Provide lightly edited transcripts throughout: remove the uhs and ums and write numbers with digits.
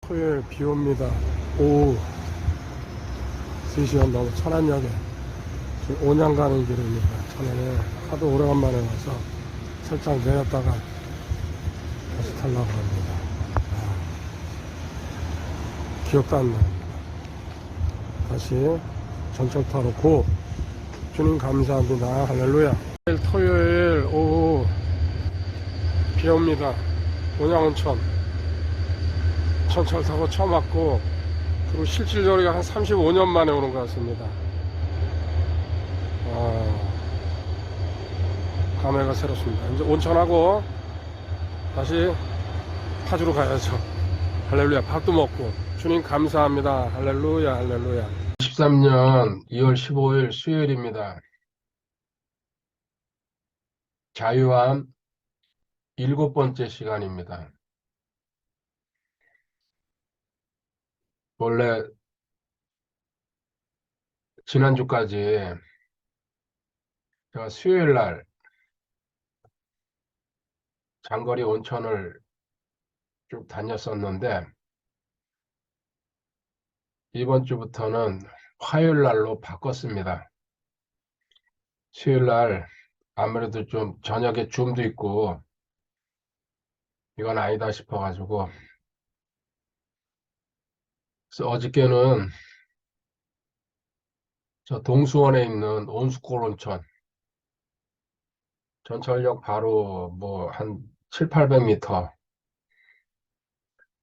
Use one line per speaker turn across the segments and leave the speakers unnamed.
토요일 비 옵니다. 오후 3시간 넘어 천안역에 지금 온양 가는 길입니다. 천안에 하도 오래간만에 와서 살짝 내렸다가 다시 타려고 합니다. 기억도 안 납니다. 다시 전철 타러 고. 주님 감사합니다. 할렐루야. 토요일 오후 비 옵니다. 온양온천 전철 타고 처음 왔고, 그리고 실질적으로 한 35년 만에 오는 것 같습니다. 감회가 새롭습니다. 이제 온천하고 다시 파주로 가야죠. 할렐루야. 밥도 먹고 주님 감사합니다. 할렐루야 할렐루야. 13년 2월 15일 수요일입니다. 자유함 7번째 시간입니다. 원래 지난주까지 제가 수요일 날 장거리 온천을 쭉 다녔었는데, 이번 주부터는 화요일 날로 바꿨습니다. 수요일 날 아무래도 좀 저녁에 줌도 있고 이건 아니다 싶어가지고, 그래서 어저께는 저 동수원에 있는 온수골 온천, 전철역 바로 뭐 한 7, 800m,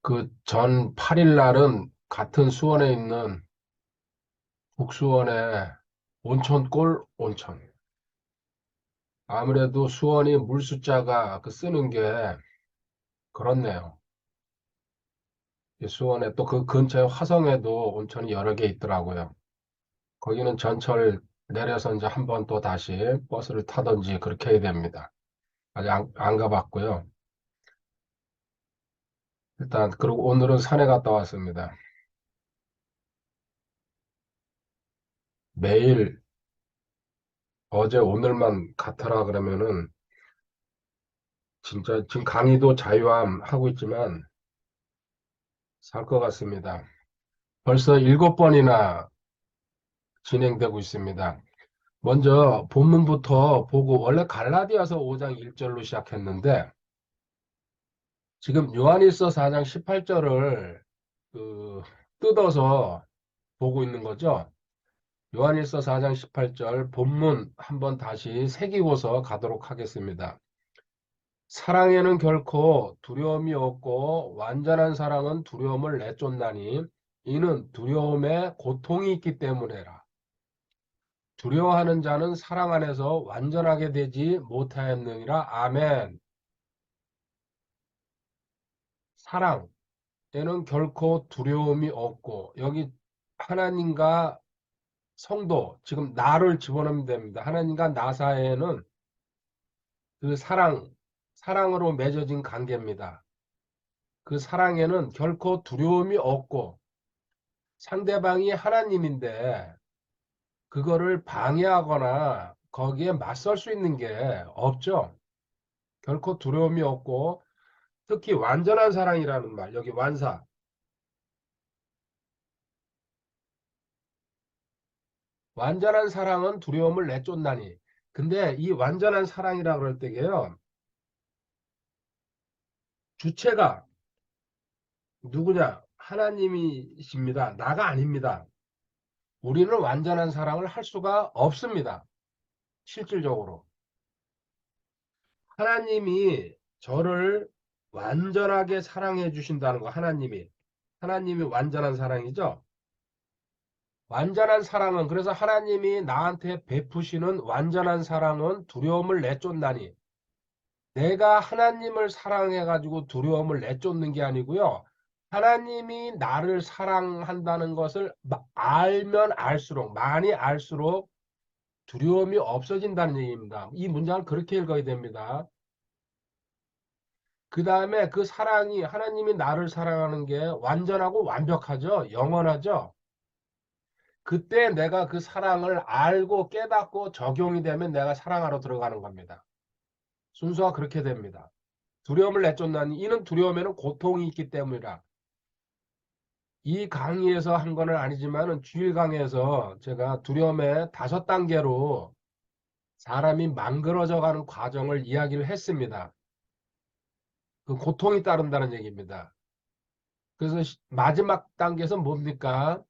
그 전 8일 날은 같은 수원에 있는 북수원의 온천골 온천. 아무래도 수원이 물 숫자가 그 쓰는 게 그렇네요. 이 수원에 또 그 근처에 화성에도 온천이 여러 개 있더라고요. 거기는 전철 내려서 이제 한 번 또 다시 버스를 타든지 그렇게 해야 됩니다. 아직 안 가봤고요. 일단 그리고 오늘은 산에 갔다 왔습니다. 매일 어제 오늘만 같아라 그러면은 진짜 지금 강의도 자유함 하고 있지만 살 것 같습니다. 벌써 7번이나 진행되고 있습니다. 먼저 본문부터 보고, 원래 갈라디아서 5장 1절로 시작했는데 지금 요한일서 4장 18절을 뜯어서 보고 있는 거죠. 요한일서 4장 18절 본문 한번 다시 새기고서 가도록 하겠습니다. 사랑에는 결코 두려움이 없고 완전한 사랑은 두려움을 내쫓나니 이는 두려움에 고통이 있기 때문이라. 두려워하는 자는 사랑 안에서 완전하게 되지 못하였느니라. 아멘. 사랑에는 결코 두려움이 없고, 여기 하나님과 성도, 지금 나를 집어넣으면 됩니다. 하나님과 나 사이에는 그 사랑으로 맺어진 관계입니다. 그 사랑에는 결코 두려움이 없고, 상대방이 하나님인데 그거를 방해하거나 거기에 맞설 수 있는 게 없죠. 결코 두려움이 없고, 특히 완전한 사랑이라는 말, 여기 완사. 완전한 사랑은 두려움을 내쫓나니. 근데 이 완전한 사랑이라 그럴 때게요, 주체가 누구냐? 하나님이십니다. 나가 아닙니다. 우리는 완전한 사랑을 할 수가 없습니다. 실질적으로. 하나님이 저를 완전하게 사랑해 주신다는 거, 하나님이 완전한 사랑이죠. 완전한 사랑은, 그래서 하나님이 나한테 베푸시는 완전한 사랑은 두려움을 내쫓나니, 내가 하나님을 사랑해 가지고 두려움을 내쫓는 게 아니고요, 하나님이 나를 사랑한다는 것을 알면 알수록, 많이 알수록 두려움이 없어진다는 얘기입니다. 이 문장을 그렇게 읽어야 됩니다. 그 다음에 그 사랑이, 하나님이 나를 사랑하는 게 완전하고 완벽하죠. 영원하죠. 그때 내가 그 사랑을 알고 깨닫고 적용이 되면 내가 사랑하러 들어가는 겁니다. 순서가 그렇게 됩니다. 두려움을 내쫓나니 이는 두려움에는 고통이 있기 때문이라. 이 강의에서 한 거는 아니지만은 주일 강의에서 제가 두려움의 5단계로 사람이 망그러져 가는 과정을 이야기를 했습니다. 그 고통이 따른다는 얘기입니다. 그래서 마지막 단계에서 뭡니까?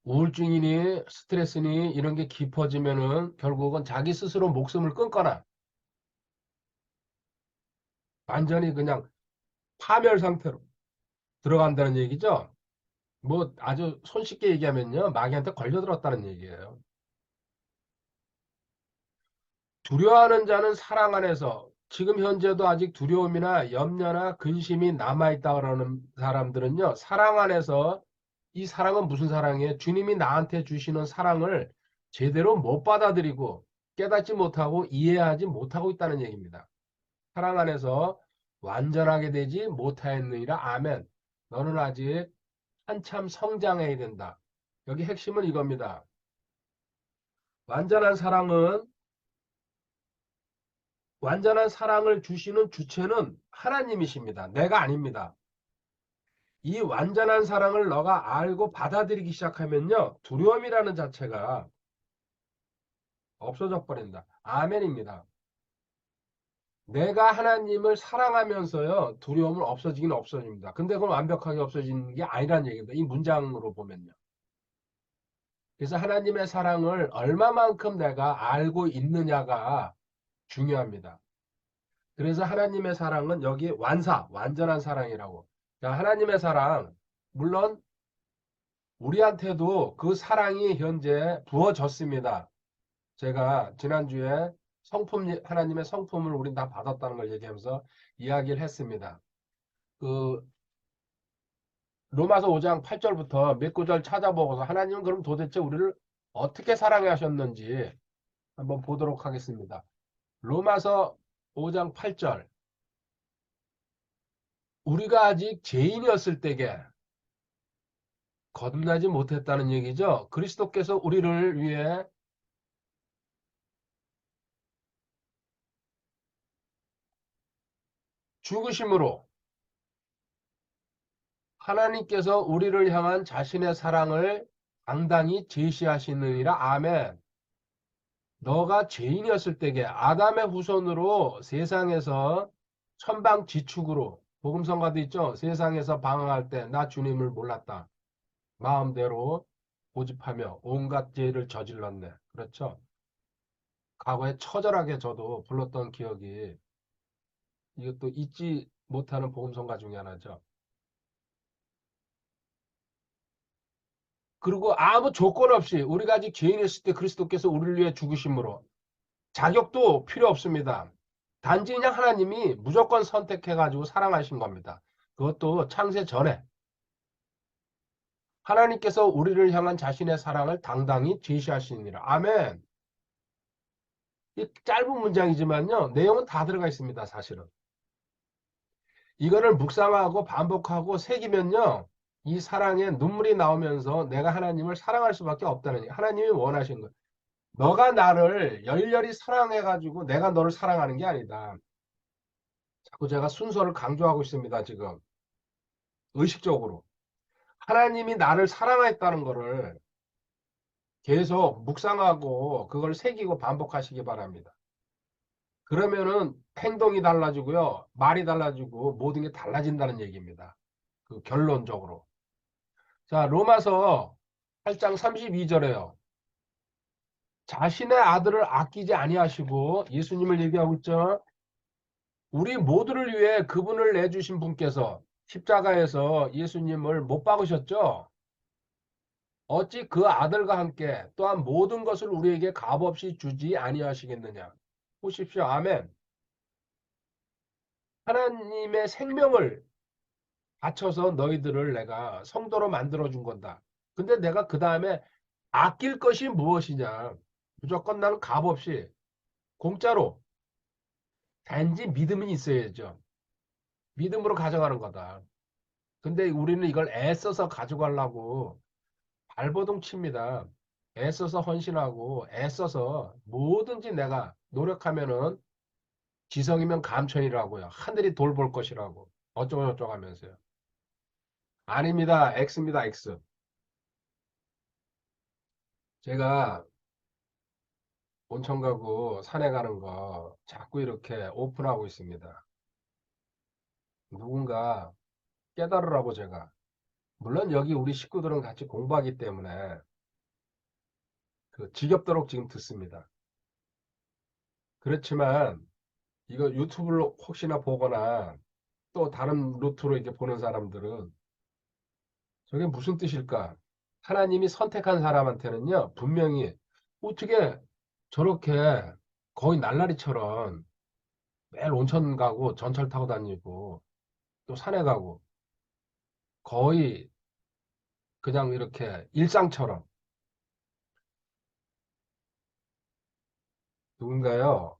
우울증이니 스트레스니 이런 게 깊어지면은 결국은 자기 스스로 목숨을 끊거나 완전히 그냥 파멸 상태로 들어간다는 얘기죠. 뭐 아주 손쉽게 얘기하면요. 마귀한테 걸려들었다는 얘기예요. 두려워하는 자는 사랑 안에서 지금 현재도 아직 두려움이나 염려나 근심이 남아있다 그러는 사람들은요. 사랑 안에서 이 사랑은 무슨 사랑이에요? 주님이 나한테 주시는 사랑을 제대로 못 받아들이고 깨닫지 못하고 이해하지 못하고 있다는 얘기입니다. 사랑 안에서 완전하게 되지 못하였느니라. 아멘. 너는 아직 한참 성장해야 된다. 여기 핵심은 이겁니다. 완전한 사랑은 완전한 사랑을 주시는 주체는 하나님이십니다. 내가 아닙니다. 이 완전한 사랑을 너가 알고 받아들이기 시작하면요. 두려움이라는 자체가 없어져 버린다. 아멘입니다. 내가 하나님을 사랑하면서요. 두려움은 없어지긴 없어집니다. 근데 그건 완벽하게 없어지는 게 아니라는 얘기입니다. 이 문장으로 보면요. 그래서 하나님의 사랑을 얼마만큼 내가 알고 있느냐가 중요합니다. 그래서 하나님의 사랑은 여기 완전한 사랑이라고. 자, 하나님의 사랑, 물론 우리한테도 그 사랑이 현재 부어졌습니다. 제가 지난주에 하나님의 성품을 우린 다 받았다는 걸 얘기하면서 이야기를 했습니다. 그 로마서 5장 8절부터 몇 구절 찾아보고서 하나님은 그럼 도대체 우리를 어떻게 사랑해 하셨는지 한번 보도록 하겠습니다. 로마서 5장 8절. 우리가 아직 죄인이었을 때에 거듭나지 못했다는 얘기죠. 그리스도께서 우리를 위해 죽으심으로 하나님께서 우리를 향한 자신의 사랑을 당당히 제시하시느니라. 아멘. 너가 죄인이었을 때에 아담의 후손으로 세상에서 천방지축으로 복음성가도 있죠. 세상에서 방황할 때 나 주님을 몰랐다. 마음대로 고집하며 온갖 죄를 저질렀네. 그렇죠. 과거에 처절하게 저도 불렀던 기억이 이것도 잊지 못하는 복음성가 중에 하나죠. 그리고 아무 조건 없이 우리가 아직 죄인이었을 때 그리스도께서 우리를 위해 죽으심으로 자격도 필요 없습니다. 단지 그냥 하나님이 무조건 선택해가지고 사랑하신 겁니다. 그것도 창세 전에 하나님께서 우리를 향한 자신의 사랑을 당당히 제시하시니라. 아멘. 이 짧은 문장이지만요. 내용은 다 들어가 있습니다. 사실은. 이거를 묵상하고 반복하고 새기면요. 이 사랑에 눈물이 나오면서 내가 하나님을 사랑할 수밖에 없다는 얘기. 하나님이 원하신 거예요. 너가 나를 열렬히 사랑해가지고 내가 너를 사랑하는 게 아니다. 자꾸 제가 순서를 강조하고 있습니다. 지금. 의식적으로. 하나님이 나를 사랑했다는 거를 계속 묵상하고 그걸 새기고 반복하시기 바랍니다. 그러면은 행동이 달라지고요. 말이 달라지고 모든 게 달라진다는 얘기입니다. 그 결론적으로. 자, 로마서 8장 32절에요. 자신의 아들을 아끼지 아니하시고 예수님을 얘기하고 있죠. 우리 모두를 위해 그분을 내주신 분께서 십자가에서 예수님을 못 박으셨죠. 어찌 그 아들과 함께 또한 모든 것을 우리에게 값없이 주지 아니하시겠느냐. 보십시오. 아멘. 하나님의 생명을 바쳐서 너희들을 내가 성도로 만들어 준 건다. 근데 내가 그 다음에 아낄 것이 무엇이냐. 무조건 나는 값없이 공짜로 단지 믿음이 있어야죠. 믿음으로 가져가는 거다. 근데 우리는 이걸 애써서 가져가려고 발버둥 칩니다. 애써서 헌신하고 애써서 뭐든지 내가 노력하면은 지성이면 감천이라고요. 하늘이 돌볼 것이라고. 어쩌고저쩌고 하면서요. 아닙니다. X입니다. X. 제가 온천 가고 산에 가는 거 자꾸 이렇게 오픈하고 있습니다. 누군가 깨달으라고 제가. 물론 여기 우리 식구들은 같이 공부하기 때문에 그 지겹도록 지금 듣습니다. 그렇지만 이거 유튜브를 혹시나 보거나 또 다른 루트로 이렇게 보는 사람들은 저게 무슨 뜻일까? 하나님이 선택한 사람한테는요, 분명히 어떻게 저렇게 거의 날라리처럼 매일 온천 가고 전철 타고 다니고 또 산에 가고 거의 그냥 이렇게 일상처럼 누군가요,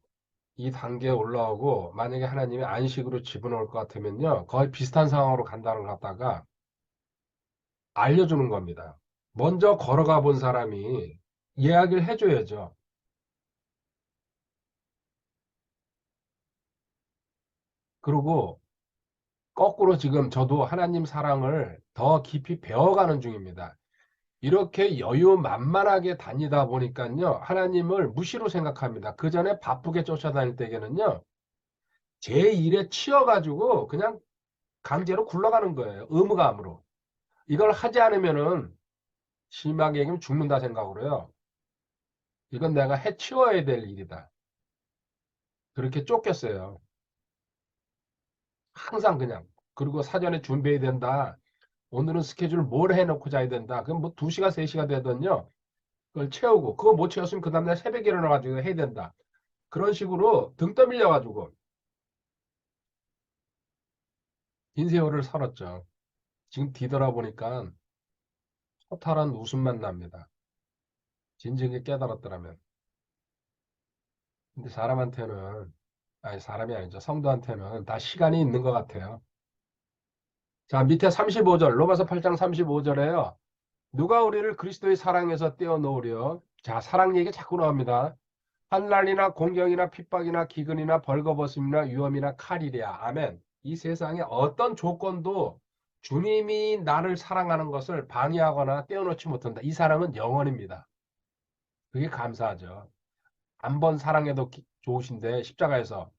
이 단계에 올라오고 만약에 하나님이 안식으로 집어넣을 것 같으면요, 거의 비슷한 상황으로 간다는 걸 갖다가 알려주는 겁니다. 먼저 걸어가 본 사람이 이야기를 해줘야죠. 그리고 거꾸로 지금 저도 하나님 사랑을 더 깊이 배워가는 중입니다. 이렇게 여유 만만하게 다니다 보니까요, 하나님을 무시로 생각합니다. 그 전에 바쁘게 쫓아다닐 때에는요, 제 일에 치여가지고 그냥 강제로 굴러가는 거예요. 의무감으로. 이걸 하지 않으면은 심하게 얘기하면 죽는다 생각으로요. 이건 내가 해치워야 될 일이다. 그렇게 쫓겼어요. 항상 그냥. 그리고 사전에 준비해야 된다. 오늘은 스케줄 뭘 해놓고 자야 된다. 그럼 뭐 2시간, 3시간 되던요. 그걸 채우고, 그거 못 채웠으면 그 다음날 새벽에 일어나가지고 해야 된다. 그런 식으로 등 떠밀려가지고 긴 세월을 살았죠. 지금 뒤돌아보니까 허탈한 웃음만 납니다. 진즉에 깨달았더라면. 근데 사람한테는, 아니, 사람이 아니죠. 성도한테는 다 시간이 있는 것 같아요. 자, 밑에 35절, 로마서 8장 35절에요. 누가 우리를 그리스도의 사랑에서 떼어놓으려? 자, 사랑 얘기 자꾸 나옵니다. 환난이나 공경이나 핍박이나 기근이나 벌거벗음이나 위험이나 칼이랴. 아멘. 이 세상에 어떤 조건도 주님이 나를 사랑하는 것을 방해하거나 떼어놓지 못한다. 이 사랑은 영원입니다. 그게 감사하죠. 한 번 사랑해도 좋으신데 십자가에서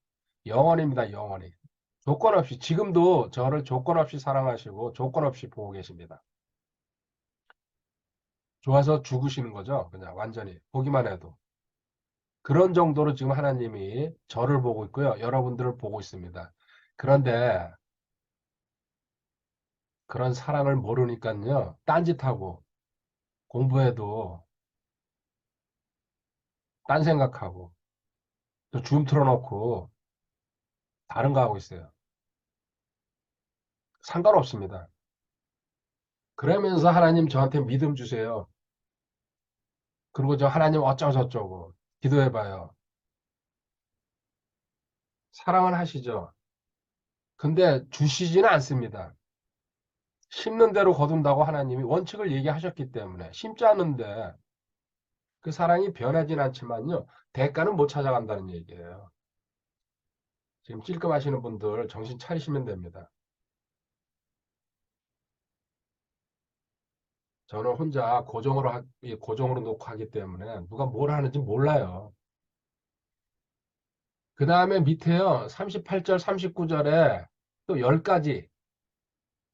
영원입니다. 영원히. 조건 없이 지금도 저를 조건 없이 사랑하시고 조건 없이 보고 계십니다. 좋아서 죽으시는 거죠. 그냥 완전히 보기만 해도. 그런 정도로 지금 하나님이 저를 보고 있고요. 여러분들을 보고 있습니다. 그런데 그런 사랑을 모르니까요. 딴짓하고 공부해도 딴 생각하고 또 줌 틀어놓고 다른 거 하고 있어요. 상관없습니다. 그러면서 하나님 저한테 믿음 주세요. 그리고 저 하나님 어쩌고저쩌고 기도해봐요. 사랑은 하시죠. 근데 주시지는 않습니다. 심는 대로 거둔다고 하나님이 원칙을 얘기하셨기 때문에 심지 않는데 그 사랑이 변하진 않지만요. 대가는 못 찾아간다는 얘기예요. 지금 찔끔하시는 분들 정신 차리시면 됩니다. 저는 혼자 고정으로 놓고 하기 때문에 누가 뭘 하는지 몰라요. 그 다음에 밑에요. 38절, 39절에 또 10가지.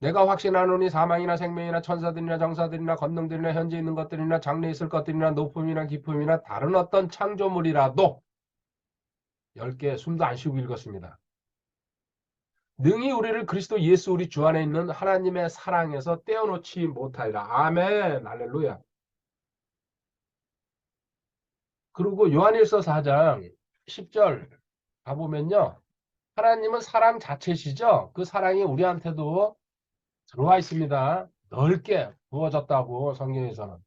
내가 확신하노니 사망이나 생명이나 천사들이나 정사들이나 권능들이나 현재 있는 것들이나 장래 있을 것들이나 높음이나 깊음이나 다른 어떤 창조물이라도 10개 숨도 안 쉬고 읽었습니다. 능히 우리를 그리스도 예수 우리 주 안에 있는 하나님의 사랑에서 떼어놓지 못하리라. 아멘. 할렐루야. 그리고 요한일서 4장 10절 가보면요. 하나님은 사랑 자체시죠. 그 사랑이 우리한테도 들어와 있습니다. 넓게 부어졌다고 성경에서는.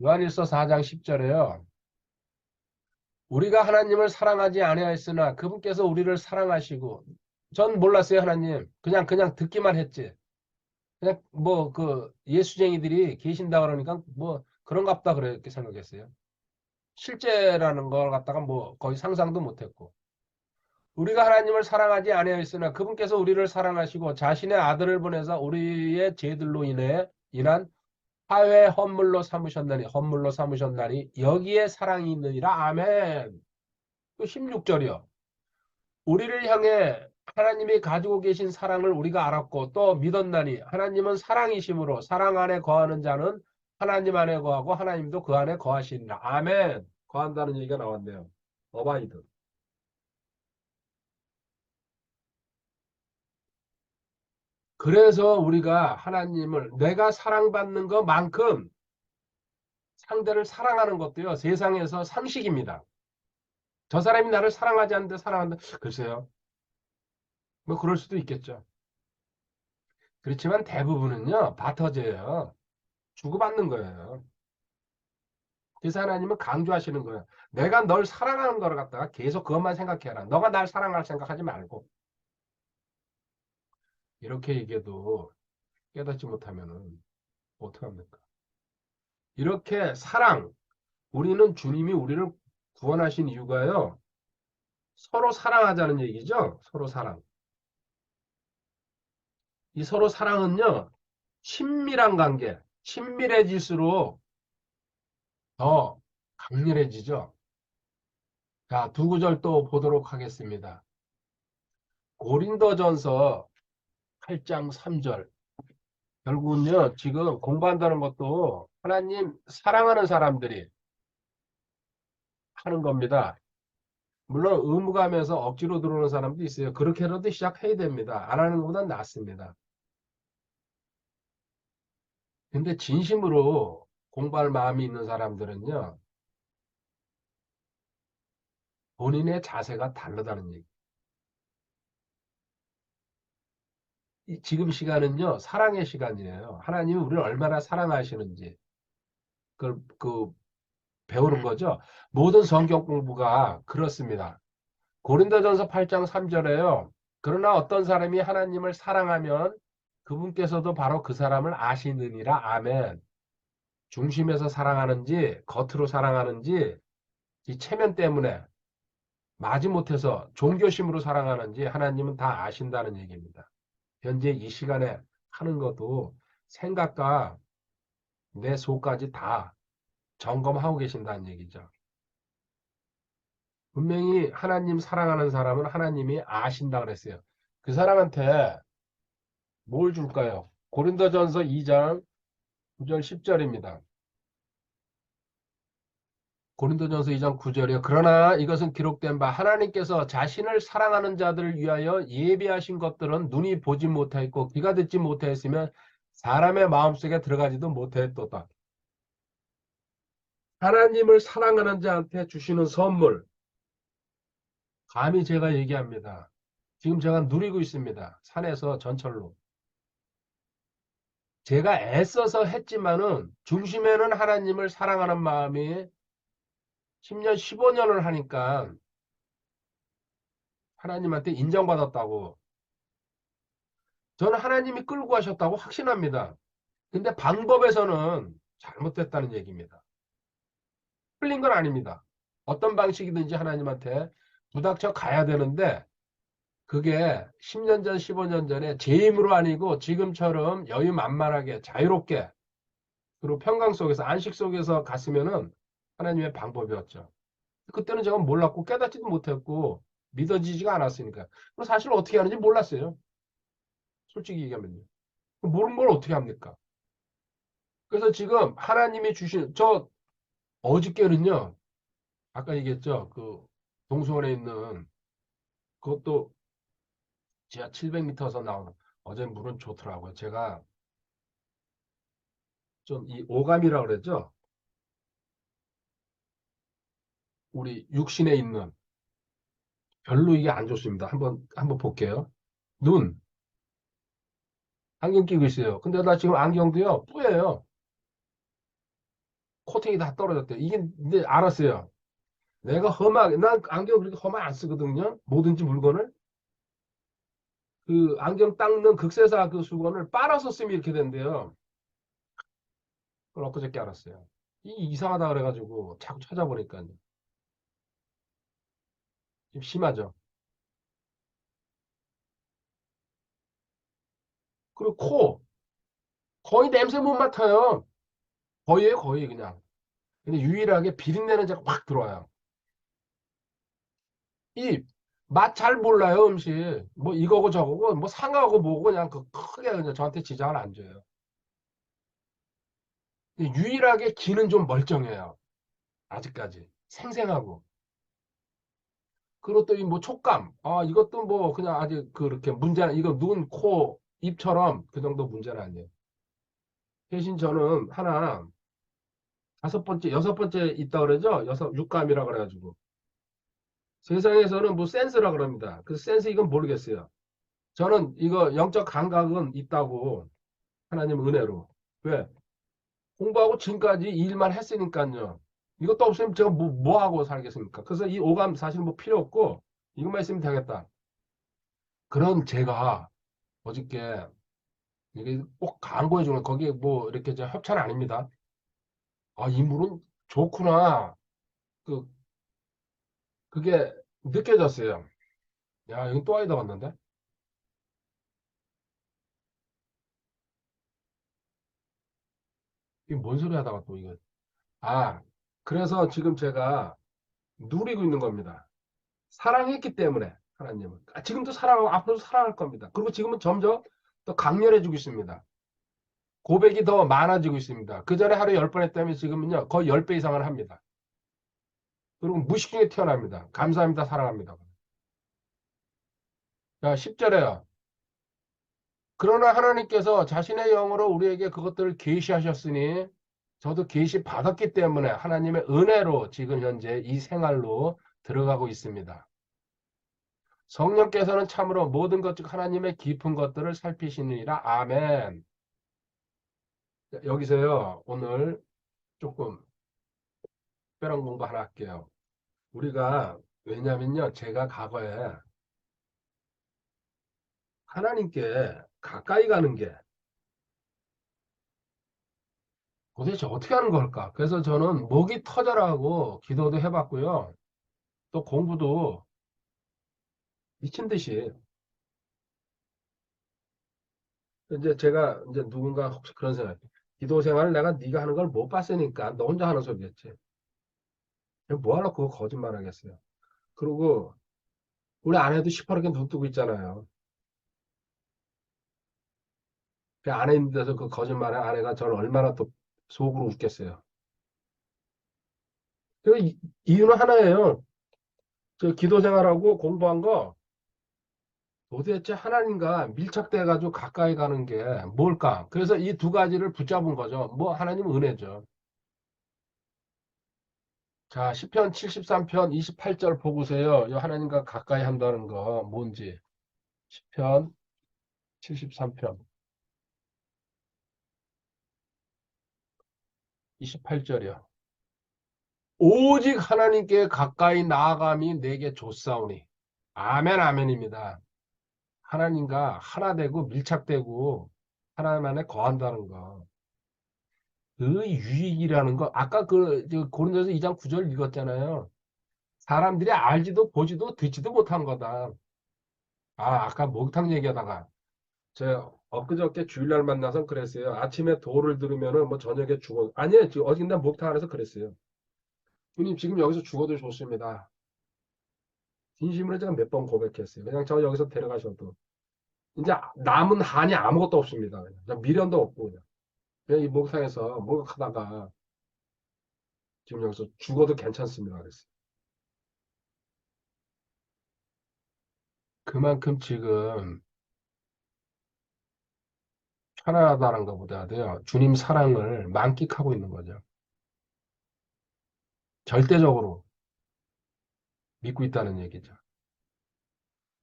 요한일서 4장 10절에요. 우리가 하나님을 사랑하지 아니하였으나 그분께서 우리를 사랑하시고 전 몰랐어요, 하나님. 그냥 듣기만 했지. 그냥 뭐 그 예수쟁이들이 계신다 그러니까 뭐 그런갑다 그렇게 생각했어요. 실제라는 걸 갖다가 뭐 거의 상상도 못했고. 우리가 하나님을 사랑하지 아니하였으나 그분께서 우리를 사랑하시고 자신의 아들을 보내사 우리의 죄들로 인한 화해 헌물로 삼으셨나니 여기에 사랑이 있느니라. 아멘. 또 16절이요. 우리를 향해 하나님이 가지고 계신 사랑을 우리가 알았고 또 믿었나니 하나님은 사랑이심으로 사랑 안에 거하는 자는 하나님 안에 거하고 하나님도 그 안에 거하시니라. 아멘. 거한다는 얘기가 나왔네요. 어바이드. 그래서 우리가 하나님을 내가 사랑받는 것만큼 상대를 사랑하는 것도요, 세상에서 상식입니다. 저 사람이 나를 사랑하지 않는데 사랑한다. 글쎄요. 뭐 그럴 수도 있겠죠. 그렇지만 대부분은요, 바터제예요. 주고받는 거예요. 그래서 하나님은 강조하시는 거예요. 내가 널 사랑하는 거를 갖다가 계속 그것만 생각해라. 너가 날 사랑할 생각하지 말고. 이렇게 얘기해도 깨닫지 못하면은 어떡합니까? 이렇게 우리는 주님이 우리를 구원하신 이유가요. 서로 사랑하자는 얘기죠. 서로 사랑. 이 서로 사랑은요. 친밀한 관계, 친밀해질수록 더 강렬해지죠. 자, 두 구절 또 보도록 하겠습니다. 고린도전서 8장 3절. 결국은요, 지금 공부한다는 것도 하나님 사랑하는 사람들이 하는 겁니다. 물론 의무감에서 억지로 들어오는 사람도 있어요. 그렇게라도 시작해야 됩니다. 안 하는 것보다 낫습니다. 근데 진심으로 공부할 마음이 있는 사람들은요, 본인의 자세가 다르다는 얘기. 지금 시간은요, 사랑의 시간이에요. 하나님이 우리를 얼마나 사랑하시는지, 그, 배우는 거죠. 모든 성경 공부가 그렇습니다. 고린도전서 8장 3절에요. 그러나 어떤 사람이 하나님을 사랑하면 그분께서도 바로 그 사람을 아시느니라. 아멘. 중심에서 사랑하는지, 겉으로 사랑하는지, 이 체면 때문에 마지못해서 종교심으로 사랑하는지 하나님은 다 아신다는 얘기입니다. 현재 이 시간에 하는 것도 생각과 내 속까지 다 점검하고 계신다는 얘기죠. 분명히 하나님 사랑하는 사람은 하나님이 아신다 그랬어요. 그 사람한테 뭘 줄까요? 고린도전서 2장 9절 10절입니다. 고린도전서 2장 9절이요. 그러나 이것은 기록된 바 하나님께서 자신을 사랑하는 자들을 위하여 예비하신 것들은 눈이 보지 못하였고 귀가 듣지 못하였으면 사람의 마음속에 들어가지도 못하였도다. 하나님을 사랑하는 자한테 주시는 선물, 감히 제가 얘기합니다. 지금 제가 누리고 있습니다. 산에서 전철로. 제가 애써서 했지만은 중심에는 하나님을 사랑하는 마음이 10년, 15년을 하니까 하나님한테 인정받았다고. 저는 하나님이 끌고 가셨다고 확신합니다. 근데 방법에서는 잘못됐다는 얘기입니다. 틀린 건 아닙니다. 어떤 방식이든지 하나님한테 부닥쳐 가야 되는데 그게 10년 전, 15년 전에 제 힘으로 아니고 지금처럼 여유만만하게 자유롭게 그리고 평강 속에서 안식 속에서 갔으면은 하나님의 방법이었죠. 그때는 제가 몰랐고 깨닫지도 못했고 믿어지지가 않았으니까. 사실 어떻게 하는지 몰랐어요. 솔직히 얘기하면요. 모르는 걸 어떻게 합니까? 그래서 지금 하나님이 주신 저 어저께는요. 아까 얘기했죠. 그 동수원에 있는 그것도 지하 700m에서 나오는 어제 물은 좋더라고요. 제가 좀 이 오감이라고 그랬죠. 우리 육신에 있는 별로 이게 안 좋습니다. 한번 볼게요. 눈 안경 끼고 있어요. 근데 나 지금 안경도요 뿌예요. 코팅이 다 떨어졌대요. 이게 근데 알았어요. 내가 험하게 난 안경 그렇게 험하게 안 쓰거든요. 뭐든지 물건을 그 안경 닦는 극세사 그 수건을 빨아서 쓰면 이렇게 된대요. 그걸 엊그저께 알았어요. 이 이상하다 그래가지고 자꾸 찾아보니까 좀 심하죠. 그리고 코. 거의 냄새 못 맡아요. 거의에요, 거의 그냥. 근데 유일하게 비린내는 제가 확 들어와요. 이 맛 잘 몰라요, 음식. 뭐 이거고 저거고 뭐 상하고 뭐고 그냥 그 크게 그냥 저한테 지장을 안 줘요. 유일하게 기는 좀 멀쩡해요. 아직까지. 생생하고. 그리고 또 이 뭐 촉감. 아, 이것도 뭐 그냥 아직 그렇게 문제는 이거 눈, 코, 입처럼 그 정도 문제는 아니에요. 대신 저는 하나 다섯 번째, 여섯 번째 있다 그러죠? 육감이라 그래가지고. 세상에서는 뭐 센스라 그럽니다. 그 센스 이건 모르겠어요. 저는 이거 영적 감각은 있다고 하나님 은혜로. 왜? 공부하고 지금까지 이 일만 했으니까요. 이것도 없으면 제가 뭐 하고 살겠습니까? 그래서 이 오감 사실 뭐 필요 없고 이것만 있으면 되겠다. 그런 제가 어저께 이게 꼭 광고해 주는 거기에 뭐 이렇게 저 협찬 아닙니다. 아, 이 물은 좋구나. 그 그게 느껴졌어요. 야, 이건 또 아니다 왔는데? 이게 뭔 소리 하다가 또 이거. 아, 그래서 지금 제가 누리고 있는 겁니다. 사랑했기 때문에 하나님은. 아, 지금도 사랑하고 앞으로도 사랑할 겁니다. 그리고 지금은 점점 더 강렬해지고 있습니다. 고백이 더 많아지고 있습니다. 그 전에 하루에 10번 했다면 지금은요, 거의 10배 이상을 합니다. 그리고 무식 중에 태어납니다. 감사합니다. 사랑합니다. 자, 10절에요. 그러나 하나님께서 자신의 영으로 우리에게 그것들을 계시하셨으니 저도 계시 받았기 때문에 하나님의 은혜로 지금 현재 이 생활로 들어가고 있습니다. 성령께서는 참으로 모든 것 중 하나님의 깊은 것들을 살피시느니라. 아멘. 여기서요, 오늘 조금 특별한 공부 하나 할게요. 우리가, 왜냐면요, 제가 과거에 하나님께 가까이 가는 게 도대체 어떻게 하는 걸까? 그래서 저는 목이 터져라고 기도도 해봤고요. 또 공부도 미친 듯이. 이제 제가 이제 누군가 혹시 그런 생각, 기도 생활을 내가 네가 하는 걸 못 봤으니까 너 혼자 하는 소리겠지. 뭐 하러 그거 거짓말 하겠어요. 그리고 우리 아내도 시퍼렇게 눈 뜨고 있잖아요. 그 아내 있는 데서 그 거짓말에 아내가 저를 얼마나 또 속으로 웃겠어요. 그 이유는 하나예요. 저 기도 생활하고 공부한 거 도대체 하나님과 밀착돼가지고 가까이 가는 게 뭘까? 그래서 이 두 가지를 붙잡은 거죠. 뭐 하나님 은혜죠. 자, 시편 73편 28절 보고세요. 이 하나님과 가까이 한다는 거 뭔지. 시편 73편 28절이요. 오직 하나님께 가까이 나아감이 내게 좋사오니. 아멘, 아멘입니다. 하나님과 하나 되고 밀착되고 하나님 안에 거한다는 거. 그 유익이라는 거, 아까 저 고린도서 2장 9절 읽었잖아요. 사람들이 알지도 보지도 듣지도 못한 거다. 아, 아까 목욕탕 얘기하다가 제가 엊그저께 주일날 만나서 그랬어요. 아침에 도를 들으면은 뭐 저녁에 죽어. 아니에요. 지금 어딘가 목욕탕 안에서 그랬어요. 주님, 지금 여기서 죽어도 좋습니다. 진심으로 제가 몇 번 고백했어요. 그냥 저 여기서 데려가셔도. 이제 남은 한이 아무것도 없습니다. 그냥 미련도 없고 그냥 이 목욕탕에서 목욕하다가 지금 여기서 죽어도 괜찮습니다. 그랬어요. 그만큼 지금 편안하다는 것보다도요, 주님 사랑을 만끽하고 있는 거죠. 절대적으로 믿고 있다는 얘기죠.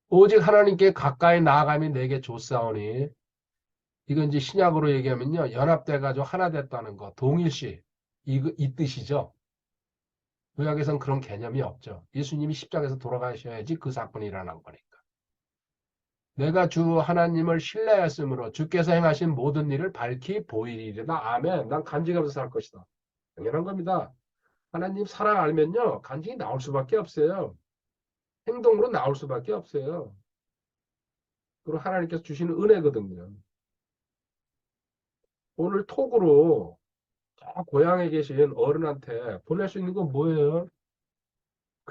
오직 하나님께 가까이 나아감이 내게 좋사오니, 이건 이제 신약으로 얘기하면요, 연합돼가지고 하나 됐다는 거, 동일시, 이 뜻이죠. 구약에선 그런 개념이 없죠. 예수님이 십자가에서 돌아가셔야지 그 사건이 일어난 거니까. 내가 주 하나님을 신뢰하였으므로 주께서 행하신 모든 일을 밝히 보이리이다. 아멘. 난 간직하면서 살 것이다. 당연한 겁니다. 하나님 사랑 알면요, 간증이 나올 수밖에 없어요. 행동으로 나올 수밖에 없어요. 그리고 하나님께서 주시는 은혜거든요. 오늘 톡으로 저 고향에 계신 어른한테 보낼 수 있는 건 뭐예요?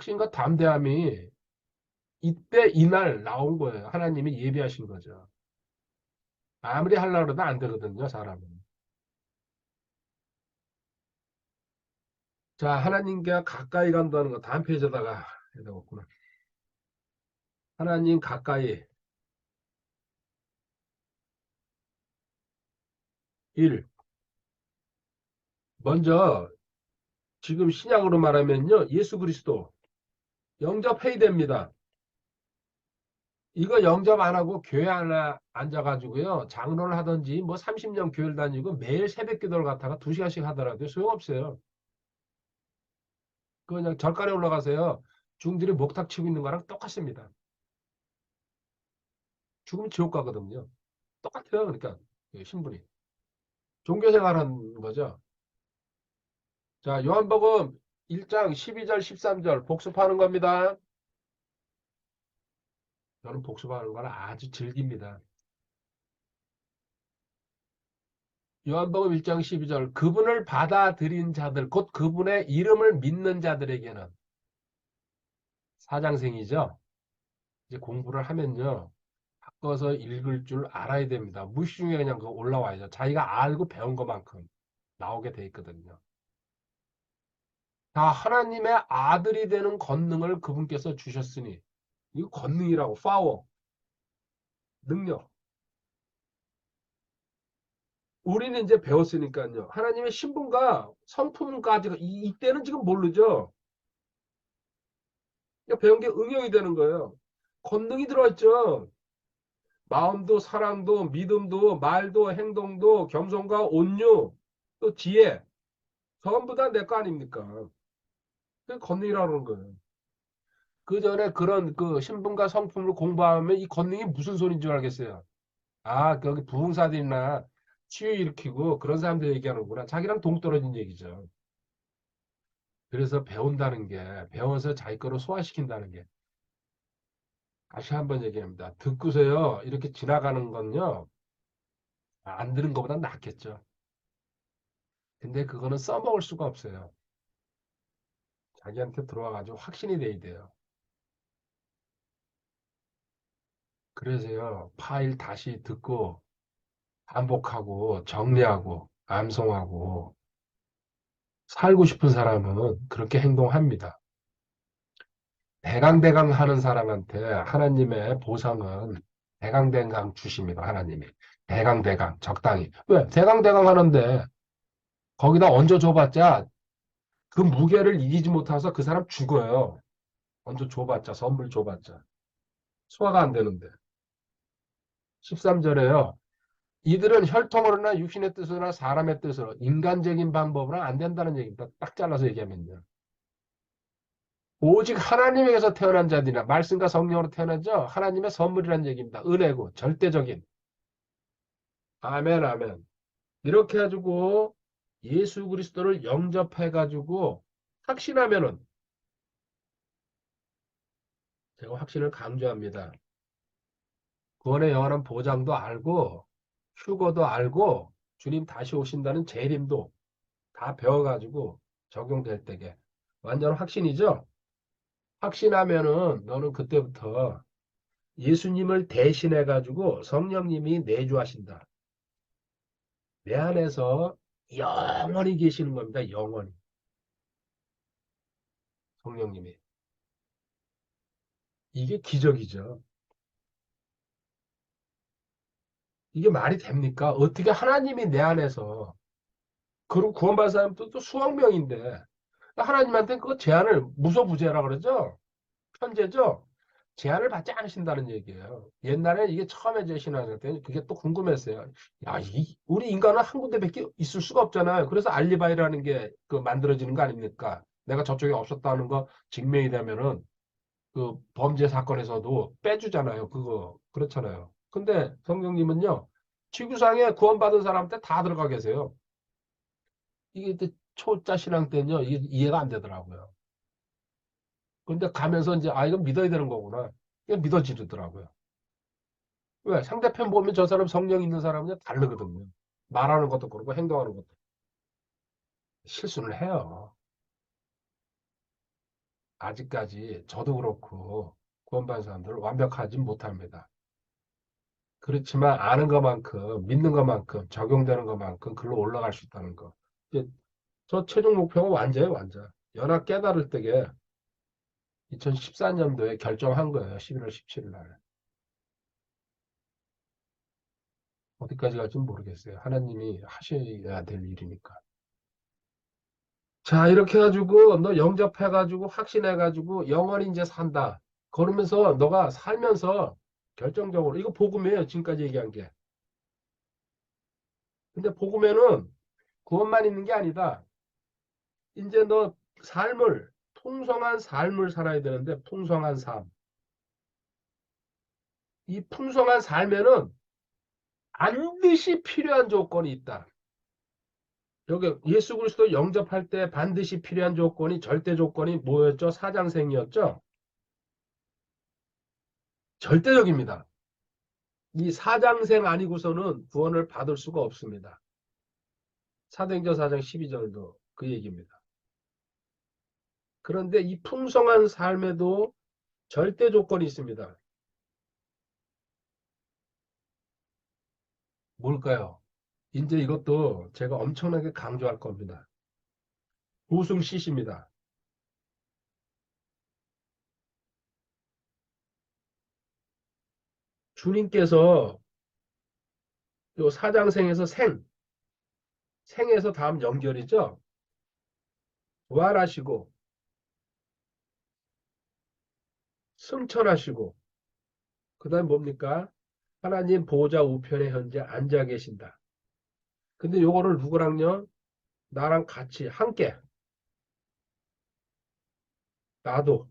신과 담대함이 이때 이날 나온 거예요. 하나님이 예비하신 거죠. 아무리 하려고 해도 안 되거든요, 사람은. 자, 하나님께 가까이 간다는 거 다음 페이지에다가 해놓았구나. 하나님 가까이 1. 먼저 지금 신약으로 말하면요. 예수 그리스도 영접해야 됩니다. 이거 영접 안 하고 교회 하나 앉아가지고요. 장로를 하든지 뭐 30년 교회를 다니고 매일 새벽 기도를 갖다가 2시간씩 하더라도 소용없어요. 그냥 절간에 올라가세요. 중들이 목탁 치고 있는 거랑 똑같습니다. 죽으면 지옥 가거든요. 똑같아요. 그러니까 신분이. 종교생활하는 거죠. 자, 요한복음 1장 12절 13절 복습하는 겁니다. 저는 복습하는 걸 아주 즐깁니다. 요한복음 1장 12절 그분을 받아들인 자들 곧 그분의 이름을 믿는 자들에게는 사장생이죠. 이제 공부를 하면요. 바꿔서 읽을 줄 알아야 됩니다. 무시 중에 그냥 그거 올라와야죠. 자기가 알고 배운 것만큼 나오게 돼 있거든요. 다 하나님의 아들이 되는 권능을 그분께서 주셨으니 이거 권능이라고 파워, 능력. 우리는 이제 배웠으니까요. 하나님의 신분과 성품까지 이때는 지금 모르죠. 그러니까 배운 게 응용이 되는 거예요. 권능이 들어있죠. 마음도 사랑도 믿음도 말도 행동도 겸손과 온유 또 지혜 전부 다 내 거 아닙니까? 그게 권능이라는 거예요. 그 전에 그런 그 신분과 성품을 공부하면 이 권능이 무슨 소리인 줄 알겠어요. 아, 거기 부흥사들이나 치유 일으키고 그런 사람들 얘기하는구나. 자기랑 동떨어진 얘기죠. 그래서 배운다는 게 배워서 자기 거로 소화시킨다는 게 다시 한번 얘기합니다. 듣고서요 이렇게 지나가는 건요 안 들은 것보다 낫겠죠. 근데 그거는 써먹을 수가 없어요. 자기한테 들어와가지고 확신이 돼야 돼요. 그래서요 파일 다시 듣고 반복하고 정리하고 암송하고 살고 싶은 사람은 그렇게 행동합니다. 대강대강 하는 사람한테 하나님의 보상은 대강대강 주십니다. 하나님이. 대강대강 적당히. 왜? 대강대강 하는데 거기다 얹어줘봤자 그 무게를 이기지 못해서 그 사람 죽어요. 얹어줘봤자 선물 줘봤자. 소화가 안 되는데. 13절에요. 이들은 혈통으로나 육신의 뜻으로나 사람의 뜻으로 인간적인 방법으로는 안 된다는 얘기입니다. 딱 잘라서 얘기하면요. 오직 하나님에게서 태어난 자들이나 말씀과 성령으로 태어나죠. 하나님의 선물이라는 얘기입니다. 은혜고 절대적인. 아멘, 아멘. 이렇게 해가지고 예수 그리스도를 영접해가지고 확신하면은 제가 확신을 강조합니다. 구원의 영원한 보장도 알고 휴거도 알고 주님 다시 오신다는 재림도 다 배워가지고 적용될 때게 완전 확신이죠. 확신하면은 너는 그때부터 예수님을 대신해가지고 성령님이 내주하신다. 내 안에서 영원히 계시는 겁니다. 영원히. 성령님이. 이게 기적이죠. 이게 말이 됩니까? 어떻게 하나님이 내 안에서 그리고 구원받은 사람도 또 수억 명인데 하나님한테 그거 제한을 무소부재라 그러죠? 편제죠? 제한을 받지 않으신다는 얘기예요. 옛날에 이게 처음에 제 신앙할 때 그게 또 궁금했어요. 야, 우리 인간은 한 군데밖에 있을 수가 없잖아요. 그래서 알리바이라는 게 그 만들어지는 거 아닙니까? 내가 저쪽에 없었다는 거 증명이 되면은 그 범죄 사건에서도 빼주잖아요. 그거 그렇잖아요. 근데 성경님은요. 지구상에 구원받은 사람한테 다 들어가 계세요. 이게 초짜 신앙 때는요. 이게 이해가 안 되더라고요. 근데 가면서 이제 아 이건 믿어야 되는 거구나. 이게 믿어지더라고요. 왜? 상대편 보면 저 사람 성령 있는 사람은 다르거든요. 말하는 것도 그렇고 행동하는 것도 실수를 해요. 아직까지 저도 그렇고 구원받은 사람들은 완벽하지 못합니다. 그렇지만 아는 것만큼 믿는 것만큼 적용되는 것만큼 글로 올라갈 수 있다는 거. 이제 저 최종 목표가 완자예요, 완자. 연합 깨달을 때게 2014년도에 결정한 거예요. 11월 17일 날. 어디까지 갈지 모르겠어요. 하나님이 하셔야 될 일이니까. 자, 이렇게 해가지고 너 영접해가지고 확신해가지고 영원히 이제 산다. 그러면서 너가 살면서 결정적으로 이거 복음이에요. 지금까지 얘기한 게. 근데 복음에는 구원만 있는 게 아니다. 이제 너 삶을 풍성한 삶을 살아야 되는데 풍성한 삶. 이 풍성한 삶에는 반드시 필요한 조건이 있다. 여기 예수 그리스도 영접할 때 반드시 필요한 조건이 절대 조건이 뭐였죠? 사장생이었죠? 절대적입니다. 이 사장생 아니고서는 구원을 받을 수가 없습니다. 사도행전 4장 12절도 그 얘기입니다. 그런데 이 풍성한 삶에도 절대 조건이 있습니다. 뭘까요? 이제 이것도 제가 엄청나게 강조할 겁니다. 우승시십니다. 주님께서 요 사장생에서 생에서 다음 연결이죠. 부활하시고 승천하시고 그 다음 뭡니까? 하나님 보좌 우편에 현재 앉아 계신다. 근데 요거를 누구랑요? 나랑 같이 함께 나도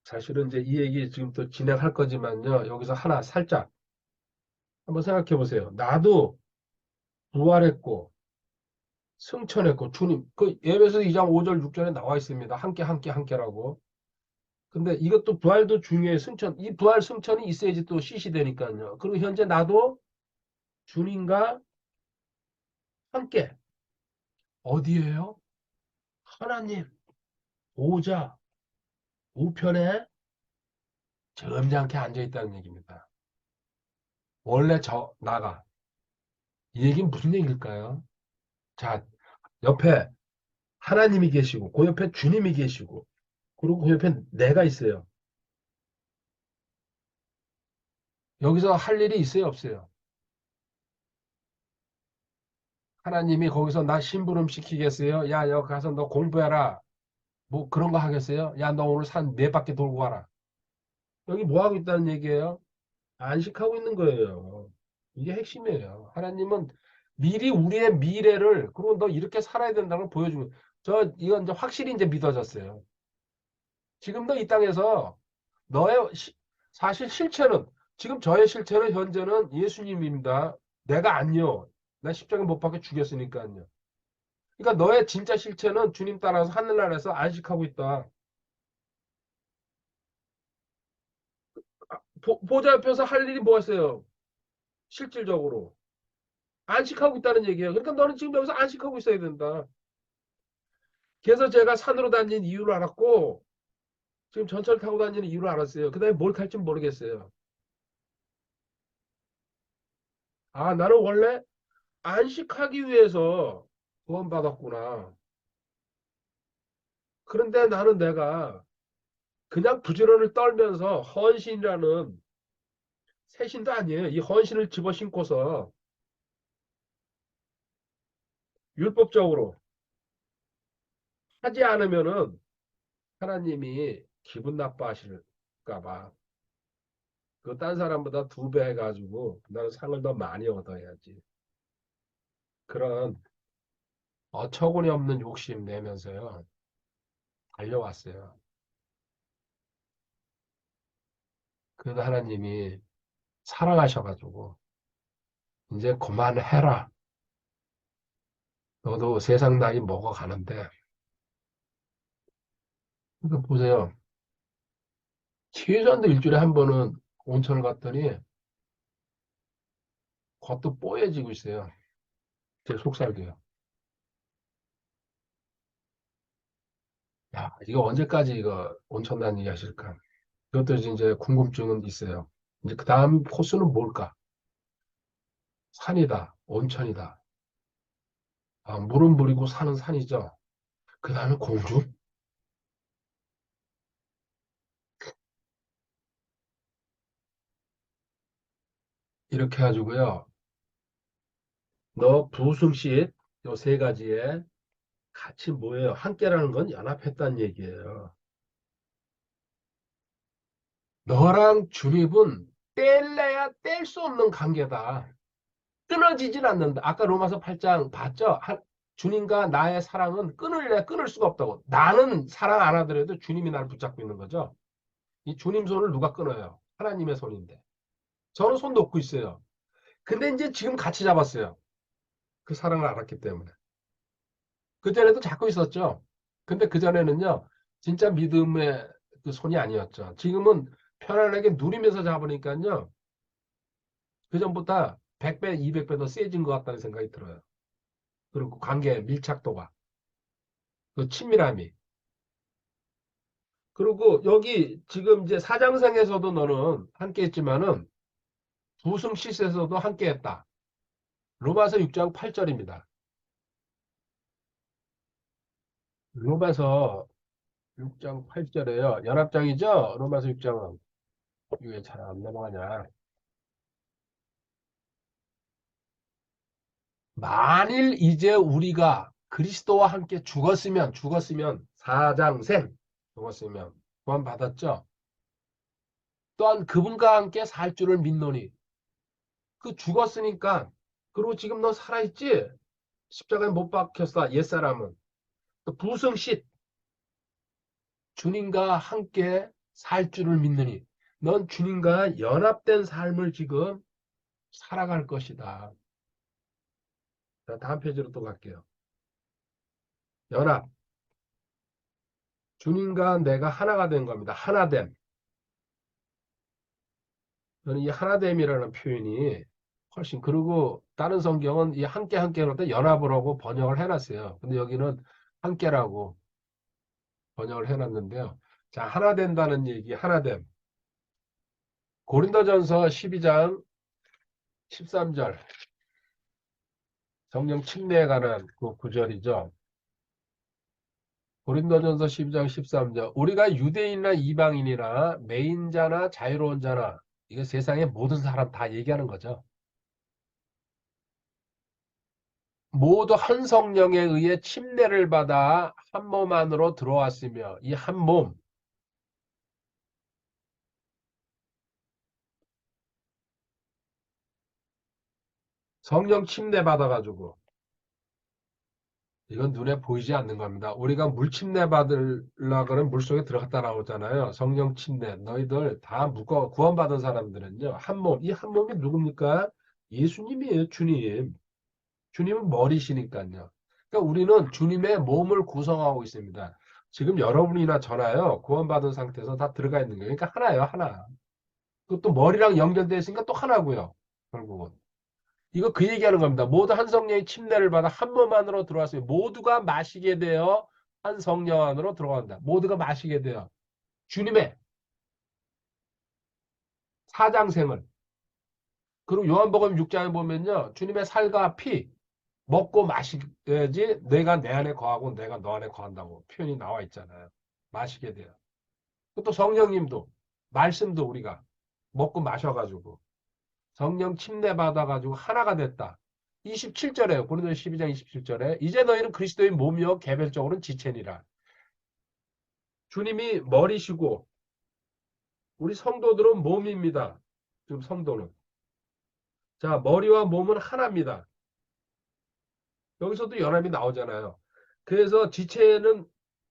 사실은 이제 이 얘기 지금 또 진행할 거지만요. 여기서 하나 살짝 한번 생각해 보세요. 나도 부활했고 승천했고 주님 그 예배서 2장 5절 6절에 나와 있습니다. 함께 함께 함께라고. 근데 이것도 부활도 중요해. 승천. 이 부활 승천이 있어야지 또 시시되니까요. 그리고 현재 나도 주님과 함께 어디에요? 하나님 보좌 우편에 점잖게 앉아 있다는 얘기입니다. 원래 나가. 이 얘기는 무슨 얘기일까요? 자, 옆에 하나님이 계시고 그 옆에 주님이 계시고 그리고 그 옆에 내가 있어요. 여기서 할 일이 있어요, 없어요? 하나님이 거기서 나 심부름 시키겠어요? 야, 여기 가서 너 공부해라. 뭐 그런 거 하겠어요? 야, 너 오늘 산 네 바퀴 돌고 와라. 여기 뭐 하고 있다는 얘기예요? 안식하고 있는 거예요. 이게 핵심이에요. 하나님은 미리 우리의 미래를 그리고 너 이렇게 살아야 된다는 걸 보여주고 이건 이제 확실히 이제 믿어졌어요. 지금도 이 땅에서 너의 사실 실체는 지금 저의 실체는 현재는 예수님입니다. 내가 아니요. 나 십자가 못 박혀 죽였으니까요. 그러니까 너의 진짜 실체는 주님 따라서 하늘나라에서 안식하고 있다. 보좌 옆에서 할 일이 뭐였어요? 실질적으로. 안식하고 있다는 얘기예요. 그러니까 너는 지금 여기서 안식하고 있어야 된다. 그래서 제가 산으로 다니는 이유를 알았고 지금 전철 타고 다니는 이유를 알았어요. 그 다음에 뭘 탈지 모르겠어요. 아, 나는 원래 안식하기 위해서 구원받았구나. 그런데 나는 내가 그냥 부지런을 떨면서 헌신이라는 새신도 아니에요. 이 헌신을 집어신고서 율법적으로 하지 않으면은 하나님이 기분 나빠하실까 봐. 그 딴 사람보다 2배 해가지고 나는 상을 더 많이 얻어야지. 그런 어처구니 없는 욕심 내면서요. 달려왔어요. 그래도 하나님이 사랑하셔가지고 이제 그만해라. 너도 세상 나이 먹어가는데. 그러니까 보세요. 최소한도 일주일에 한 번은 온천을 갔더니 겉도 뽀얘지고 있어요. 제 속살도요. 야, 이거 언제까지 이거 온천단 얘기 하실까? 그것도 이제 궁금증은 있어요. 이제 그 다음 코스는 뭘까? 산이다, 온천이다. 아, 물은 물이고 산은 산이죠. 그 다음에 공주? 이렇게 해가지고요. 너 부승쉿 요 세 가지에 같이 뭐예요? 함께라는 건 연합했다는 얘기예요. 너랑 주립은 뗄래야 뗄 수 없는 관계다. 끊어지질 않는다. 아까 로마서 8장 봤죠? 주님과 나의 사랑은 끊을래 끊을 수가 없다고. 나는 사랑 안 하더라도 주님이 나를 붙잡고 있는 거죠. 이 주님 손을 누가 끊어요? 하나님의 손인데. 저는 손 놓고 있어요. 근데 이제 지금 같이 잡았어요. 그 사랑을 알았기 때문에. 그전에도 잡고 있었죠. 근데 그전에는요, 진짜 믿음의 그 손이 아니었죠. 지금은 편안하게 누리면서 잡으니까요, 그전보다 100배, 200배 더 세진 것 같다는 생각이 들어요. 그리고 관계 밀착도가, 그 친밀함이. 그리고 여기 지금 이제 사장생에서도 너는 함께 했지만은 부승시에서도 함께 했다. 로마서 6장 8절입니다. 로마서 6장 8절에요. 연합장이죠? 로마서 6장은. 이게 잘 안 넘어가냐. 만일 이제 우리가 그리스도와 함께 죽었으면, 사장생, 죽었으면, 구원받았죠? 또한 그분과 함께 살 줄을 믿노니, 그 죽었으니까, 그리고 지금 너 살아있지? 십자가에 못 박혔어, 옛사람은. 또 부승쉿, 주님과 함께 살 줄을 믿느니, 넌 주님과 연합된 삶을 지금 살아갈 것이다. 자, 다음 페이지로 또 갈게요. 연합. 주님과 내가 하나가 된 겁니다. 하나됨. 저는 이 하나됨이라는 표현이 훨씬, 그리고 다른 성경은 이 함께를 때 연합을 하고 번역을 해놨어요. 근데 여기는 함께라고 번역을 해놨는데요. 자, 하나 된다는 얘기, 하나됨. 고린도전서 12장 13절. 성령 침례에 관한 그 구절이죠. 고린도전서 12장 13절. 우리가 유대인이나 이방인이나 매인자나 자유로운 자나, 이거 세상의 모든 사람 다 얘기하는 거죠. 모두 한 성령에 의해 침례를 받아 한 몸 안으로 들어왔으며, 이 한 몸, 성령 침례 받아가지고, 이건 눈에 보이지 않는 겁니다. 우리가 물 침례 받으려고 그러면 물속에 들어갔다 나오잖아요. 성령 침례. 너희들 다 구원받은 사람들은요, 한 몸, 이 한 몸이 누굽니까? 예수님이에요, 주님. 주님은 머리시니까요. 그러니까 우리는 주님의 몸을 구성하고 있습니다. 지금 여러분이나 저나요, 구원받은 상태에서 다 들어가 있는 거예요. 그러니까 하나예요, 하나. 그것도 머리랑 연결되어 있으니까 또 하나고요. 결국은. 이거 그 얘기하는 겁니다. 모두 한 성령의 침례를 받아 한 몸 안으로 들어왔어요. 모두가 마시게 되어 한 성령 안으로 들어간다. 모두가 마시게 되어 주님의 사장생을. 그리고 요한복음 6장에 보면요, 주님의 살과 피 먹고 마시야지 내가 내 안에 거하고 내가 너 안에 거한다고 표현이 나와 있잖아요. 마시게 돼요. 또 성령님도, 말씀도 우리가 먹고 마셔가지고 성령 침례 받아가지고 하나가 됐다. 27절에요. 고린도서 12장 27절에 이제 너희는 그리스도의 몸이요 개별적으로는 지체니라. 주님이 머리시고 우리 성도들은 몸입니다. 지금 성도는. 자, 머리와 몸은 하나입니다. 여기서도 연합이 나오잖아요. 그래서 지체는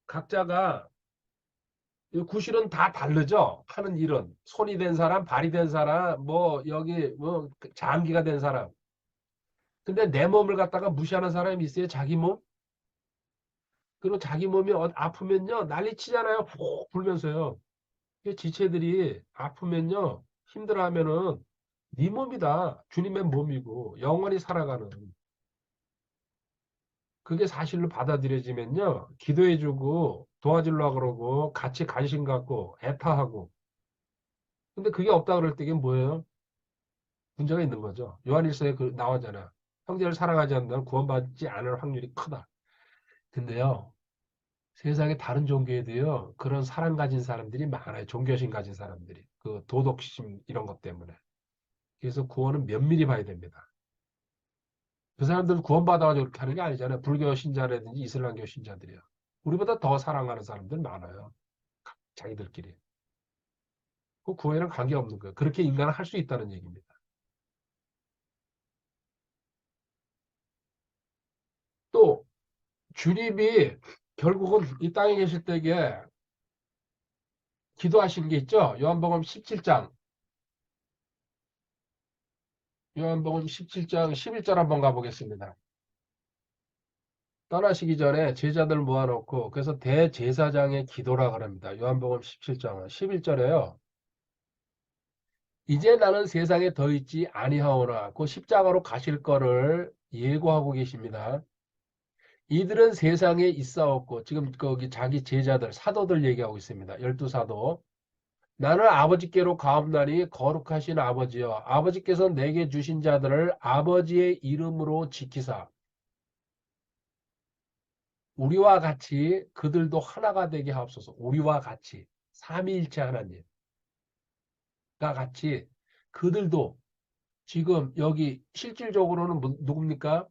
각자가 구실은 다 다르죠. 하는 일은 손이 된 사람, 발이 된 사람, 뭐 여기 뭐 장기가 된 사람. 근데 내 몸을 갖다가 무시하는 사람이 있어요. 자기 몸. 그리고 자기 몸이 아프면요 난리치잖아요. 훅 불면서요. 지체들이 아프면요 힘들어하면은 네 몸이다. 주님의 몸이고 영원히 살아가는 그게 사실로 받아들여지면요. 기도해주고 도와주려고 그러고 같이 관심 갖고 애타하고 근데 그게 없다 그럴 때는 뭐예요? 문제가 있는 거죠. 요한일서에 그 나오잖아. 형제를 사랑하지 않는 구원받지 않을 확률이 크다. 근데요. 세상에 다른 종교에도요. 그런 사랑 가진 사람들이 많아요. 종교심 가진 사람들이. 그 도덕심 이런 것 때문에. 그래서 구원은 면밀히 봐야 됩니다. 그 사람들은 구원받아가지고 그렇게 하는 게 아니잖아요. 불교 신자라든지 이슬람교 신자들이요. 우리보다 더 사랑하는 사람들 많아요. 자기들끼리. 그 구원이랑 관계없는 거예요. 그렇게 인간은 할 수 있다는 얘기입니다. 또 주님이 결국은 이 땅에 계실 때에 기도하신 게 있죠. 요한복음 17장. 요한복음 17장 11절 한번 가보겠습니다. 떠나시기 전에 제자들 모아놓고 그래서 대제사장의 기도라 그럽니다. 요한복음 17장 11절에요. 이제 나는 세상에 더 있지 아니하오나 그 십자가로 가실 거를 예고하고 계십니다. 이들은 세상에 있사옵고 지금 거기 자기 제자들 사도들 얘기하고 있습니다. 열두 사도. 나는 아버지께로 가옵나니 거룩하신 아버지여 아버지께서 내게 주신 자들을 아버지의 이름으로 지키사 우리와 같이 그들도 하나가 되게 하옵소서. 우리와 같이 삼위일체 하나님과 같이 그들도 지금 여기 실질적으로는 누굽니까?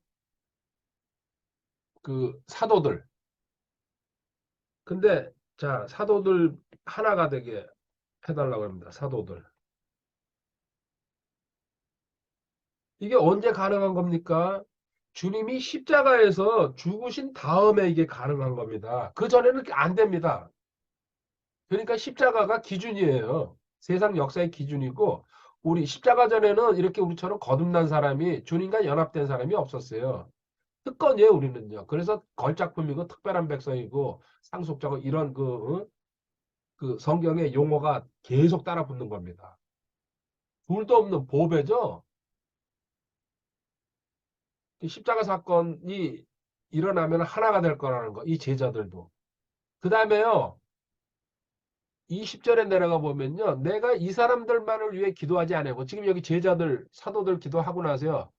그 사도들. 근데 자 사도들 하나가 되게 해달라고 합니다. 사도들. 이게 언제 가능한 겁니까? 주님이 십자가에서 죽으신 다음에 이게 가능한 겁니다. 그전에는 안 됩니다. 그러니까 십자가가 기준이에요. 세상 역사의 기준이고 우리 십자가 전에는 이렇게 우리처럼 거듭난 사람이 주님과 연합된 사람이 없었어요. 특권이에요, 우리는요. 그래서 걸작품이고 특별한 백성이고 상속자고 이런 그 성경의 용어가 계속 따라 붙는 겁니다. 둘도 없는 보배죠. 십자가 사건이 일어나면 하나가 될 거라는 거. 이 제자들도. 그 다음에요. 20절에 내려가 보면요. 내가 이 사람들만을 위해 기도하지 않고 지금 여기 제자들 사도들 기도하고 나서요.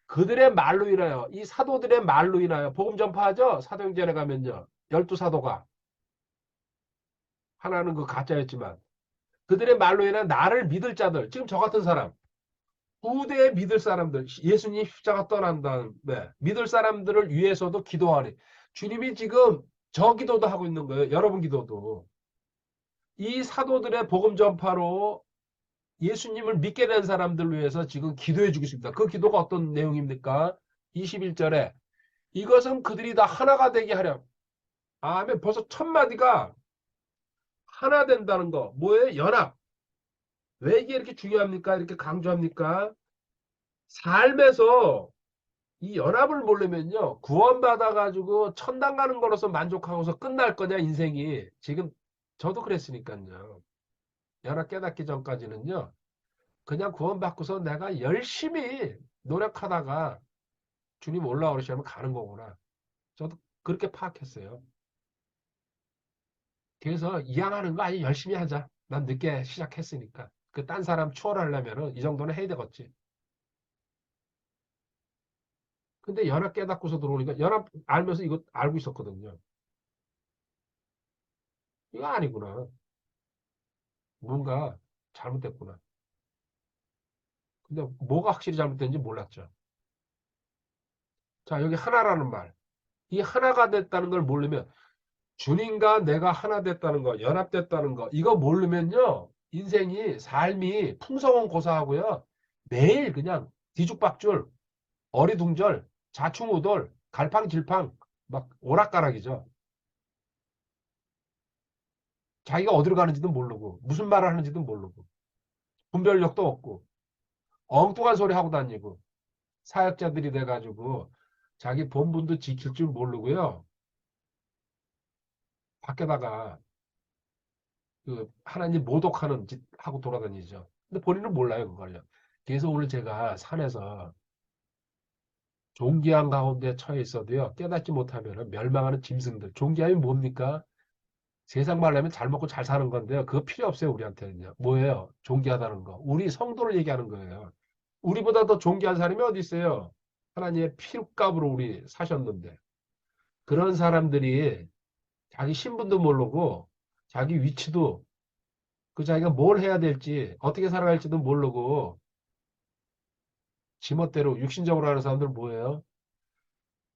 그들의 말로 인하여 이 사도들의 말로 인하여 복음 전파하죠. 사도행전에 가면요. 열두 사도가 하나는 그 가짜였지만 그들의 말로 인하여 나를 믿을 자들 지금 저 같은 사람 후대에 믿을 사람들 예수님 십자가 떠난 다음에 믿을 사람들을 위해서도 기도하리. 주님이 지금 저 기도도 하고 있는 거예요. 여러분 기도도. 이 사도들의 복음 전파로 예수님을 믿게 된 사람들을 위해서 지금 기도해 주고 있습니다. 그 기도가 어떤 내용입니까? 21절에 이것은 그들이 다 하나가 되게 하렴. 아멘. 벌써 첫 마디가 하나 된다는 거. 뭐예요? 연합. 왜 이게 이렇게 중요합니까? 이렇게 강조합니까? 삶에서 이 연합을 모르면요. 구원받아가지고 천당 가는 거로서 만족하고서 끝날 거냐, 인생이. 지금 저도 그랬으니까요. 연합 깨닫기 전까지는요. 그냥 구원받고서 내가 열심히 노력하다가 주님 올라오시면 가는 거구나. 저도 그렇게 파악했어요. 그래서 이왕하는 거 아니 열심히 하자. 난 늦게 시작했으니까. 그 딴 사람 추월하려면은 이 정도는 해야 되겠지. 근데 연합 깨닫고서 들어오니까 연합 알면서 이거 알고 있었거든요. 이거 아니구나. 뭔가 잘못됐구나. 근데 뭐가 확실히 잘못된지 몰랐죠. 자, 여기 하나라는 말. 이 하나가 됐다는 걸 모르면 주님과 내가 하나 됐다는 거, 연합됐다는 거, 이거 모르면요. 인생이, 삶이 풍성은 고사하고요. 매일 그냥 뒤죽박죽, 어리둥절, 자충우돌, 갈팡질팡, 막 오락가락이죠. 자기가 어디로 가는지도 모르고, 무슨 말을 하는지도 모르고, 분별력도 없고, 엉뚱한 소리 하고 다니고, 사역자들이 돼가지고, 자기 본분도 지킬 줄 모르고요. 밖에다가 그 하나님 모독하는 짓 하고 돌아다니죠. 근데 본인은 몰라요, 그걸요. 그래서 오늘 제가 산에서 종기한 가운데 처해 있어도요, 깨닫지 못하면 멸망하는 짐승들. 종기함이 뭡니까? 세상 말하면 잘 먹고 잘 사는 건데요. 그거 필요 없어요, 우리한테는요. 뭐예요? 존귀하다는 거. 우리 성도를 얘기하는 거예요. 우리보다 더 존귀한 사람이 어디 있어요? 하나님의 피값으로 우리 사셨는데. 그런 사람들이 자기 신분도 모르고 자기 위치도 그 자기가 뭘 해야 될지 어떻게 살아갈지도 모르고 지멋대로 육신적으로 하는 사람들 뭐예요?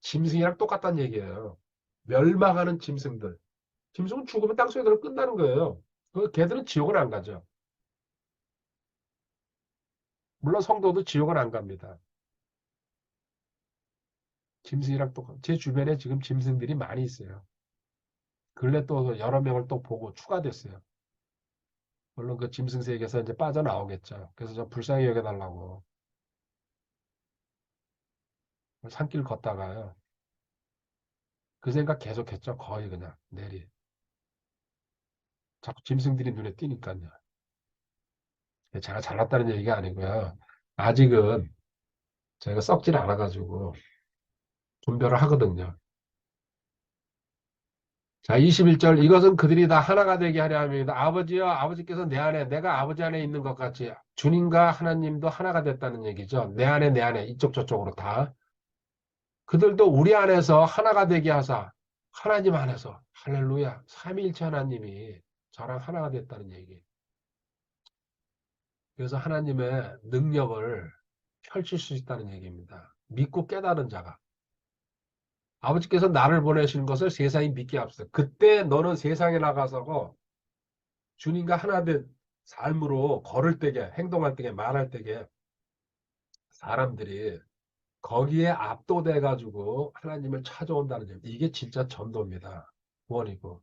짐승이랑 똑같다는 얘기예요. 멸망하는 짐승들. 짐승은 죽으면 땅속에 들어 끝나는 거예요. 그 걔들은 지옥을 안 가죠. 물론 성도도 지옥은 안 갑니다. 짐승이랑 똑같. 제 주변에 지금 짐승들이 많이 있어요. 근래 또 여러 명을 또 보고 추가됐어요. 물론 그 짐승 세계에서 이제 빠져나오겠죠. 그래서 좀 불쌍히 여겨달라고 산길 걷다가요. 그 생각 계속했죠. 거의 그냥 내리. 자꾸 짐승들이 눈에 띄니까요. 제가 잘났다는 얘기가 아니고요. 아직은 제가 썩질 않아가지고 분별을 하거든요. 자, 21절. 이것은 그들이 다 하나가 되게 하려 함입니다. 아버지여, 아버지께서 내 안에, 내가 아버지 안에 있는 것 같이 주님과 하나님도 하나가 됐다는 얘기죠. 내 안에, 이쪽 저쪽으로 다. 그들도 우리 안에서 하나가 되게 하사 하나님 안에서 할렐루야. 삼위일체 하나님이 저랑 하나가 됐다는 얘기. 그래서 하나님의 능력을 펼칠 수 있다는 얘기입니다. 믿고 깨달은 자가. 아버지께서 나를 보내신 것을 세상이 믿게 합시다. 그때 너는 세상에 나가서고 주님과 하나 된 삶으로 걸을 때게, 행동할 때게, 말할 때게 사람들이 거기에 압도돼 가지고 하나님을 찾아온다는 점. 이게 진짜 전도입니다. 구원이고.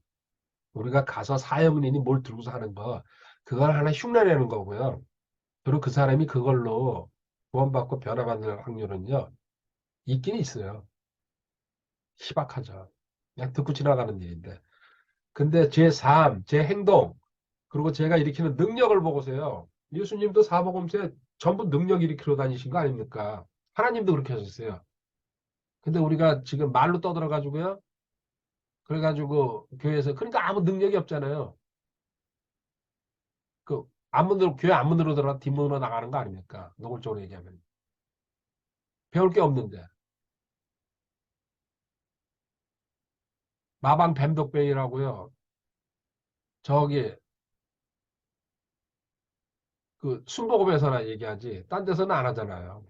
우리가 가서 사형린이 뭘 들고서 하는 거, 그걸 하나 흉내내는 거고요. 그리고 그 사람이 그걸로 구원받고 변화받는 확률은요, 있긴 있어요. 희박하죠. 그냥 듣고 지나가는 일인데. 근데 제 삶, 제 행동, 그리고 제가 일으키는 능력을 보고서요. 예수님도 사복음서에 전부 능력 일으키러 다니신 거 아닙니까? 하나님도 그렇게 하셨어요. 근데 우리가 지금 말로 떠들어가지고요. 그래가지고 교회에서 그러니까 아무 능력이 없잖아요. 그 앞문으로 교회 앞문으로 들어가 뒷문으로 나가는 거 아닙니까? 노골적으로 얘기하면 배울 게 없는데 마방 뱀독뱅이라고요. 저기 그 순복음에서나 얘기하지 딴 데서는 안 하잖아요.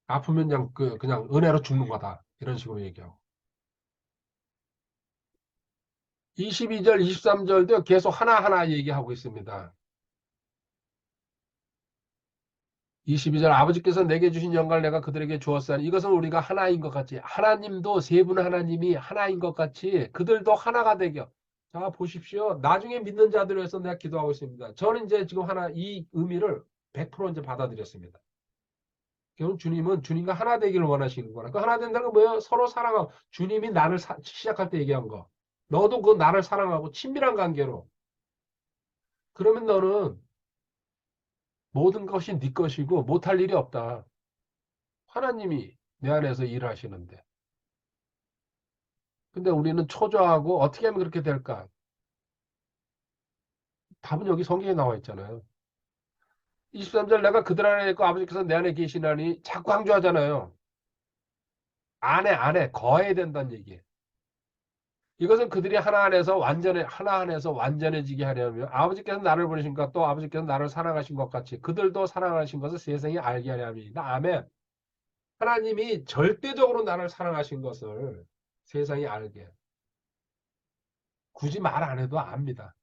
아프면 그냥 그냥 은혜로 죽는 거다 이런 식으로 얘기하고 22절, 23절도 계속 하나하나 얘기하고 있습니다. 22절 아버지께서 내게 주신 영광을 내가 그들에게 주었사니 이것은 우리가 하나인 것 같이 하나님도 세 분 하나님이 하나인 것 같이 그들도 하나가 되겨. 자 보십시오. 나중에 믿는 자들을 위해서 내가 기도하고 있습니다. 저는 이제 지금 하나 이 의미를 100% 이제 받아들였습니다. 결국 주님은 주님과 하나 되기를 원하시는 거라. 그 하나 된다는 건 뭐예요? 서로 사랑하고 주님이 나를 시작할 때 얘기한 거. 너도 그 나를 사랑하고 친밀한 관계로. 그러면 너는 모든 것이 네 것이고 못할 일이 없다. 하나님이 내 안에서 일하시는데. 근데 우리는 초조하고 어떻게 하면 그렇게 될까? 답은 여기 성경에 나와 있잖아요. 23절 내가 그들 안에 있고 아버지께서 내 안에 계시나니 자꾸 강조하잖아요. 안에 거해야 된다는 얘기예요. 이것은 그들이 하나 안에서 완전해지게 하려면 아버지께서 나를 보내신것 또 아버지께서 나를 사랑하신 것 같이 그들도 사랑하신 것을 세상이 알게 하려 함이다. 아멘. 하나님이 절대적으로 나를 사랑하신 것을 세상이 알게. 굳이 말 안 해도 압니다.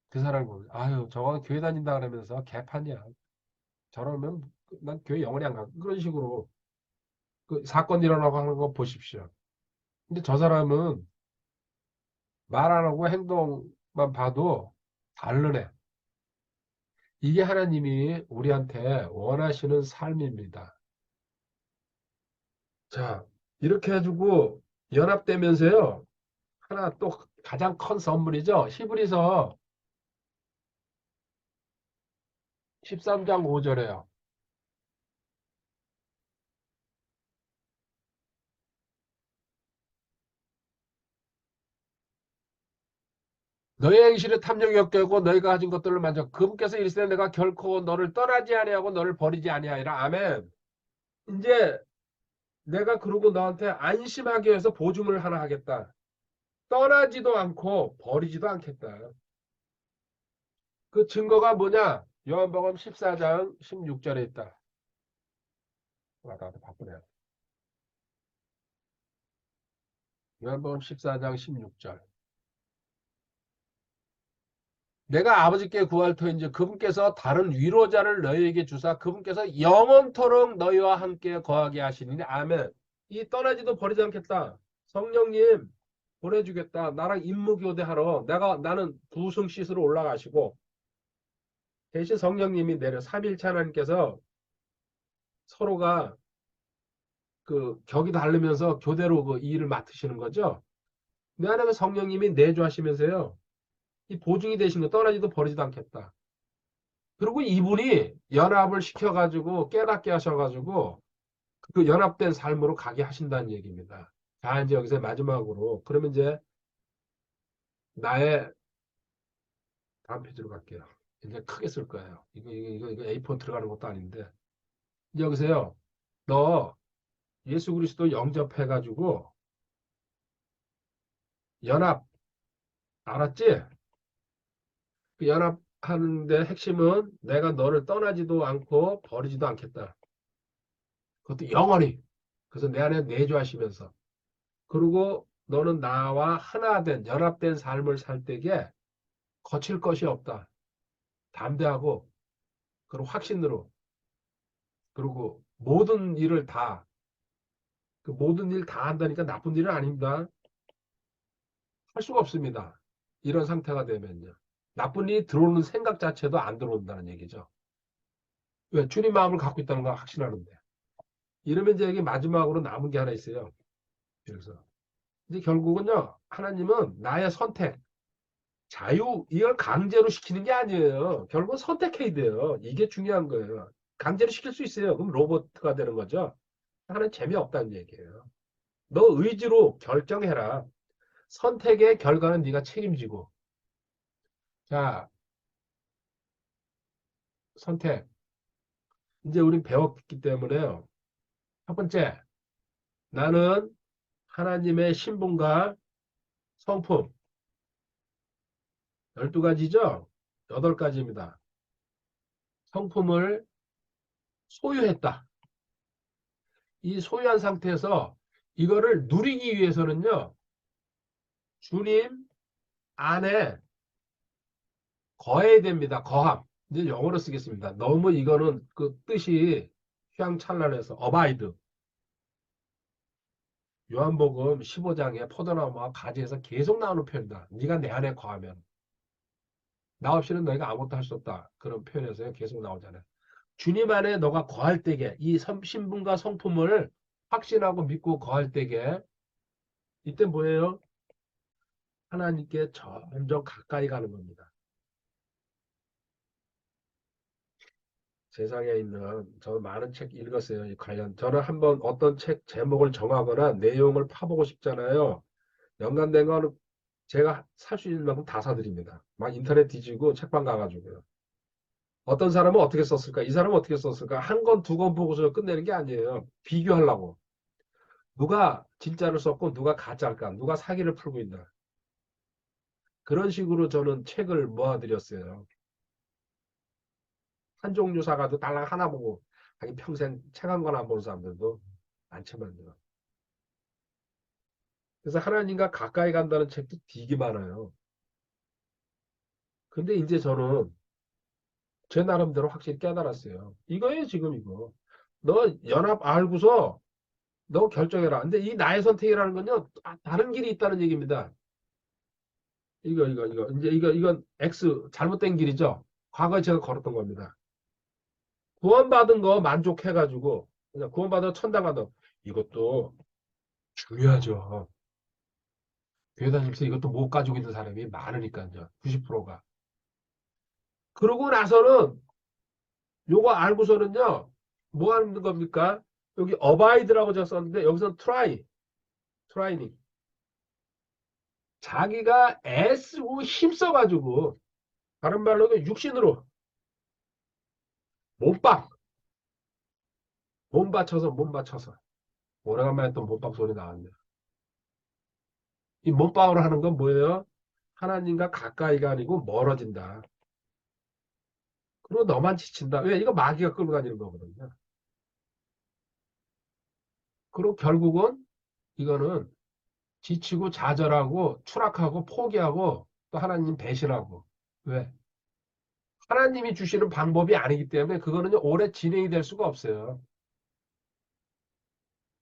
그 사람을 보면 아유 저거 교회 다닌다 그러면서 개판이야. 저러면 난 교회 영원히 안 가. 그런 식으로 그 사건 일어나고 하는 거 보십시오. 근데 저 사람은 말 안 하고 행동만 봐도 다르네. 이게 하나님이 우리한테 원하시는 삶입니다. 자, 이렇게 해주고 연합되면서요. 하나 또 가장 큰 선물이죠. 히브리서 13장 5절에요. 너의 행실에 탐욕이 없게 하고 너희가 가진 것들을 만져 그분께서 이르시되 내가 결코 너를 떠나지 아니하고 너를 버리지 아니하리라. 아멘. 이제 내가 그러고 너한테 안심하기 위해서 보증을 하나 하겠다. 떠나지도 않고 버리지도 않겠다. 그 증거가 뭐냐? 요한복음 14장 16절에 있다. 나도 바쁘네요. 요한복음 14장 16절. 내가 아버지께 구할 터인지 그분께서 다른 위로자를 너희에게 주사 그분께서 영원토록 너희와 함께 거하게 하시니 아멘. 이 떠나지도 버리지 않겠다. 성령님 보내주겠다. 나랑 임무교대하러 나는 부승시스로 올라가시고 대신 성령님이 내려 삼일체 하나님께서 서로가 그 격이 다르면서 교대로 그 일을 맡으시는 거죠. 내 안에 그 성령님이 내주하시면서요. 이 보증이 되신 거 떠나지도 버리지도 않겠다. 그리고 이분이 연합을 시켜가지고 깨닫게 하셔가지고 그 연합된 삶으로 가게 하신다는 얘기입니다. 자, 이제 여기서 마지막으로 그러면 이제 나의 다음 페이지로 갈게요. 이제 크게 쓸 거예요. 이거 A4 들어가는 것도 아닌데 이제 여기서요. 너 예수 그리스도 영접해가지고 연합 알았지? 그 연합하는데 핵심은 내가 너를 떠나지도 않고 버리지도 않겠다. 그것도 영원히. 그래서 내 안에 내주하시면서. 그리고 너는 나와 하나된 연합된 삶을 살 때에 거칠 것이 없다. 담대하고 그리고 확신으로 그리고 모든 일을 다 그 모든 일 다 한다니까 나쁜 일은 아닙니다. 할 수가 없습니다. 이런 상태가 되면요. 나쁜 일이 들어오는 생각 자체도 안 들어온다는 얘기죠. 왜? 주님 마음을 갖고 있다는 걸 확신하는데. 이러면 이제 여기 마지막으로 남은 게 하나 있어요. 그래서 이제 결국은요. 하나님은 나의 선택, 자유 이걸 강제로 시키는 게 아니에요. 결국은 선택해야 돼요. 이게 중요한 거예요. 강제로 시킬 수 있어요. 그럼 로봇가 되는 거죠. 하나는 재미없다는 얘기예요. 너 의지로 결정해라. 선택의 결과는 네가 책임지고. 자, 선택. 이제 우린 배웠기 때문에요. 첫 번째, 나는 하나님의 신분과 성품 12가지죠? 8가지입니다. 성품을 소유했다. 이 소유한 상태에서 이거를 누리기 위해서는요. 주님 안에 거해야 됩니다. 거함. 이제 영어로 쓰겠습니다. 너무 이거는 그 뜻이 휘황찬란해서 abide. 요한복음 15장에 포도나무와 가지에서 계속 나오는 표현이다. 네가 내 안에 거하면 나 없이는 너희가 아무것도 할 수 없다. 그런 표현에서 계속 나오잖아요. 주님 안에 너가 거할 때에 이 신분과 성품을 확신하고 믿고 거할 때에 이때 뭐예요? 하나님께 점점 가까이 가는 겁니다. 세상에 있는 저 많은 책 읽었어요. 이 관련 저는 한번 어떤 책 제목을 정하거나 내용을 파보고 싶잖아요. 연관된 거는 제가 살 수 있는 만큼 다 사드립니다. 막 인터넷 뒤지고 책방 가가지고요. 어떤 사람은 어떻게 썼을까? 이 사람은 어떻게 썼을까? 한 권, 두 권 보고서 끝내는 게 아니에요. 비교하려고. 누가 진짜를 썼고 누가 가짜일까? 누가 사기를 풀고 있나? 그런 식으로 저는 책을 모아드렸어요. 한 종류 사가도 달랑 하나 보고 자기 평생 책 한 권 안 보는 사람들도 많지만요. 그래서 하나님과 가까이 간다는 책도 되게 많아요. 근데 이제 저는 제 나름대로 확실히 깨달았어요. 이거예요, 지금 이거. 너 연합 알고서 너 결정해라. 근데 이 나의 선택이라는 건요, 다른 길이 있다는 얘기입니다. 이거. 이제 이건 X, 잘못된 길이죠. 과거에 제가 걸었던 겁니다. 구원받은 거 만족해가지고, 그냥 구원받아 천당 간다. 이것도 중요하죠. 교회 다니면서 이것도 못 가지고 있는 사람이 많으니까요. 90%가. 그러고 나서는 요거 알고서는요, 뭐 하는 겁니까? 여기 어바이드라고 적었는데, 여기서 트라이닝. 자기가 애쓰고 힘써가지고, 다른 말로는 육신으로, 몸빵, 몸 받쳐서. 오래간만에 또 몸빵 소리 나왔네. 이 몸빵으로 하는 건 뭐예요? 하나님과 가까이가 아니고 멀어진다. 그리고 너만 지친다. 왜? 이거 마귀가 끌고 다니는 거거든요. 그리고 결국은 이거는 지치고 좌절하고 추락하고 포기하고 또 하나님 배신하고. 왜? 하나님이 주시는 방법이 아니기 때문에 그거는 오래 진행이 될 수가 없어요.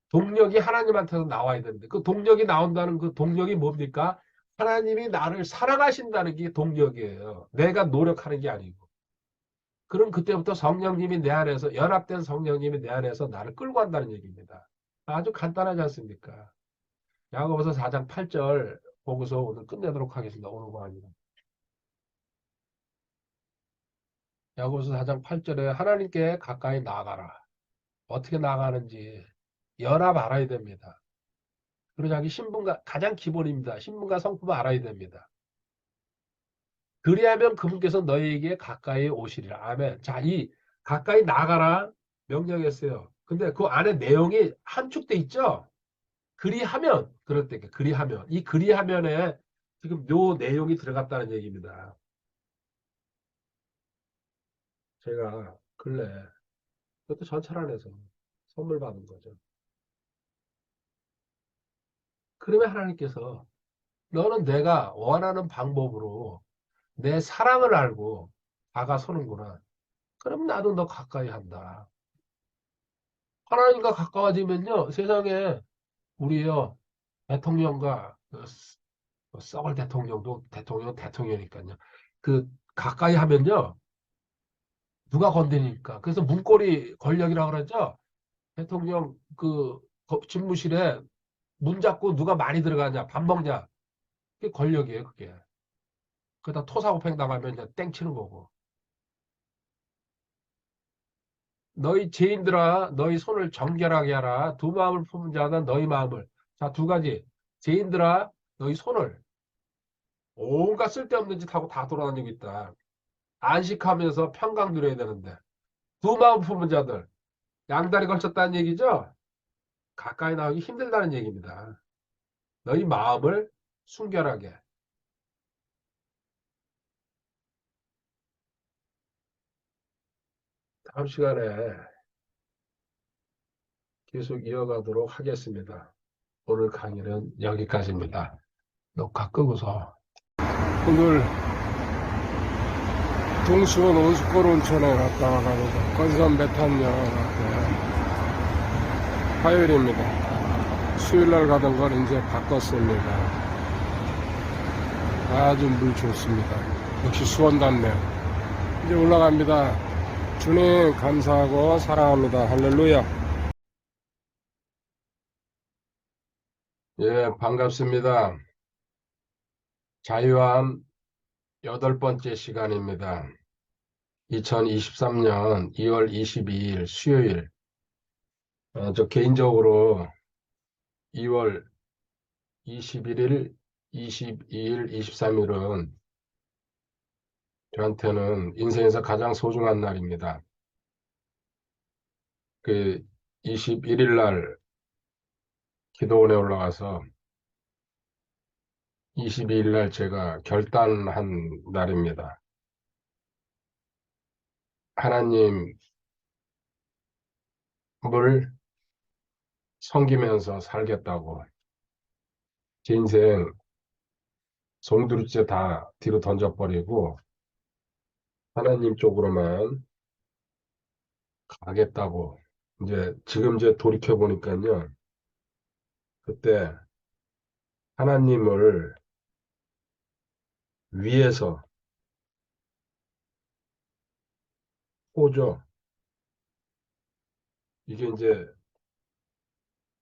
동력이 하나님한테서 나와야 되는데 그 동력이 나온다는 그 동력이 뭡니까? 하나님이 나를 사랑하신다는 게 동력이에요. 내가 노력하는 게 아니고. 그럼 그때부터 성령님이 내 안에서 연합된 성령님이 내 안에서 나를 끌고 간다는 얘기입니다. 아주 간단하지 않습니까? 야고보서 4장 8절 보고서 오늘 끝내도록 하겠습니다. 오늘 거 아니라. 야고보서 4장 8절에 하나님께 가까이 나아가라. 어떻게 나아가는지 연합 알아야 됩니다. 그리고 자기 신분과 가장 기본입니다. 신분과 성품을 알아야 됩니다. 그리하면 그분께서 너희에게 가까이 오시리라. 아멘. 자, 이 가까이 나가라 명령했어요. 근데 그 안에 내용이 함축돼 있죠. 그리하면 그럴 때 그리하면 이 그리하면에 지금 요 내용이 들어갔다는 얘기입니다. 제가 근래 그것도 전철 안에서 선물 받은 거죠. 그러면 하나님께서 너는 내가 원하는 방법으로 내 사랑을 알고 다가서는구나. 그럼 나도 너 가까이 한다. 하나님과 가까워지면요, 세상에 우리요, 대통령과 썩을 대통령도 대통령이니까요. 그 가까이 하면요, 누가 건드니까. 그래서 문고리 권력이라고 그러죠. 대통령 그 집무실에 문 잡고 누가 많이 들어가냐, 밥 먹냐. 그게 권력이에요, 그게. 그러다 토사구팽 당하면 이제 땡치는 거고. 너희 죄인들아, 너희 손을 정결하게 하라. 두 마음을 품은 자는 너희 마음을. 자, 두 가지. 죄인들아, 너희 손을 온갖 쓸데없는 짓 하고 다 돌아다니고 있다. 안식하면서 평강 누려야 되는데. 두 마음 품은 자들. 양다리 걸쳤다는 얘기죠? 가까이 나오기 힘들다는 얘기입니다. 너희 마음을 순결하게. 다음 시간에 계속 이어가도록 하겠습니다. 오늘 강의는 여기까지입니다. 녹화 끄고서. 오늘 동수원 온수골 온천에 갔다 와가지고 건선 메탄역 앞에 화요일입니다. 수요일날 가던 걸 이제 바꿨습니다. 아주 물 좋습니다. 역시 수원답네요. 이제 올라갑니다. 주님 감사하고 사랑합니다. 할렐루야. 예, 반갑습니다. 자유함 8번째 시간입니다. 2023년 2월 22일 수요일. 저 개인적으로 2월 21일, 22일, 23일은 저한테는 인생에서 가장 소중한 날입니다. 그 21일 날 기도원에 올라가서 22일 날 제가 결단한 날입니다. 하나님을 섬기면서 살겠다고. 제 인생 송두리째 다 뒤로 던져버리고 하나님 쪽으로만 가겠다고. 지금 돌이켜 보니까요. 그때 하나님을 위해서 호죠. 이게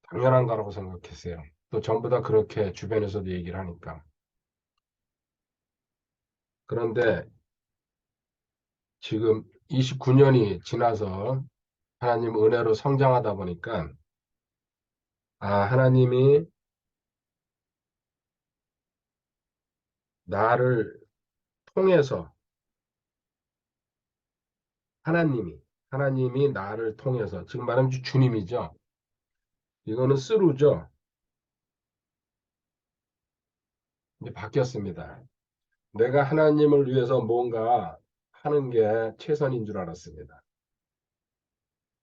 당연한 거라고 생각했어요. 또 전부 다 그렇게 주변에서도 얘기를 하니까. 그런데 지금 29년이 지나서 하나님 은혜로 성장하다 보니까, 하나님이 나를 통해서, 하나님이, 하나님이 나를 통해서, 지금 말하면 주님이죠. 이거는 스루죠. 이제 바뀌었습니다. 내가 하나님을 위해서 뭔가 하는 게 최선인 줄 알았습니다.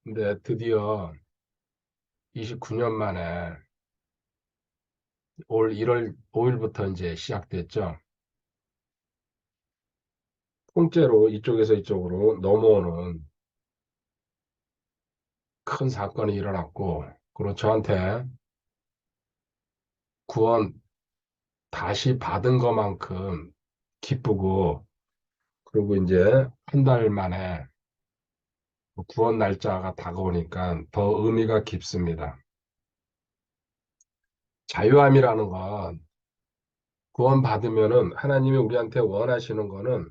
근데 드디어 29년 만에 올 1월 5일부터 이제 시작됐죠. 통째로 이쪽에서 이쪽으로 넘어오는 큰 사건이 일어났고, 그리고 저한테 구원 다시 받은 것만큼 기쁘고, 그리고 이제 한 달 만에 구원 날짜가 다가오니까 더 의미가 깊습니다. 자유함이라는 건 구원 받으면은 하나님이 우리한테 원하시는 거는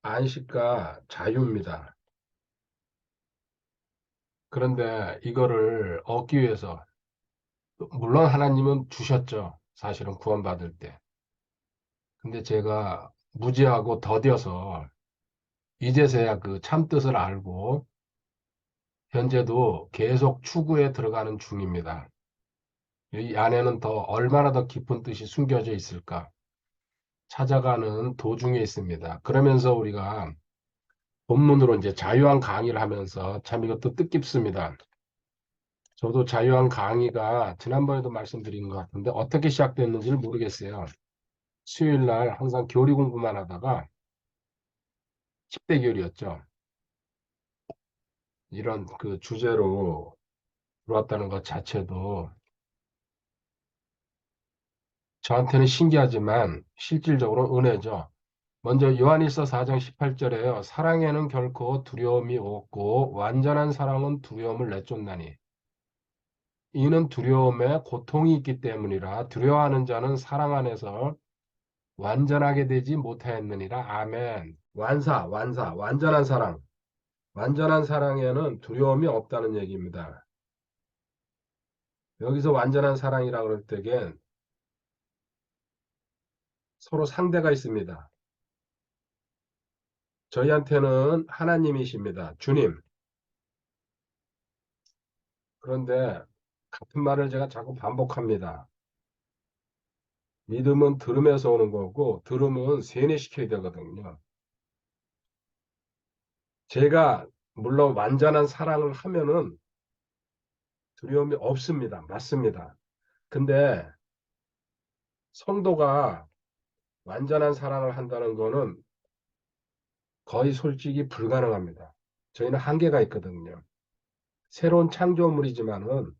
안식과 자유입니다. 그런데 이거를 얻기 위해서 물론 하나님은 주셨죠. 사실은 구원받을 때. 근데 제가 무지하고 더뎌서 이제서야 그 참뜻을 알고 현재도 계속 추구에 들어가는 중입니다. 이 안에는 더 얼마나 더 깊은 뜻이 숨겨져 있을까 찾아가는 도중에 있습니다. 그러면서 우리가 본문으로 이제 자유한 강의를 하면서 참 이것도 뜻깊습니다. 저도 자유한 강의가 지난번에도 말씀드린 것 같은데 어떻게 시작됐는지를 모르겠어요. 수요일 날 항상 교리 공부만 하다가 10대 교리였죠. 이런 그 주제로 들어왔다는 것 자체도 저한테는 신기하지만 실질적으로 은혜죠. 먼저 요한일서 4장 18절에요. 사랑에는 결코 두려움이 없고 완전한 사랑은 두려움을 내쫓나니 이는 두려움에 고통이 있기 때문이라 두려워하는 자는 사랑 안에서 완전하게 되지 못하였느니라. 아멘. 완전한 사랑. 완전한 사랑에는 두려움이 없다는 얘기입니다. 여기서 완전한 사랑이라 그럴 때엔 서로 상대가 있습니다. 저희한테는 하나님이십니다. 주님. 그런데 같은 말을 제가 자꾸 반복합니다. 믿음은 들음에서 오는 거고 들음은 세뇌시켜야 되거든요. 제가 물론 완전한 사랑을 하면은 두려움이 없습니다. 맞습니다. 근데 성도가 완전한 사랑을 한다는 거는 거의 솔직히 불가능합니다. 저희는 한계가 있거든요. 새로운 창조물이지만은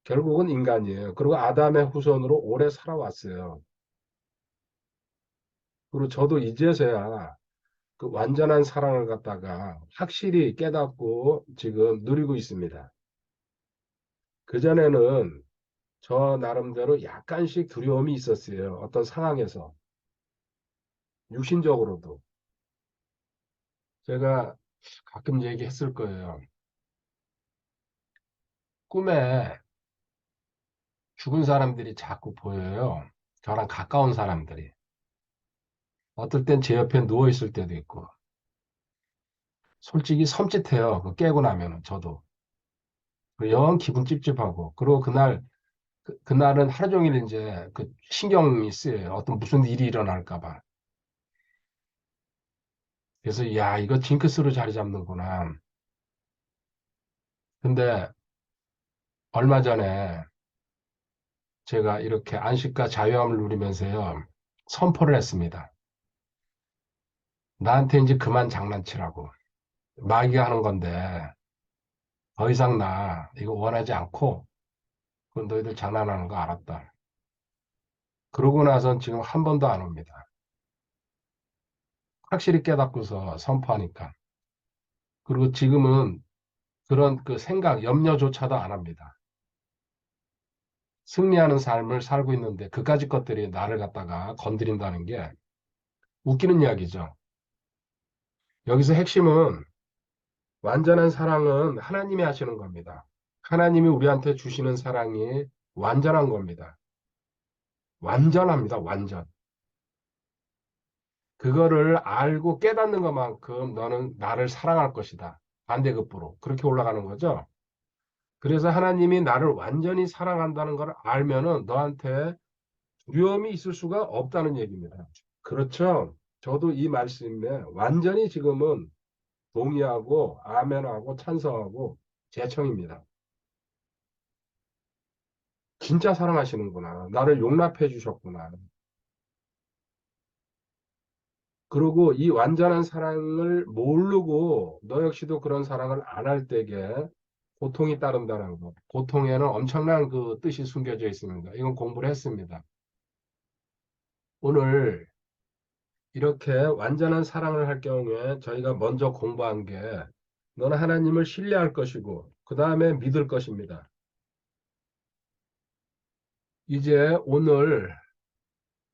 결국은 인간이에요. 그리고 아담의 후손으로 오래 살아왔어요. 그리고 저도 이제서야 그 완전한 사랑을 갖다가 확실히 깨닫고 지금 누리고 있습니다. 그전에는 저 나름대로 약간씩 두려움이 있었어요. 어떤 상황에서. 육신적으로도. 제가 가끔 얘기했을 거예요. 꿈에 죽은 사람들이 자꾸 보여요. 저랑 가까운 사람들이. 어떨 땐 제 옆에 누워 있을 때도 있고. 솔직히 섬찟해요. 그 깨고 나면 저도. 영 기분 찝찝하고. 그리고 그날은 하루 종일 이제 그 신경이 쓰여요. 어떤 무슨 일이 일어날까 봐. 그래서 야, 이거 징크스로 자리 잡는구나. 근데 얼마 전에 제가 이렇게 안식과 자유함을 누리면서요. 선포를 했습니다. 나한테 이제 그만 장난치라고. 마귀가 하는 건데 더 이상 나 이거 원하지 않고 그건 너희들 장난하는 거 알았다. 그러고 나선 지금 한 번도 안 옵니다. 확실히 깨닫고서 선포하니까. 그리고 지금은 그런 그 생각, 염려조차도 안 합니다. 승리하는 삶을 살고 있는데 그까짓 것들이 나를 갖다가 건드린다는 게 웃기는 이야기죠. 여기서 핵심은 완전한 사랑은 하나님이 하시는 겁니다. 하나님이 우리한테 주시는 사랑이 완전한 겁니다. 완전합니다. 완전. 그거를 알고 깨닫는 것만큼 너는 나를 사랑할 것이다. 반대급부로. 그렇게 올라가는 거죠. 그래서 하나님이 나를 완전히 사랑한다는 걸 알면은 너한테 두려움이 있을 수가 없다는 얘기입니다. 그렇죠. 저도 이 말씀에 완전히 지금은 동의하고 아멘하고 찬성하고 제청입니다. 진짜 사랑하시는구나. 나를 용납해 주셨구나. 그리고 이 완전한 사랑을 모르고 너 역시도 그런 사랑을 안 할 때에 고통이 따른다는 거. 고통에는 엄청난 그 뜻이 숨겨져 있습니다. 이건 공부를 했습니다. 오늘 이렇게 완전한 사랑을 할 경우에 저희가 먼저 공부한 게 너는 하나님을 신뢰할 것이고 그 다음에 믿을 것입니다. 이제 오늘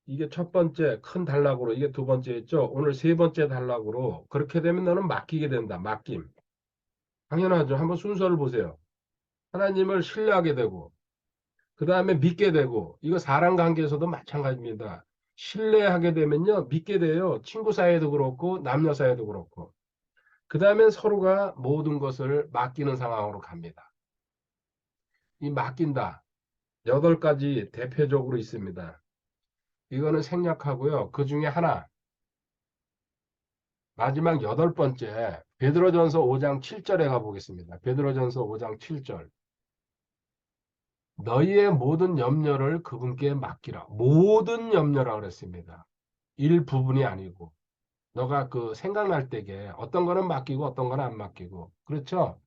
이게 첫 번째 큰 단락으로 이게 두 번째였죠. 오늘 세 번째 단락으로 그렇게 되면 너는 맡기게 된다. 맡김. 당연하죠. 한번 순서를 보세요. 하나님을 신뢰하게 되고 그 다음에 믿게 되고 이거 사람 관계에서도 마찬가지입니다. 신뢰하게 되면요. 믿게 돼요. 친구 사이에도 그렇고 남녀 사이에도 그렇고 그 다음에 서로가 모든 것을 맡기는 상황으로 갑니다. 이 맡긴다. 8가지 대표적으로 있습니다. 이거는 생략하고요. 그 중에 하나 마지막 8번째 베드로전서 5장 7절에 가보겠습니다. 베드로전서 5장 7절 너희의 모든 염려를 그분께 맡기라. 모든 염려라 그랬습니다. 일부분이 아니고 너가 그 생각날 때에 어떤 거는 맡기고 어떤 거는 안 맡기고 그렇죠?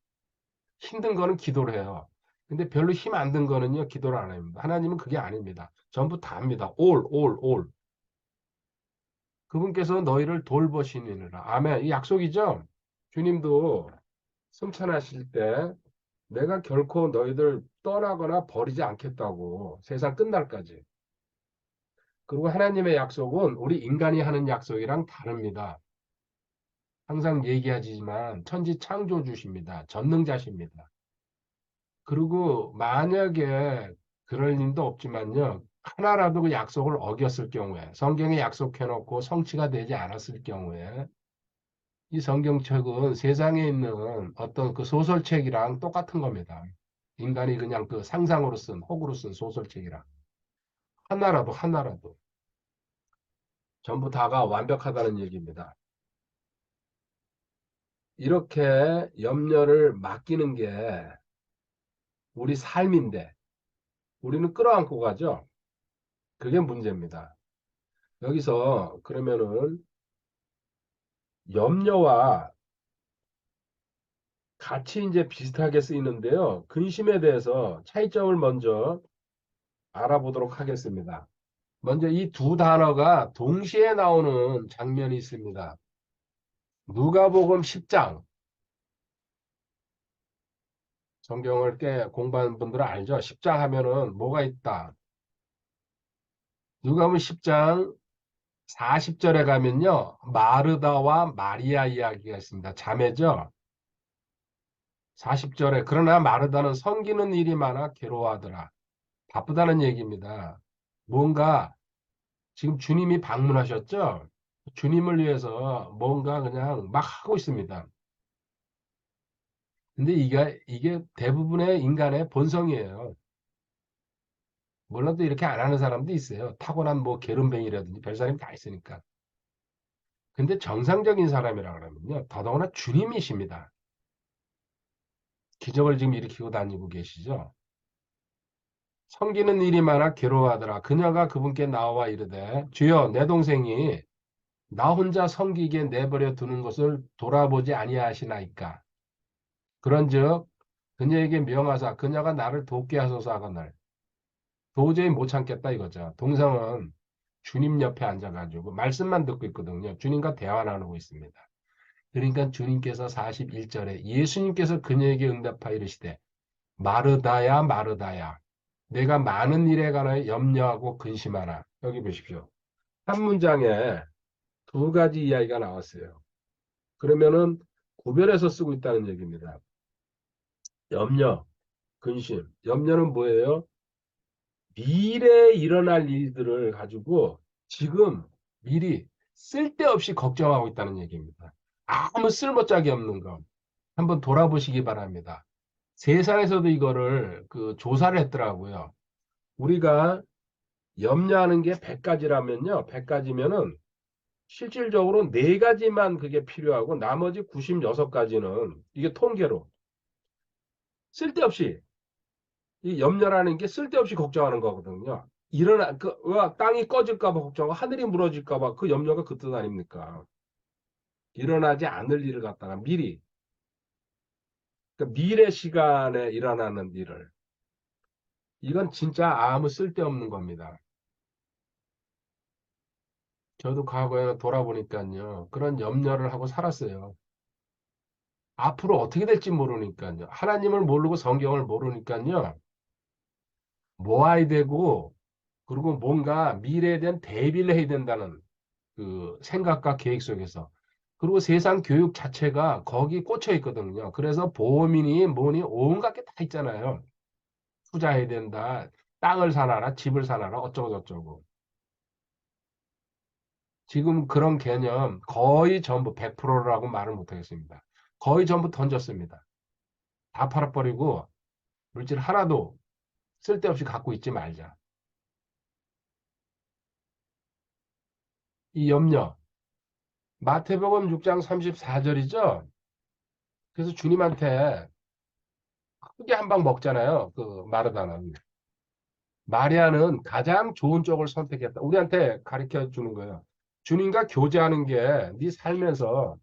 힘든 거는 기도를 해요. 근데 별로 힘 안 든 거는요 기도를 안 합니다. 하나님은 그게 아닙니다. 전부 다 합니다. all. 그분께서 너희를 돌보시느니라. 아멘. 이 약속이죠? 주님도 승천하실 때 내가 결코 너희들 떠나거나 버리지 않겠다고 세상 끝날까지. 그리고 하나님의 약속은 우리 인간이 하는 약속이랑 다릅니다. 항상 얘기하지만 천지 창조주십니다. 전능자십니다. 그리고 만약에 그럴 일도 없지만요. 하나라도 그 약속을 어겼을 경우에 성경에 약속해놓고 성취가 되지 않았을 경우에 이 성경책은 세상에 있는 어떤 그 소설책이랑 똑같은 겁니다. 인간이 그냥 그 상상으로 쓴, 혹으로 쓴 소설책이랑. 하나라도 전부 다가 완벽하다는 얘기입니다. 이렇게 염려를 맡기는 게 우리 삶인데 우리는 끌어안고 가죠. 그게 문제입니다. 여기서 그러면은 염려와 같이 이제 비슷하게 쓰이는데요. 근심에 대해서 차이점을 먼저 알아보도록 하겠습니다. 먼저 이 두 단어가 동시에 나오는 장면이 있습니다. 누가복음 10장. 성경을 꽤 공부하는 분들은 알죠? 10장 하면은 뭐가 있다. 누가복음 10장 40절에 가면요. 마르다와 마리아 이야기가 있습니다. 자매죠? 40절에 그러나 마르다는 섬기는 일이 많아 괴로워하더라. 바쁘다는 얘기입니다. 뭔가 지금 주님이 방문하셨죠? 주님을 위해서 뭔가 그냥 막 하고 있습니다. 근데 이게 대부분의 인간의 본성이에요. 물론 또 이렇게 안 하는 사람도 있어요. 타고난 뭐 게으름뱅이라든지 별 사람이 다 있으니까. 근데 정상적인 사람이라 그러면요. 더더구나 주님이십니다. 기적을 지금 일으키고 다니고 계시죠. 섬기는 일이 많아 괴로워하더라. 그녀가 그분께 나와 이르되 주여 내 동생이 나 혼자 섬기게 내버려 두는 것을 돌아보지 아니하시나이까. 그런즉 그녀에게 명하사 그녀가 나를 돕게 하소서 하거늘 도저히 못 참겠다 이거죠. 동성은 주님 옆에 앉아가지고 말씀만 듣고 있거든요. 주님과 대화 나누고 있습니다. 그러니까 주님께서 41절에 예수님께서 그녀에게 응답하여 이르시되 마르다야 마르다야 내가 많은 일에 관하여 염려하고 근심하나. 여기 보십시오. 한 문장에 두 가지 이야기가 나왔어요. 그러면은 구별해서 쓰고 있다는 얘기입니다. 염려, 근심. 염려는 뭐예요? 미래에 일어날 일들을 가지고 지금 미리 쓸데없이 걱정하고 있다는 얘기입니다. 아무 쓸모짝이 없는 거. 한번 돌아보시기 바랍니다. 세상에서도 이거를 그 조사를 했더라고요. 우리가 염려하는 게 100가지라면요. 100가지면은 실질적으로 4가지만 그게 필요하고 나머지 96가지는 이게 통계로 쓸데없이 이 염려라는 게 쓸데없이 걱정하는 거거든요. 땅이 꺼질까 봐 걱정하고 하늘이 무너질까 봐 그 염려가 그 뜻 아닙니까? 일어나지 않을 일을 갖다가 미리 그러니까 미래 시간에 일어나는 일을 이건 진짜 아무 쓸데없는 겁니다. 저도 과거에 돌아보니까요. 그런 염려를 하고 살았어요. 앞으로 어떻게 될지 모르니까요. 하나님을 모르고 성경을 모르니까요. 모아야 되고 그리고 뭔가 미래에 대한 대비를 해야 된다는 그 생각과 계획 속에서. 그리고 세상 교육 자체가 거기 꽂혀 있거든요. 그래서 보험이니 뭐니 온갖 게 다 있잖아요. 투자해야 된다. 땅을 사놔라, 집을 사놔라, 어쩌고 저쩌고. 지금 그런 개념 거의 전부 100%라고 말을 못하겠습니다. 거의 전부 던졌습니다. 다 팔아버리고 물질 하나도 쓸데없이 갖고 있지 말자. 이 염려. 마태복음 6장 34절이죠. 그래서 주님한테 크게 한 방 먹잖아요. 그 마르다는. 마리아는 가장 좋은 쪽을 선택했다. 우리한테 가르쳐 주는 거예요. 주님과 교제하는 게 네 삶에서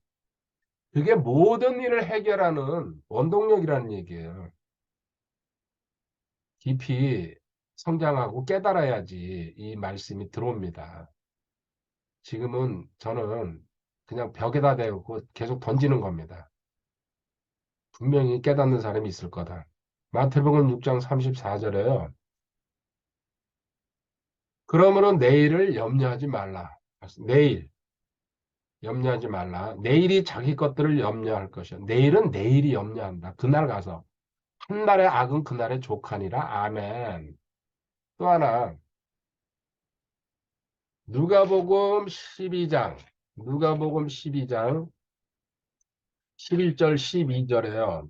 그게 모든 일을 해결하는 원동력이라는 얘기예요. 깊이 성장하고 깨달아야지 이 말씀이 들어옵니다. 지금은 저는 그냥 벽에다 대고 계속 던지는 겁니다. 분명히 깨닫는 사람이 있을 거다. 마태복음 6장 34절에요. 그러므로 내일을 염려하지 말라. 내일 염려하지 말라. 내일이 자기 것들을 염려할 것이야. 내일은 내일이 염려한다. 그날 가서. 한 날의 악은 그날의 족하니라. 아멘. 또 하나 누가복음 12장 누가복음 12장 11절 12절에요.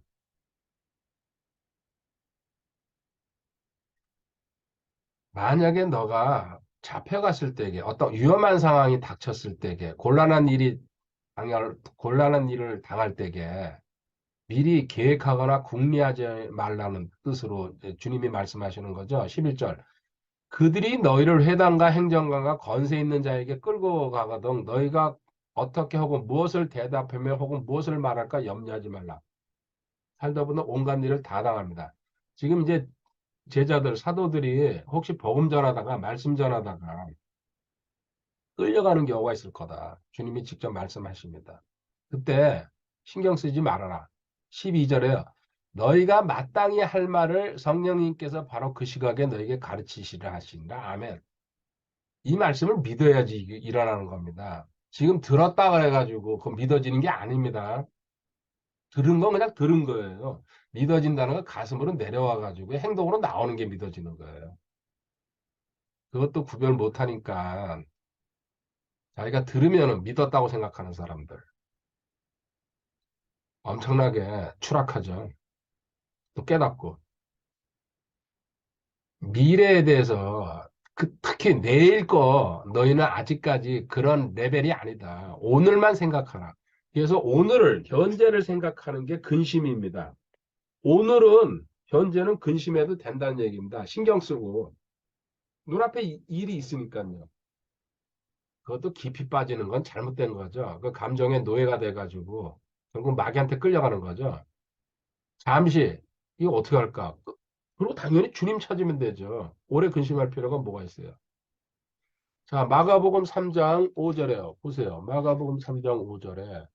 만약에 너가 잡혀갔을 때에 어떤 위험한 상황이 닥쳤을 때에 곤란한 일을 당할 때에 미리 계획하거나 궁리하지 말라는 뜻으로 주님이 말씀하시는 거죠. 11절. 그들이 너희를 회당과 행정관과 권세 있는 자에게 끌고 가거든 너희가 어떻게 혹은 무엇을 대답하며 혹은 무엇을 말할까 염려하지 말라. 살다 보면 온갖 일을 다 당합니다. 지금 이제 제자들, 사도들이 혹시 복음 전하다가 말씀 전하다가 끌려가는 경우가 있을 거다. 주님이 직접 말씀하십니다. 그때 신경 쓰지 말아라. 12절에요. 너희가 마땅히 할 말을 성령님께서 바로 그 시각에 너희에게 가르치시라 하신다. 아멘. 이 말씀을 믿어야지 일어나는 겁니다. 지금 들었다 그래가지고 그 믿어지는 게 아닙니다. 들은 건 그냥 들은 거예요. 믿어진다는 건 가슴으로 내려와가지고 행동으로 나오는 게 믿어지는 거예요. 그것도 구별 못하니까 자기가 들으면 믿었다고 생각하는 사람들 엄청나게 추락하죠. 또 깨닫고 미래에 대해서 특히 내일 거 너희는 아직까지 그런 레벨이 아니다. 오늘만 생각하라. 그래서 오늘을 현재를 생각하는 게 근심입니다. 오늘은 현재는 근심해도 된다는 얘기입니다. 신경 쓰고 눈앞에 일이 있으니까요. 그것도 깊이 빠지는 건 잘못된 거죠. 그 감정의 노예가 돼가지고 결국 마귀한테 끌려가는 거죠. 잠시 이거 어떻게 할까? 그리고 당연히 주님 찾으면 되죠. 오래 근심할 필요가 뭐가 있어요. 자, 마가복음 3장 5절에요. 보세요. 마가복음 3장 5절에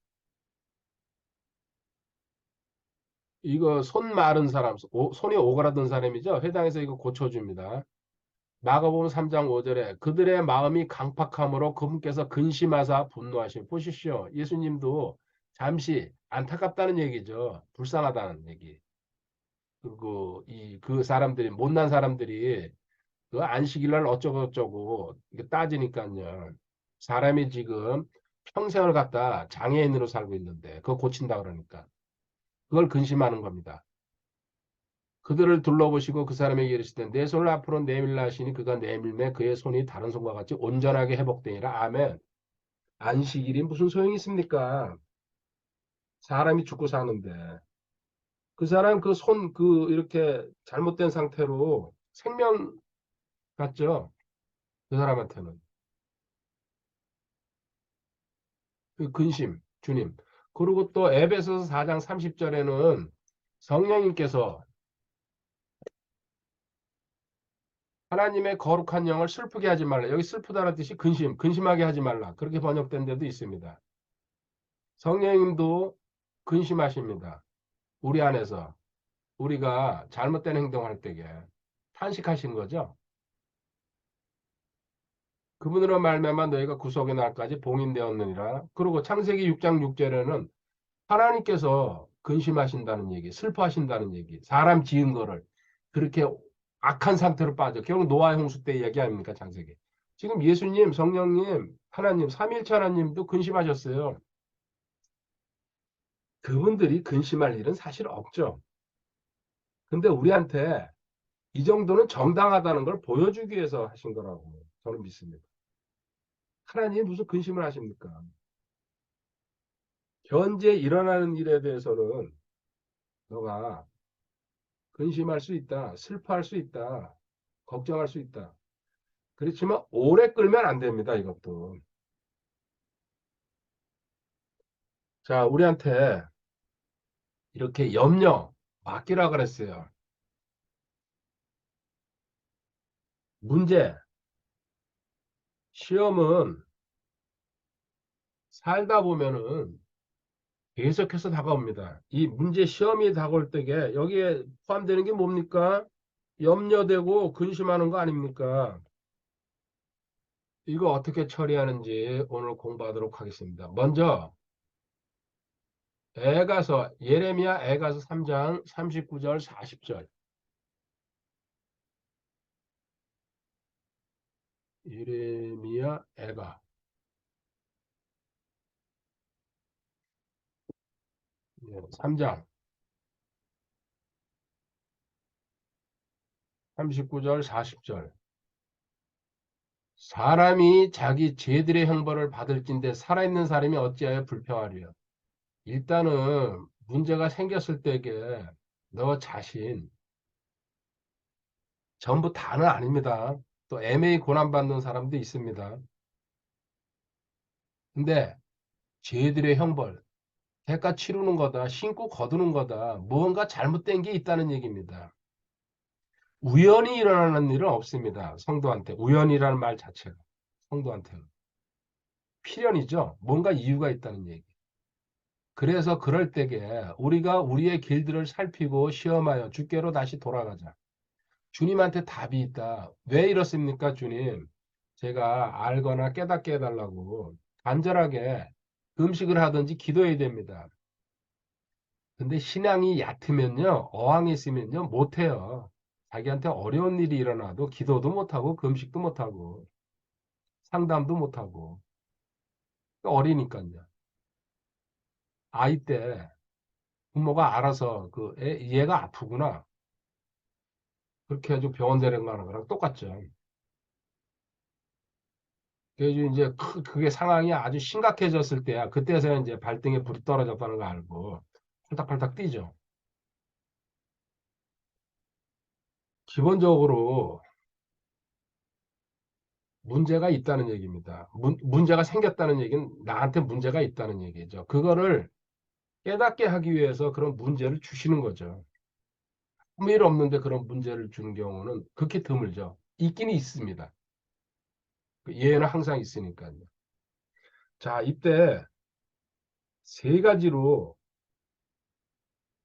이거 손 마른 사람, 손이 오그라든 사람이죠. 회당에서 이거 고쳐줍니다. 마가복음 3장 5절에 그들의 마음이 강팍함으로 그분께서 근심하사 분노하시고 보십시오. 예수님도 잠시 안타깝다는 얘기죠. 불쌍하다는 얘기. 그리고 그 사람들이, 못난 사람들이 그 안식일 날 어쩌고저쩌고 이게 따지니까요. 사람이 지금 평생을 갖다 장애인으로 살고 있는데 그거 고친다 그러니까. 그걸 근심하는 겁니다. 그들을 둘러보시고 그 사람에게 이르시되 내 손을 앞으로 내밀라 하시니 그가 내밀매 그의 손이 다른 손과 같이 온전하게 회복되니라. 아멘. 안식일이 무슨 소용이 있습니까? 사람이 죽고 사는데. 그 사람 그 손, 이렇게 잘못된 상태로 생명 같죠? 그 사람한테는. 그 근심, 주님. 그리고 또 에베소서 4장 30절에는 성령님께서 하나님의 거룩한 영을 슬프게 하지 말라. 여기 슬프다는 뜻이 근심하게 하지 말라. 그렇게 번역된 데도 있습니다. 성령님도 근심하십니다. 우리 안에서 우리가 잘못된 행동할 때에 탄식하신 거죠. 그분으로 말미암아 너희가 구속의 날까지 봉인되었느니라. 그리고 창세기 6장 6절에는 하나님께서 근심하신다는 얘기, 슬퍼하신다는 얘기, 사람 지은 거를 그렇게 악한 상태로 빠져. 결국 노아 홍수 때 얘기 아닙니까, 창세기. 지금 예수님, 성령님, 하나님, 삼위일체 하나님도 근심하셨어요. 그분들이 근심할 일은 사실 없죠. 근데 우리한테 이 정도는 정당하다는 걸 보여주기 위해서 하신 거라고 저는 믿습니다. 하나님이 무슨 근심을 하십니까? 현재 일어나는 일에 대해서는 너가 근심할 수 있다, 슬퍼할 수 있다, 걱정할 수 있다. 그렇지만 오래 끌면 안 됩니다, 이것도. 자, 우리한테 이렇게 염려 맡기라 그랬어요. 문제, 시험은 살다 보면은 계속해서 다가옵니다. 이 문제 시험이 다가올 때에 여기에 포함되는 게 뭡니까? 염려되고 근심하는 거 아닙니까? 이거 어떻게 처리하는지 오늘 공부하도록 하겠습니다. 먼저 예레미야 애가서 3장 39절 40절. 예레미야 애가 3장 39절 40절. 사람이 자기 죄들의 형벌을 받을진대 살아있는 사람이 어찌하여 불평하리요. 일단은 문제가 생겼을 때에 너 자신 전부 다는 아닙니다. 또 애매히 고난받는 사람도 있습니다. 근데 죄들의 형벌, 대가 치르는 거다, 신고 거두는 거다, 무언가 잘못된 게 있다는 얘기입니다. 우연히 일어나는 일은 없습니다. 성도한테. 우연이라는 말 자체가. 성도한테는. 필연이죠. 뭔가 이유가 있다는 얘기. 그래서 그럴 때에 우리가 우리의 길들을 살피고 시험하여 주께로 다시 돌아가자. 주님한테 답이 있다. 왜 이렇습니까, 주님? 제가 알거나 깨닫게 해달라고 간절하게 금식을 하든지 기도해야 됩니다. 근데 신앙이 얕으면요, 어항에 있으면요, 못해요. 자기한테 어려운 일이 일어나도 기도도 못하고 금식도 못하고 상담도 못하고 어리니까요. 아이 때 부모가 알아서 얘가 아프구나. 그렇게 해가지고 병원 데려가는 거랑 똑같죠. 그래서 이제 그게 상황이 아주 심각해졌을 때야. 그때서야 이제 발등에 불이 떨어졌다는 거 알고 팔딱팔딱 뛰죠. 기본적으로 문제가 있다는 얘기입니다. 문제가 생겼다는 얘기는 나한테 문제가 있다는 얘기죠. 그거를 깨닫게 하기 위해서 그런 문제를 주시는 거죠. 아무 일 없는데 그런 문제를 주는 경우는 극히 드물죠. 있기는 있습니다. 그 예외는 항상 있으니까요. 자, 이때 세 가지로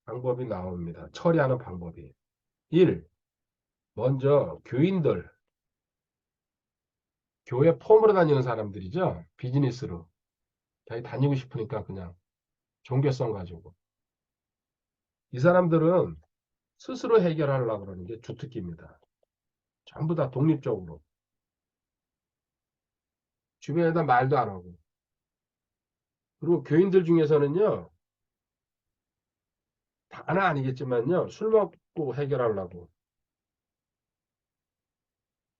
방법이 나옵니다. 처리하는 방법이. 1. 먼저 교인들, 교회 폼으로 다니는 사람들이죠. 비즈니스로. 자기 다니고 싶으니까 그냥. 종교성 가지고. 이 사람들은 스스로 해결하려고 그러는 게 주특기입니다. 전부 다 독립적으로. 주변에다 말도 안 하고. 그리고 교인들 중에서는요, 다는 아니겠지만요, 술 먹고 해결하려고.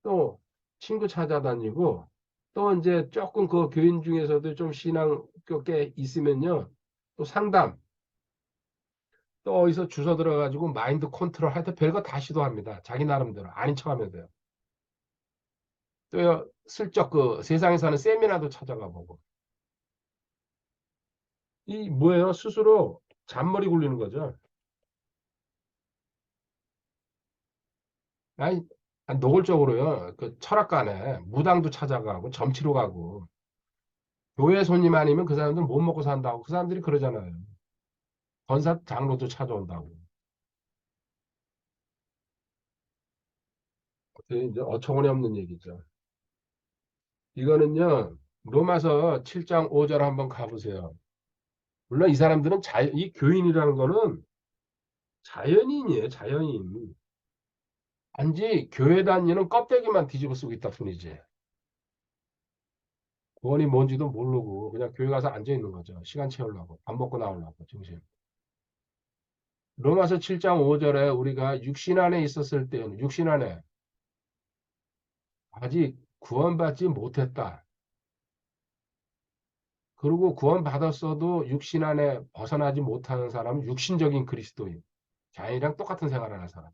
또 친구 찾아다니고, 또 이제 조금 그 교인 중에서도 좀 신앙교 꽤 있으면요, 또 상담, 또 어디서 주워 들어가지고 마인드 컨트롤 할 때 별거 다 시도합니다. 자기 나름대로. 아닌 척 하면 돼요. 또 슬쩍 그 세상에 사는 세미나도 찾아가 보고. 이 뭐예요? 스스로 잔머리 굴리는 거죠. 아니, 노골적으로요. 그 철학관에 무당도 찾아가고 점치러 가고 교회 손님 아니면 그 사람들 못 먹고 산다고 그 사람들이 그러잖아요. 권사 장로도 찾아온다고. 그게 이제 어처구니 없는 얘기죠. 이거는요. 로마서 7장 5절 한번 가보세요. 물론 이 사람들은 이 교인이라는 거는 자연인이에요. 자연인. 단지 교회 다니는 껍데기만 뒤집어 쓰고 있다 뿐이지. 구원이 뭔지도 모르고 그냥 교회 가서 앉아 있는 거죠. 시간 채우려고. 밥 먹고 나오려고. 정신. 로마서 7장 5절에 우리가 육신 안에 있었을 때는 육신 안에 아직 구원받지 못했다. 그리고 구원받았어도 육신 안에 벗어나지 못하는 사람은 육신적인 그리스도인. 자연이랑 똑같은 생활을 하는 사람.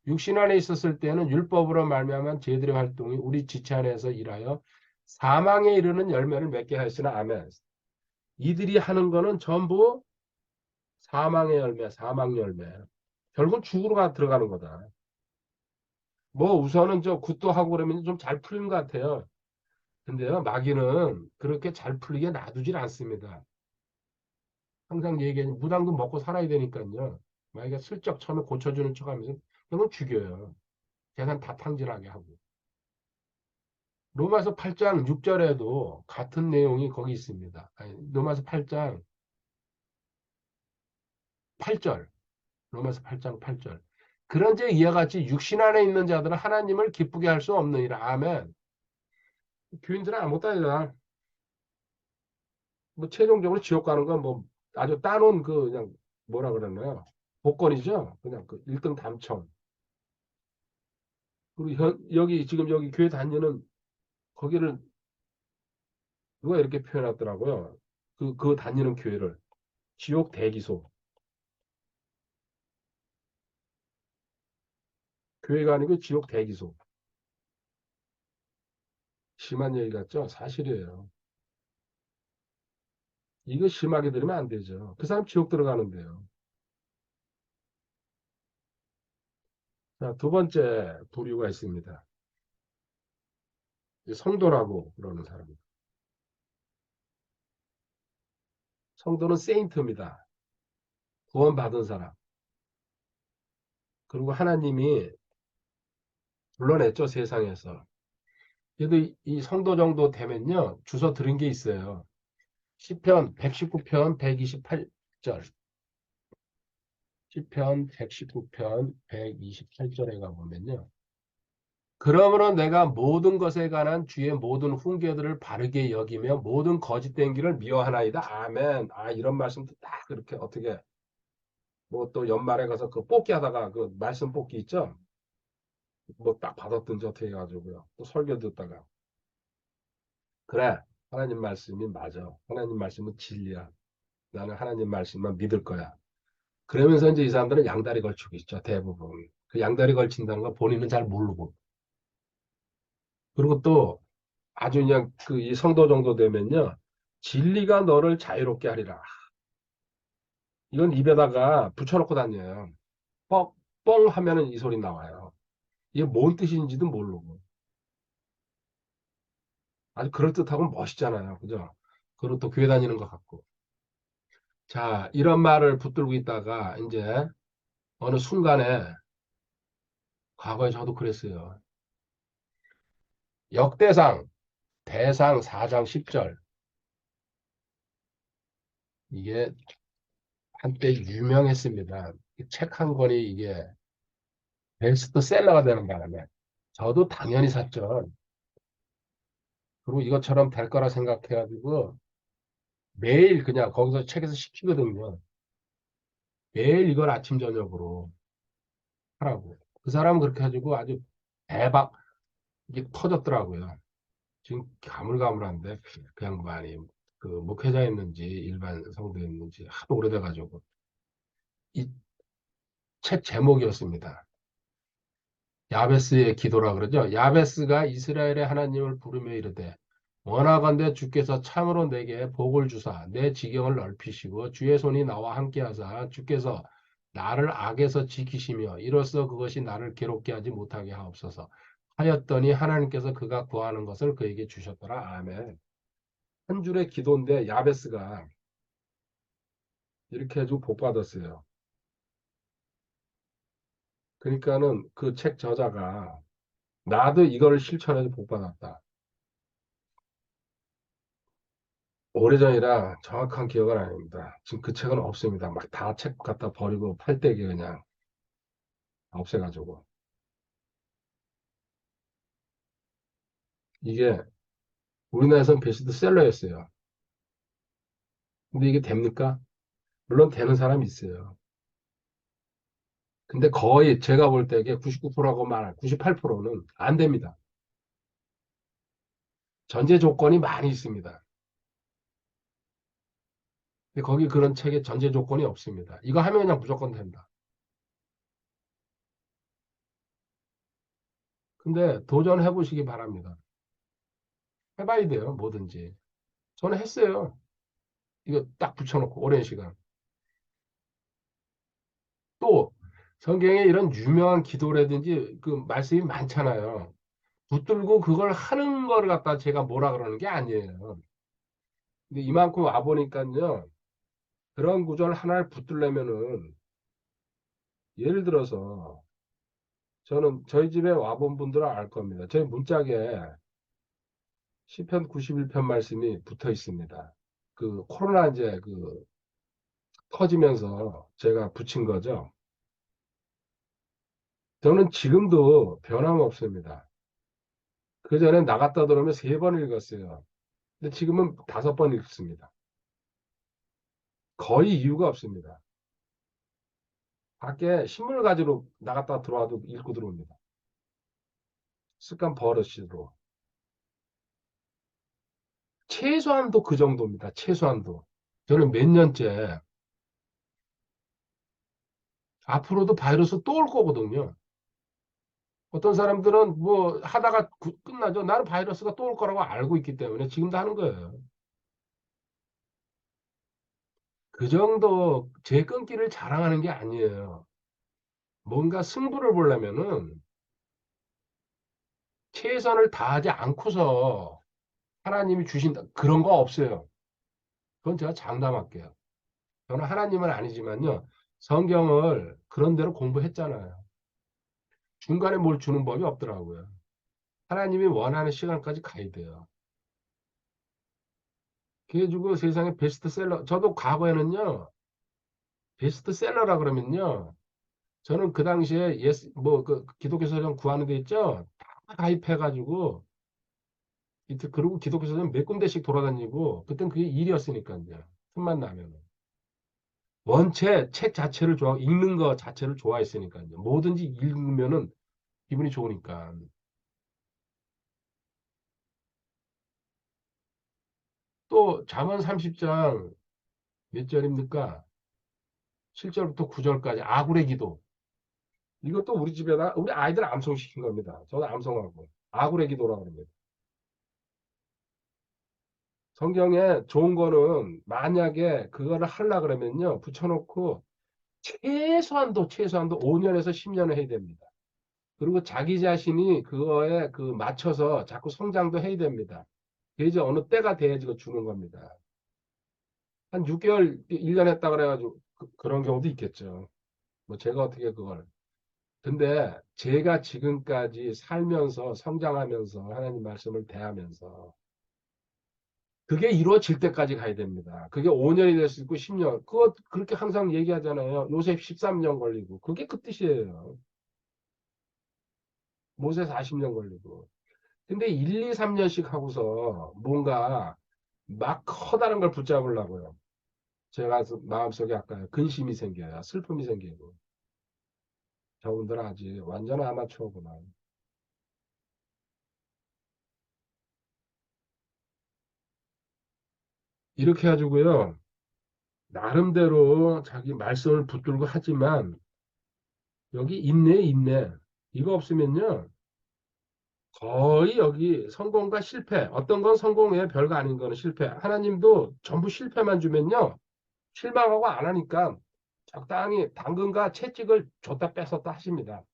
육신 안에 있었을 때는 율법으로 말미암은 죄들의 활동이 우리 지체 안에서 일하여 사망에 이르는 열매를 맺게 하였으나 아멘. 이들이 하는 거는 전부 사망의 열매, 사망 열매. 결국은 죽으러 들어가는 거다. 뭐 우선은 저 굿도 하고 그러면 좀 잘 풀린 것 같아요. 근데요, 마귀는 그렇게 잘 풀리게 놔두질 않습니다. 항상 얘기하는 무당도 먹고 살아야 되니까요. 마귀가 슬쩍 처음에 고쳐주는 척하면서 결국 죽여요. 재산 다 탕진하게 하고. 로마서 8장 6절에도 같은 내용이 거기 있습니다. 아니, 로마서 8장 8절. 로마서 8장 8절. 그런즉 이와 같이 육신 안에 있는 자들은 하나님을 기쁘게 할 수 없느니라. 아멘. 교인들은 아무것도 아니다. 뭐 최종적으로 지옥 가는 건 뭐 아주 따놓은 그 그냥 뭐라 그러나요? 복권이죠. 그냥 그 1등 당첨. 그리고 여기 지금 여기 교회 다니는 거기를 누가 이렇게 표현하더라고요. 그 다니는 교회를 지옥 대기소. 교회가 아니고 지옥 대기소. 심한 얘기 같죠? 사실이에요. 이거 심하게 들으면 안 되죠. 그 사람 지옥 들어가는데요. 자, 두 번째 부류가 있습니다. 성도라고 그러는 사람. 성도는 세인트입니다. 구원받은 사람. 그리고 하나님이 불러냈죠, 세상에서. 그래도 이 성도 정도 되면요, 주소 들은 게 있어요. 시편 119편 128절. 시편 119편 128절에 가보면요. 그러므로 내가 모든 것에 관한 주의 모든 훈계들을 바르게 여기며 모든 거짓된 길을 미워하나이다. 아멘. 아, 이런 말씀도 딱 그렇게 어떻게 뭐 또 연말에 가서 그 뽑기 하다가 그 말씀 뽑기 있죠? 뭐 딱 받았든지 어떻게 해가지고요. 또 설교 듣다가. 그래. 하나님 말씀이 맞아. 하나님 말씀은 진리야. 나는 하나님 말씀만 믿을 거야. 그러면서 이제 이 사람들은 양다리 걸치고 있죠. 대부분. 그 양다리 걸친다는 걸 본인은 잘 모르고. 그리고 또 아주 그냥 그 이 성도 정도 되면요. 진리가 너를 자유롭게 하리라. 이건 입에다가 붙여놓고 다녀요. 뻥 하면은 이 소리 나와요. 이게 뭔 뜻인지도 모르고. 아주 그럴듯하고 멋있잖아요. 그죠? 그리고 또 교회 다니는 것 같고. 자, 이런 말을 붙들고 있다가 이제 어느 순간에 과거에 저도 그랬어요. 역대상 대상 4장 10절. 이게 한때 유명했습니다. 책 한 권이 이게 베스트셀러가 되는 바람에 저도 당연히 샀죠. 그리고 이것처럼 될 거라 생각해가지고 매일 그냥 거기서 책에서 시키거든요. 매일 이걸 아침 저녁으로 하라고. 그 사람은 그렇게 해가지고 아주 대박 이게 터졌더라고요. 지금 가물가물한데 그 양반이 그 목회자였는지 일반 성도였는지 하도 오래돼가지고 이 책 제목이었습니다. 야베스의 기도라 그러죠. 야베스가 이스라엘의 하나님을 부르며 이르되 원하건대 주께서 참으로 내게 복을 주사 내 지경을 넓히시고 주의 손이 나와 함께하사 주께서 나를 악에서 지키시며 이로써 그것이 나를 괴롭게 하지 못하게 하옵소서 하였더니 하나님께서 그가 구하는 것을 그에게 주셨더라. 아멘. 한 줄의 기도인데 야베스가 이렇게 해주고 복 받았어요. 그러니까는 그 책 저자가 나도 이걸 실천해서 복 받았다. 오래전이라 정확한 기억은 아닙니다. 지금 그 책은 없습니다. 막 다 책 갖다 버리고 팔대기 그냥 없애가지고. 이게 우리나라에서는 베스트셀러였어요. 근데 이게 됩니까? 물론 되는 사람이 있어요. 근데 거의 제가 볼 때 이게 99%라고 말할 98%는 안 됩니다. 전제 조건이 많이 있습니다. 근데 거기 그런 책에 전제 조건이 없습니다. 이거 하면 그냥 무조건 된다. 근데 도전해 보시기 바랍니다. 해봐야 돼요, 뭐든지. 저는 했어요. 이거 딱 붙여놓고 오랜 시간. 또 성경에 이런 유명한 기도라든지 그 말씀이 많잖아요. 붙들고 그걸 하는 걸 갖다 제가 뭐라 그러는 게 아니에요. 근데 이만큼 와 보니까요. 그런 구절 하나를 붙들려면은 예를 들어서 저는 저희 집에 와본 분들은 알 겁니다. 저희 문짝에 시편 91편 말씀이 붙어 있습니다. 그 코로나 이제 그 터지면서 제가 붙인 거죠. 저는 지금도 변함없습니다. 그 전에 나갔다 들어오면 3번 읽었어요. 근데 지금은 5번 읽습니다. 거의 이유가 없습니다. 밖에 신문을 가지러 나갔다 들어와도 읽고 들어옵니다. 습관 버릇으로. 최소한도 그 정도입니다. 최소한도. 저는 몇 년째 앞으로도 바이러스 또 올 거거든요. 어떤 사람들은 뭐 하다가 끝나죠. 나는 바이러스가 또 올 거라고 알고 있기 때문에 지금도 하는 거예요. 그 정도 제 끈기를 자랑하는 게 아니에요. 뭔가 승부를 보려면은 최선을 다하지 않고서 하나님이 주신다. 그런 거 없어요. 그건 제가 장담할게요. 저는 하나님은 아니지만요. 성경을 그런 대로 공부했잖아요. 중간에 뭘 주는 법이 없더라고요. 하나님이 원하는 시간까지 가야 돼요. 그래가지고 세상에 베스트셀러, 저도 과거에는요, 베스트셀러라 그러면요, 저는 그 당시에 예스, 뭐, 그 기독교 서점 구하는 데 있죠? 다 가입해가지고, 그리고 기독교 서점 몇 군데씩 돌아다니고, 그땐 그게 일이었으니까요. 틈만 나면. 원체 책 자체를 읽는 거 자체를 좋아했으니까요. 뭐든지 읽으면은 기분이 좋으니까. 또 잠언 30장 몇 절입니까? 7절부터 9절까지 아굴의 기도. 이것도 우리 집에다 우리 아이들 암송시킨 겁니다. 저도 암송하고 아굴의 기도라고 합니다. 성경에 좋은 거는 만약에 그거를 하려 그러면요. 붙여놓고 최소한도 5년에서 10년을 해야 됩니다. 그리고 자기 자신이 그거에 그 맞춰서 자꾸 성장도 해야 됩니다. 그게 이제 어느 때가 돼야지 그 주는 겁니다. 한 6개월, 1년 했다 그래가지고 그런 경우도 있겠죠. 뭐 제가 어떻게 그걸. 근데 제가 지금까지 살면서 성장하면서 하나님 말씀을 대하면서 그게 이루어질 때까지 가야 됩니다. 그게 5년이 될 수 있고 10년. 그거 그렇게 항상 얘기하잖아요. 요셉 13년 걸리고. 그게 그 뜻이에요. 모세 40년 걸리고. 근데 1, 2, 3년씩 하고서 뭔가 막 커다란 걸 붙잡으려고요. 제가 마음속에 아까 근심이 생겨요. 슬픔이 생기고. 저분들은 아직 완전 아마추어구나. 이렇게 해가지고요. 나름대로 자기 말씀을 붙들고 하지만 여기 인내, 인내. 이거 없으면요. 거의 여기 성공과 실패. 어떤 건 성공에 별거 아닌 거는 실패. 하나님도 전부 실패만 주면요. 실망하고 안 하니까 적당히 당근과 채찍을 줬다 뺏었다 하십니다.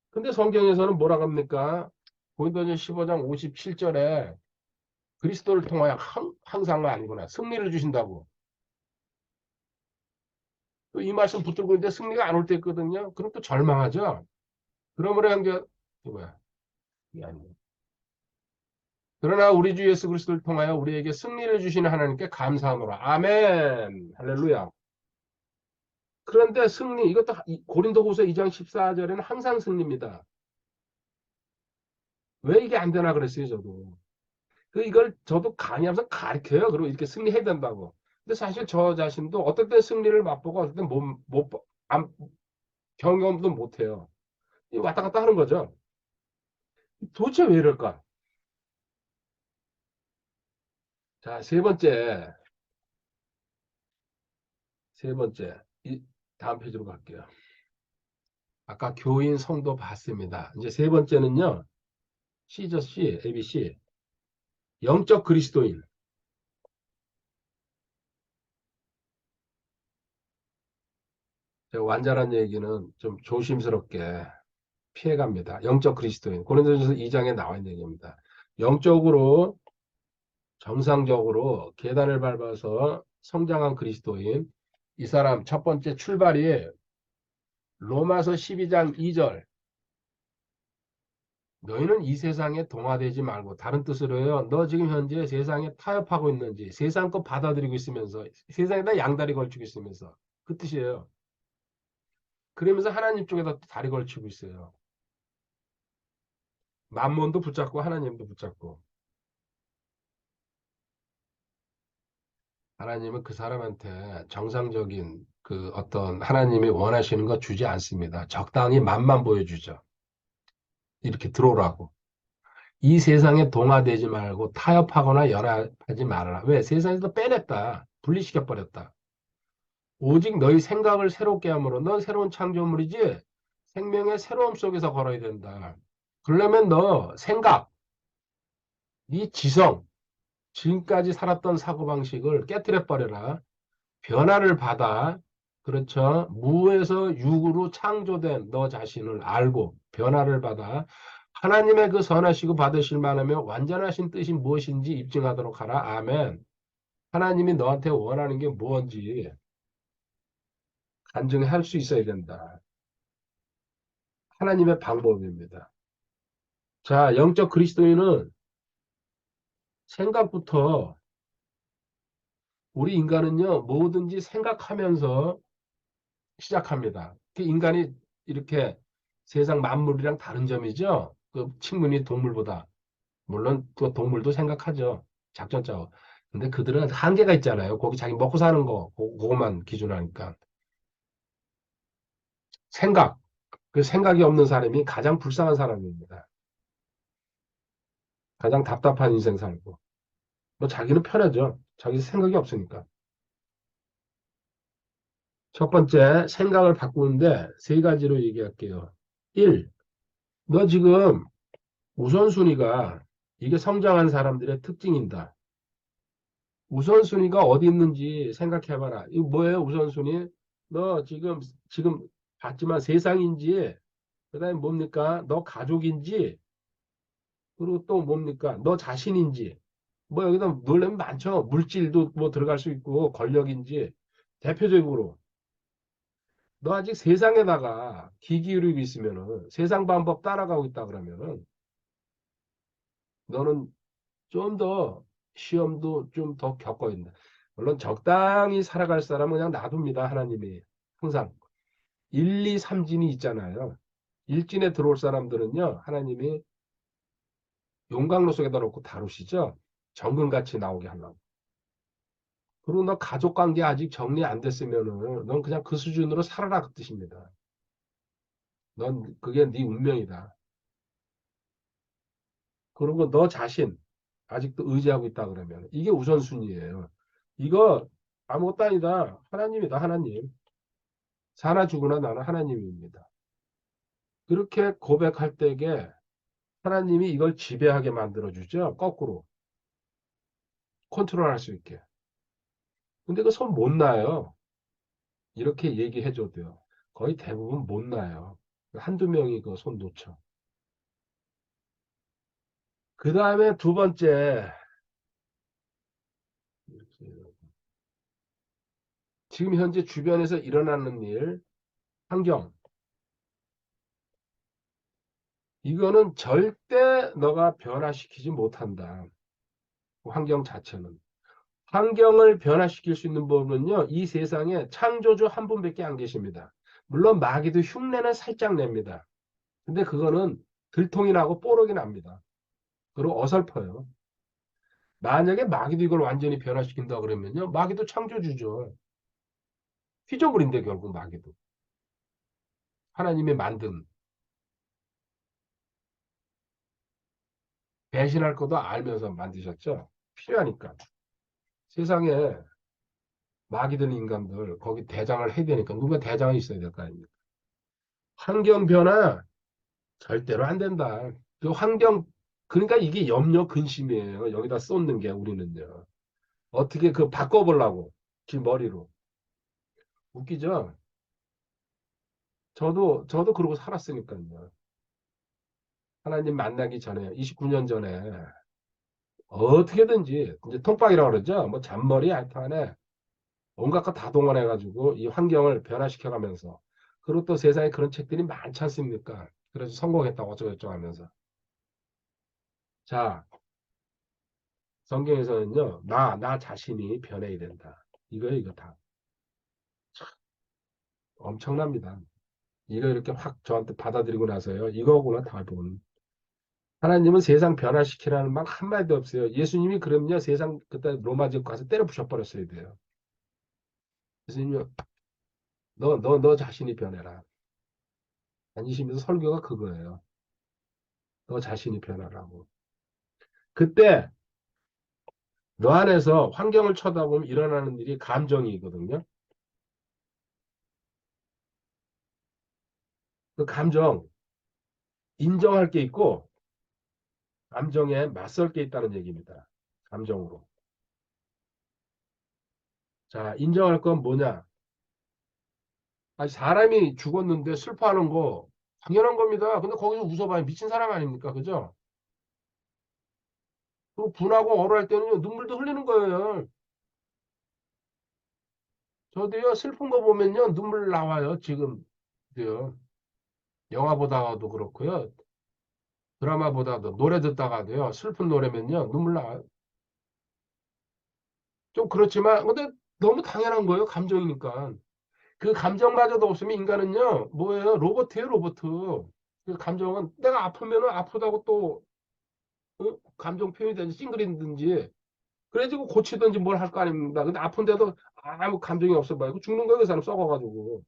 근데 성경에서는 뭐라 합니까? 고린도전 15장 57절에 그리스도를 통하여 항상은 아니구나. 승리를 주신다고. 이 말씀 붙들고 있는데 승리가 안 올 때 있거든요. 그럼 또 절망하죠. 그러므로 형제, 뭐야? 이게 아니에요. 그러나 우리 주 예수 그리스도를 통하여 우리에게 승리를 주시는 하나님께 감사하노라. 아멘. 할렐루야. 그런데 승리, 이것도 고린도후서 2장 14절에는 항상 승리입니다. 왜 이게 안 되나 그랬어요, 저도. 이걸 저도 강의하면서 가르쳐요. 그리고 이렇게 승리해야 된다고. 근데 사실 저 자신도 어떨 때 승리를 맛보고 어떨 때 안, 경험도 못해요. 왔다 갔다 하는 거죠. 도대체 왜 이럴까? 자, 세 번째. 다음 페이지로 갈게요. 아까 교인 성도 봤습니다. 이제 세 번째는요. C죠, C, ABC. 영적 그리스도인. 제가 완전한 얘기는 좀 조심스럽게 피해갑니다. 영적 그리스도인. 고린도전서 2장에 나와 있는 얘기입니다. 영적으로 정상적으로 계단을 밟아서 성장한 그리스도인. 이 사람 첫 번째 출발이 로마서 12장 2절. 너희는 이 세상에 동화되지 말고 다른 뜻으로요. 너 지금 현재 세상에 타협하고 있는지 세상 거 받아들이고 있으면서 세상에다 양다리 걸치고 있으면서 그 뜻이에요. 그러면서 하나님 쪽에다 다리 걸치고 있어요. 만몬도 붙잡고 하나님도 붙잡고 하나님은 그 사람한테 정상적인 그 어떤 하나님이 원하시는 거 주지 않습니다. 적당히 맛만 보여주죠. 이렇게 들어오라고. 이 세상에 동화되지 말고 타협하거나 연합하지 말아라. 왜? 세상에서 빼냈다. 분리시켜버렸다. 오직 너희 생각을 새롭게 함으로 넌 새로운 창조물이지 생명의 새로움 속에서 걸어야 된다. 그러려면 너 생각, 네 지성, 지금까지 살았던 사고방식을 깨뜨려버려라. 변화를 받아. 그렇죠. 무에서 육으로 창조된 너 자신을 알고 변화를 받아. 하나님의 그 선하시고 받으실 만하며 완전하신 뜻이 무엇인지 입증하도록 하라. 아멘. 하나님이 너한테 원하는 게 뭔지 간증할 수 있어야 된다. 하나님의 방법입니다. 자, 영적 그리스도인은 생각부터 우리 인간은요, 뭐든지 생각하면서 시작합니다. 그 인간이 이렇게 세상 만물이랑 다른 점이죠. 그 식물이 동물보다. 물론 그 동물도 생각하죠. 작전 짜고. 근데 그들은 한계가 있잖아요. 거기 자기 먹고 사는 거, 그것만 기준하니까. 생각. 그 생각이 없는 사람이 가장 불쌍한 사람입니다. 가장 답답한 인생 살고. 뭐 자기는 편하죠. 자기 생각이 없으니까. 첫 번째, 생각을 바꾸는데 세 가지로 얘기할게요. 1. 너 지금 우선순위가 이게 성장한 사람들의 특징이다. 우선순위가 어디 있는지 생각해봐라. 이거 뭐예요, 우선순위? 너 지금 봤지만 세상인지, 그 다음에 뭡니까? 너 가족인지, 그리고 또 뭡니까? 너 자신인지. 뭐 여기다 놀라면 많죠. 물질도 뭐 들어갈 수 있고, 권력인지. 대표적으로. 너 아직 세상에다가 귀 기울이고 있으면은, 세상 방법 따라가고 있다 그러면은, 너는 좀 더 시험도 좀 더 겪어야 된다. 물론 적당히 살아갈 사람은 그냥 놔둡니다. 하나님이. 항상 1, 2, 3진이 있잖아요. 일진에 들어올 사람들은요. 하나님이 용광로 속에다 놓고 다루시죠. 정금같이 나오게 하려고. 그리고 너 가족관계 아직 정리 안 됐으면은 넌 그냥 그 수준으로 살아라 그 뜻입니다. 넌 그게 네 운명이다. 그리고 너 자신 아직도 의지하고 있다 그러면 이게 우선순위예요. 이거 아무것도 아니다. 하나님이다. 하나님. 사나 죽으나 나는 하나님입니다. 그렇게 고백할 때에 하나님이 이걸 지배하게 만들어주죠. 거꾸로. 컨트롤할 수 있게. 근데 그 손 못 놔요. 이렇게 얘기해줘도요. 거의 대부분 못 놔요. 한두 명이 그 손 놓죠. 그 다음에 두 번째. 지금 현재 주변에서 일어나는 일, 환경. 이거는 절대 너가 변화시키지 못한다. 환경 자체는. 환경을 변화시킬 수 있는 법은요, 이 세상에 창조주 한 분밖에 안 계십니다. 물론 마귀도 흉내는 살짝 냅니다. 근데 그거는 들통이 나고 뽀록이 납니다. 그리고 어설퍼요. 만약에 마귀도 이걸 완전히 변화시킨다 그러면요, 마귀도 창조주죠. 피조물인데 결국 마귀도. 하나님이 만든 배신할 것도 알면서 만드셨죠. 필요하니까. 세상에 마귀들 인간들 거기 대장을 해야 되니까 누가 대장이 있어야 될 거 아닙니까? 환경 변화 절대로 안 된다. 그 환경 그러니까 이게 염려 근심이에요. 여기다 쏟는 게 우리는요. 어떻게 그 바꿔보려고 지 머리로 웃기죠? 저도 그러고 살았으니까요. 하나님 만나기 전에 29년 전에 어떻게든지 이제 통박이라고 그러죠. 뭐 잔머리 하여튼간에 온갖 거 다 동원해가지고 이 환경을 변화시켜가면서 그리고 또 세상에 그런 책들이 많지 않습니까? 그래서 성공했다고 어쩌고저쩌고 하면서 자 성경에서는요 나 자신이 변해야 된다. 이거예요 이거 다 엄청납니다. 이거 이렇게 확 저한테 받아들이고 나서요 이거구나 답은. 하나님은 세상 변화시키라는 말 한마디도 없어요. 예수님이 그럼요 세상 그때 로마 지역 가서 때려 부셔버렸어야 돼요. 예수님이 너 자신이 변해라. 다니시면서 설교가 그거예요. 너 자신이 변하라고. 그때 너 안에서 환경을 쳐다보면 일어나는 일이 감정이거든요. 그 감정 인정할 게 있고 감정에 맞설 게 있다는 얘기입니다. 감정으로. 자, 인정할 건 뭐냐? 아니, 사람이 죽었는데 슬퍼하는 거 당연한 겁니다. 근데 거기서 웃어봐요. 미친 사람 아닙니까? 그죠? 그리고 분하고 억울할 때는 눈물도 흘리는 거예요. 저도요, 슬픈 거 보면요, 눈물 나와요. 지금도요. 영화 보다가도 그렇고요. 드라마 보다도 노래 듣다가도요. 슬픈 노래면요. 눈물 나와요. 좀 그렇지만 근데 너무 당연한 거예요. 감정이니까. 그 감정마저도 없으면 인간은요. 뭐예요? 로봇이에요, 로봇. 그 감정은 내가 아프면은 아프다고 또 감정 표현이 되지 찡그리든지 그래가지고 고치든지 뭘 할 거 아닙니까? 근데 아픈데도 아무 감정이 없어 봐요. 죽는 거예요, 그 사람 썩어가지고.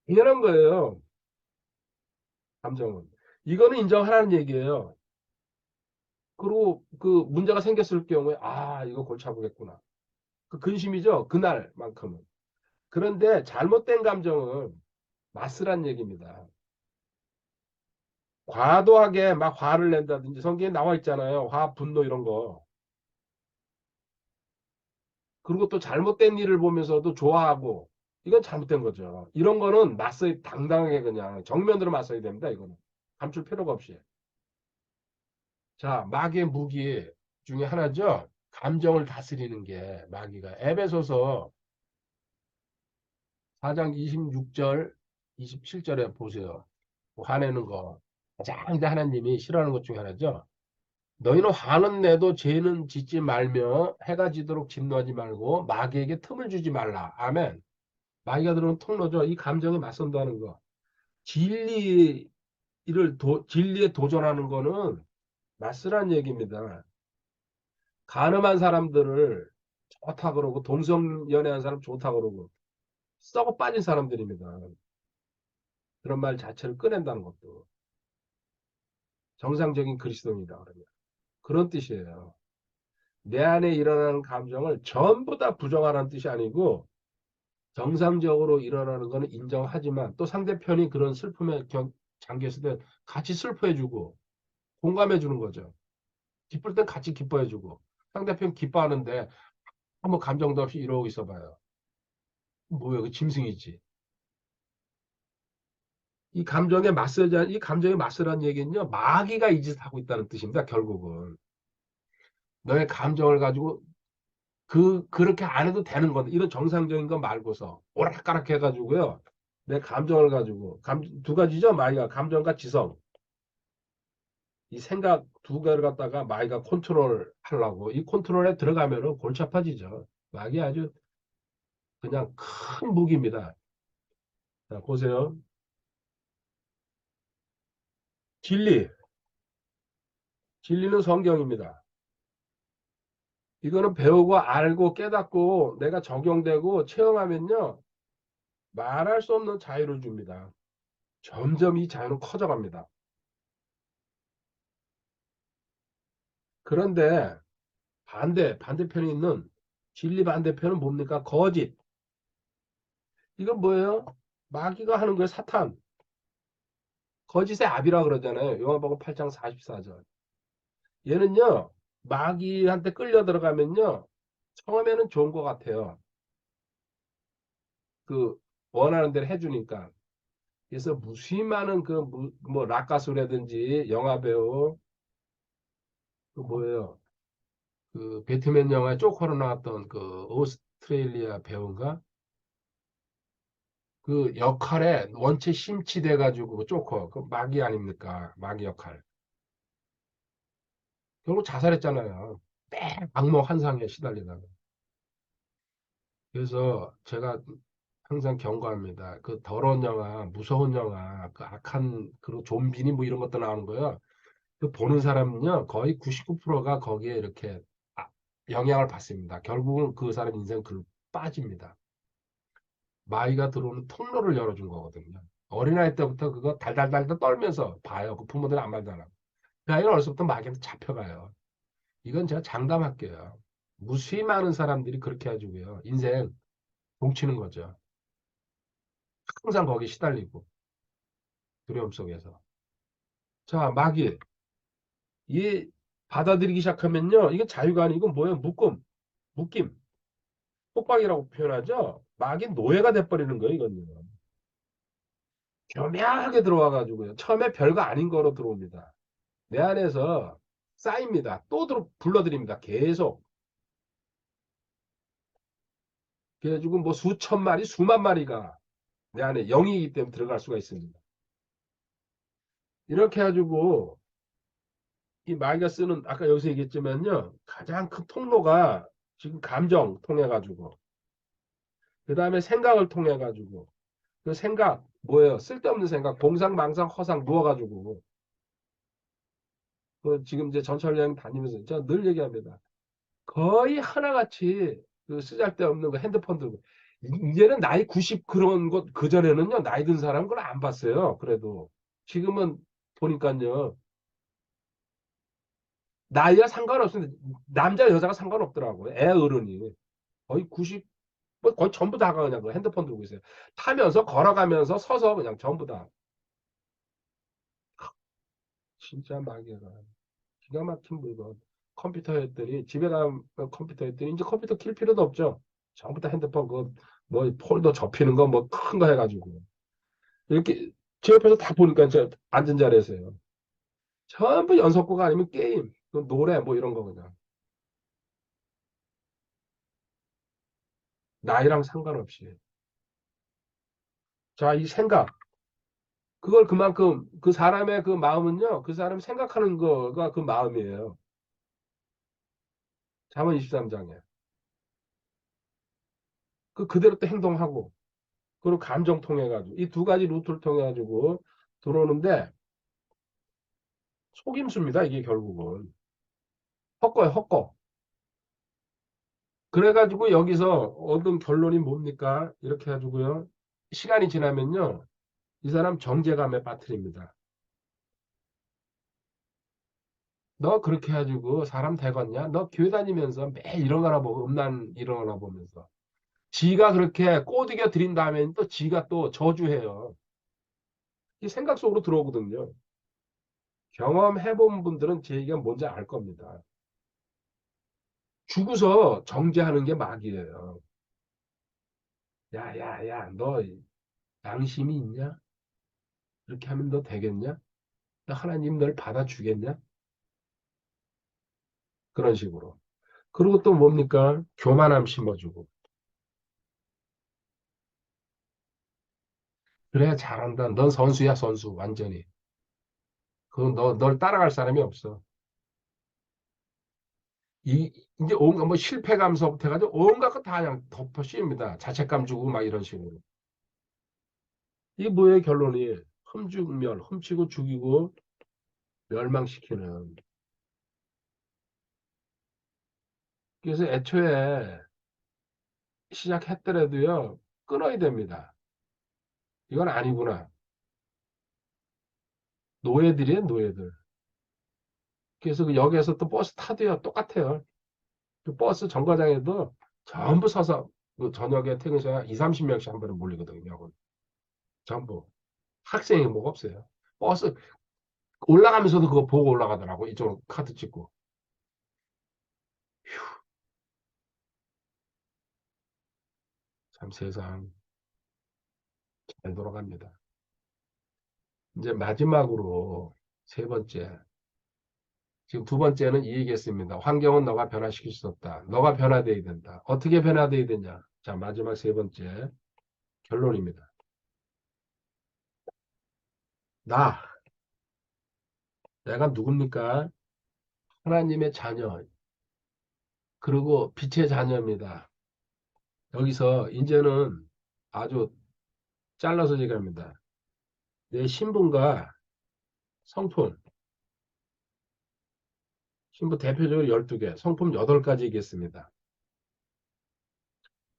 당연한 거예요. 감정은. 이거는 인정하라는 얘기예요. 그리고 그 문제가 생겼을 경우에 이거 골치 아프겠구나. 그 근심이죠. 그날만큼은. 그런데 잘못된 감정은 맞으란 얘기입니다. 과도하게 막 화를 낸다든지 성경에 나와 있잖아요. 화, 분노 이런 거. 그리고 또 잘못된 일을 보면서도 좋아하고 이건 잘못된 거죠. 이런 거는 맞서야 당당하게 그냥 정면으로 맞서야 됩니다. 이거는 감출 필요가 없이. 자, 마귀의 무기 중에 하나죠. 감정을 다스리는 게 마귀가 에베소서 4장 26절, 27절에 보세요. 화내는 거. 가장 하나님이 싫어하는 것 중에 하나죠. 너희는 화는 내도 죄는 짓지 말며 해가 지도록 진노하지 말고 마귀에게 틈을 주지 말라. 아멘. 마귀가 들어오는 통로죠. 이 감정에 맞선다는 거. 진리를 진리에 도전하는 거는 맞서란 얘기입니다. 가늠한 사람들을 좋다 그러고 동성연애한 사람 좋다 그러고 썩어 빠진 사람들입니다. 그런 말 자체를 꺼낸다는 것도 정상적인 그리스도인이다 그러면 그런 뜻이에요. 내 안에 일어나는 감정을 전부 다 부정하라는 뜻이 아니고 정상적으로 일어나는 것은 인정하지만 또 상대편이 그런 슬픔에 잠겼을 때 같이 슬퍼해주고 공감해주는 거죠. 기쁠 땐 같이 기뻐해주고 상대편 기뻐하는데 아무 감정도 없이 이러고 있어봐요. 뭐야 그 짐승이지. 이 감정에 맞서라는 얘기는요 마귀가 이 짓을 하고 있다는 뜻입니다. 결국은 너의 감정을 가지고 그렇게 안 해도 되는 건데 이런 정상적인 거 말고서 오락가락 해가지고요 내 감정을 가지고 두 가지죠 마귀가 감정과 지성 이 생각 두 개를 갖다가 마귀가 컨트롤 하려고 이 컨트롤에 들어가면은 골치 아파지죠. 마귀 아주 그냥 큰 무기입니다. 자, 보세요. 진리. 진리는 성경입니다. 이거는 배우고 알고 깨닫고 내가 적용되고 체험하면요. 말할 수 없는 자유를 줍니다. 점점 이 자유는 커져갑니다. 그런데 반대편에 있는 진리 반대편은 뭡니까? 거짓. 이건 뭐예요? 마귀가 하는 거예요. 사탄. 거짓의 압이라 그러잖아요. 요한복음 8장 44절. 얘는요, 마귀한테 끌려 들어가면요, 처음에는 좋은 것 같아요. 그, 원하는 대로 해주니까. 그래서 무수히 많은 뭐, 락가수라든지 영화배우, 그 뭐예요. 그, 배트맨 영화에 쪼커로 나왔던 그, 오스트레일리아 배우인가? 그 역할에 원체 심취돼가지고 쪼커, 그 마귀 아닙니까? 마귀 역할. 결국 자살했잖아요. 악몽 환상에 시달리다가. 그래서 제가 항상 경고합니다. 그 더러운 영화, 무서운 영화, 그 악한 그리고 좀비니 뭐 이런 것도 나오는 거예요. 그 보는 사람은요 거의 99%가 거기에 이렇게 영향을 받습니다. 결국은 그 사람 인생 글 빠집니다. 마이가 들어오는 통로를 열어준 거거든요. 어린아이 때부터 그거 달달달 떨면서 봐요. 그 부모들은 안 말잖아. 그 아이는 어렸을 때부터 마귀한테 잡혀가요. 이건 제가 장담할게요. 무수히 많은 사람들이 그렇게 해주고요. 인생 동치는 거죠. 항상 거기 시달리고 두려움 속에서. 자, 마귀. 이 받아들이기 시작하면요. 이게 자유가 아니고 뭐예요? 묶임, 속박이라고 표현하죠. 마귀 노예가 돼버리는 거예요, 이건요. 교묘하게 들어와가지고요. 처음에 별거 아닌 거로 들어옵니다. 내 안에서 쌓입니다. 또 불러드립니다. 계속. 그래가지고 뭐 수천 마리, 수만 마리가 내 안에 영이기 때문에 들어갈 수가 있습니다. 이렇게 해가지고 이 마귀가 쓰는 아까 여기서 얘기했지만요. 가장 큰 통로가 지금 감정 통해 가지고 그다음에 생각을 통해 가지고 그 생각 뭐예요? 쓸데없는 생각, 공상망상, 허상 누워 가지고 그 지금 이제 전철 여행 다니면서 제가 늘 얘기합니다. 거의 하나같이 그 쓰잘데없는 거 핸드폰 들고 이제는 나이 90 그런 것 그전에는요. 나이 든 사람 그걸 안 봤어요. 그래도 지금은 보니까요. 나이와 상관없습니다. 남자 여자가 상관없더라고요. 애 어른이. 거의 90, 뭐 거의 전부 다가 그냥 그 핸드폰 들고 있어요. 타면서, 걸어가면서, 서서 그냥 전부 다. 진짜 마귀가. 기가 막힌 물건. 컴퓨터 했더니, 집에 가면 컴퓨터 했더니, 이제 컴퓨터 킬 필요도 없죠. 전부 다 핸드폰, 뭐, 폴더 접히는 거, 뭐, 큰 거 해가지고. 이렇게, 제 옆에서 다 보니까, 저 앉은 자리에서요. 전부 연속곡 아니면 게임, 그 노래, 뭐 이런 거 그냥. 나이랑 상관없이. 자, 이 생각. 그걸 그만큼 그 사람의 그 마음은요, 그 사람이 생각하는 거가 그 마음이에요. 잠언 23장에. 그대로 또 행동하고, 그리고 감정 통해 가지고 이 두 가지 루트를 통해 가지고 들어오는데 속임수입니다. 이게 결국은 헛거예요, 헛거. 그래가지고 여기서 얻은 결론이 뭡니까? 이렇게 해가지고요. 시간이 지나면요, 이 사람 정죄감에 빠뜨립니다. 너 그렇게 해가지고 사람 되겠냐? 너 교회 다니면서 매일 이런 거나 보고 음란 이런 거나 보면서 지가 그렇게 꼬드겨 들인 다음에 또 지가 또 저주해요. 이 생각 속으로 들어오거든요. 경험해본 분들은 제 얘기가 뭔지 알 겁니다. 죽어서 정죄하는 게 막이에요. 야, 야, 야, 너 양심이 있냐? 이렇게 하면 너 되겠냐? 하나님 널 받아주겠냐? 그런 식으로. 그리고 또 뭡니까? 교만함 심어주고. 그래, 잘한다. 넌 선수야, 선수. 완전히. 널 따라갈 사람이 없어. 이제 온갖 뭐 실패감서부터 해가지고 온갖 거 다 그냥 덮어 씌웁니다. 자책감 주고 막 이런 식으로. 이게 뭐예요, 결론이? hum죽멸, 훔치고 죽이고 멸망시키는. 그래서 애초에 시작했더라도요, 끊어야 됩니다. 이건 아니구나. 노예들이에요, 노예들. 그래서 그 역에서 또 버스 타도요, 똑같아요. 그 버스 정거장에도 전부 서서 그 저녁에 퇴근 시간 2, 30명씩 한 번에 몰리거든요. 전부. 학생이 뭐가 없어요. 버스 올라가면서도 그거 보고 올라가더라고. 이쪽으로 카드 찍고. 참 세상 잘 돌아갑니다. 이제 마지막으로 세 번째. 지금 두 번째는 이 얘기했습니다. 환경은 너가 변화시킬 수 없다. 너가 변화돼야 된다. 어떻게 변화돼야 되냐? 자, 마지막 세 번째 결론입니다. 나, 내가 누굽니까? 하나님의 자녀, 그리고 빛의 자녀입니다. 여기서 이제는 아주 잘라서 얘기합니다. 내 신분과 성품, 신분 대표적으로 12개, 성품 8가지 얘기했습니다.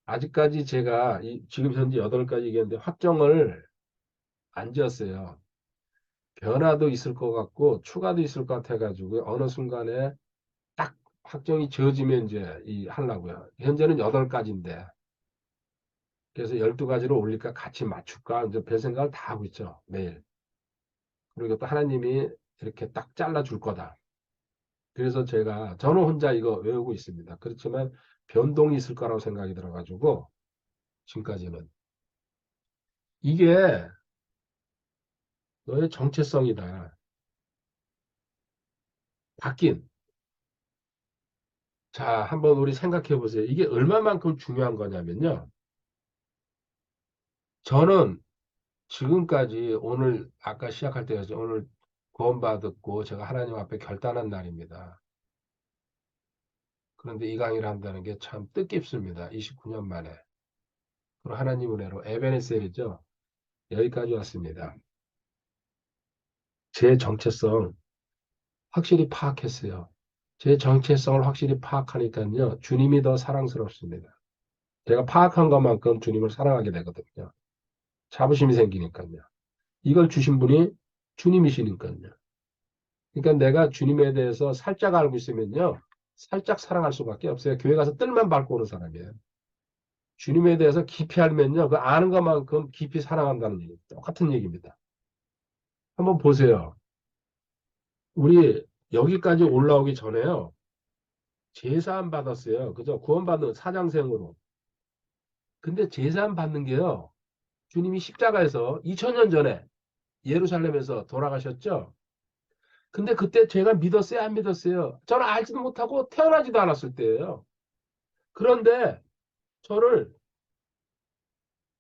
아직까지 제가 지금 현재 8가지 얘기했는데 확정을 안 지었어요. 변화도 있을 것 같고 추가도 있을 것 같아가지고 어느 순간에 딱 확정이 지어지면 이제 하려고요. 현재는 8가지인데 그래서 12가지로 올릴까 같이 맞출까 이제 별 생각을 다 하고 있죠. 매일. 그리고 또 하나님이 이렇게 딱 잘라줄 거다. 그래서 저는 혼자 이거 외우고 있습니다. 그렇지만 변동이 있을 거라고 생각이 들어가지고 지금까지는 이게 너의 정체성이다. 바뀐. 자, 한번 우리 생각해 보세요. 이게 얼마만큼 중요한 거냐면요. 저는 지금까지 오늘 아까 시작할 때였죠. 오늘 구원받았고 제가 하나님 앞에 결단한 날입니다. 그런데 이 강의를 한다는 게 참 뜻깊습니다. 29년 만에. 그리고 하나님 은혜로 에베네셀이죠. 여기까지 왔습니다. 제 정체성 확실히 파악했어요. 제 정체성을 확실히 파악하니까요. 주님이 더 사랑스럽습니다. 제가 파악한 것만큼 주님을 사랑하게 되거든요. 자부심이 생기니까요. 이걸 주신 분이 주님이시니까요. 그러니까 내가 주님에 대해서 살짝 알고 있으면요. 살짝 사랑할 수밖에 없어요. 교회 가서 뜰만 밟고 오는 사람이에요. 주님에 대해서 깊이 알면요. 그 아는 것만큼 깊이 사랑한다는 얘기. 똑같은 얘기입니다. 한번 보세요. 우리 여기까지 올라오기 전에요. 제사함 받았어요. 그죠? 구원받는 사장생으로. 근데 제사함 받는 게요. 주님이 십자가에서 2000년 전에 예루살렘에서 돌아가셨죠? 근데 그때 제가 믿었어요? 안 믿었어요? 저는 알지도 못하고 태어나지도 않았을 때예요. 그런데 저를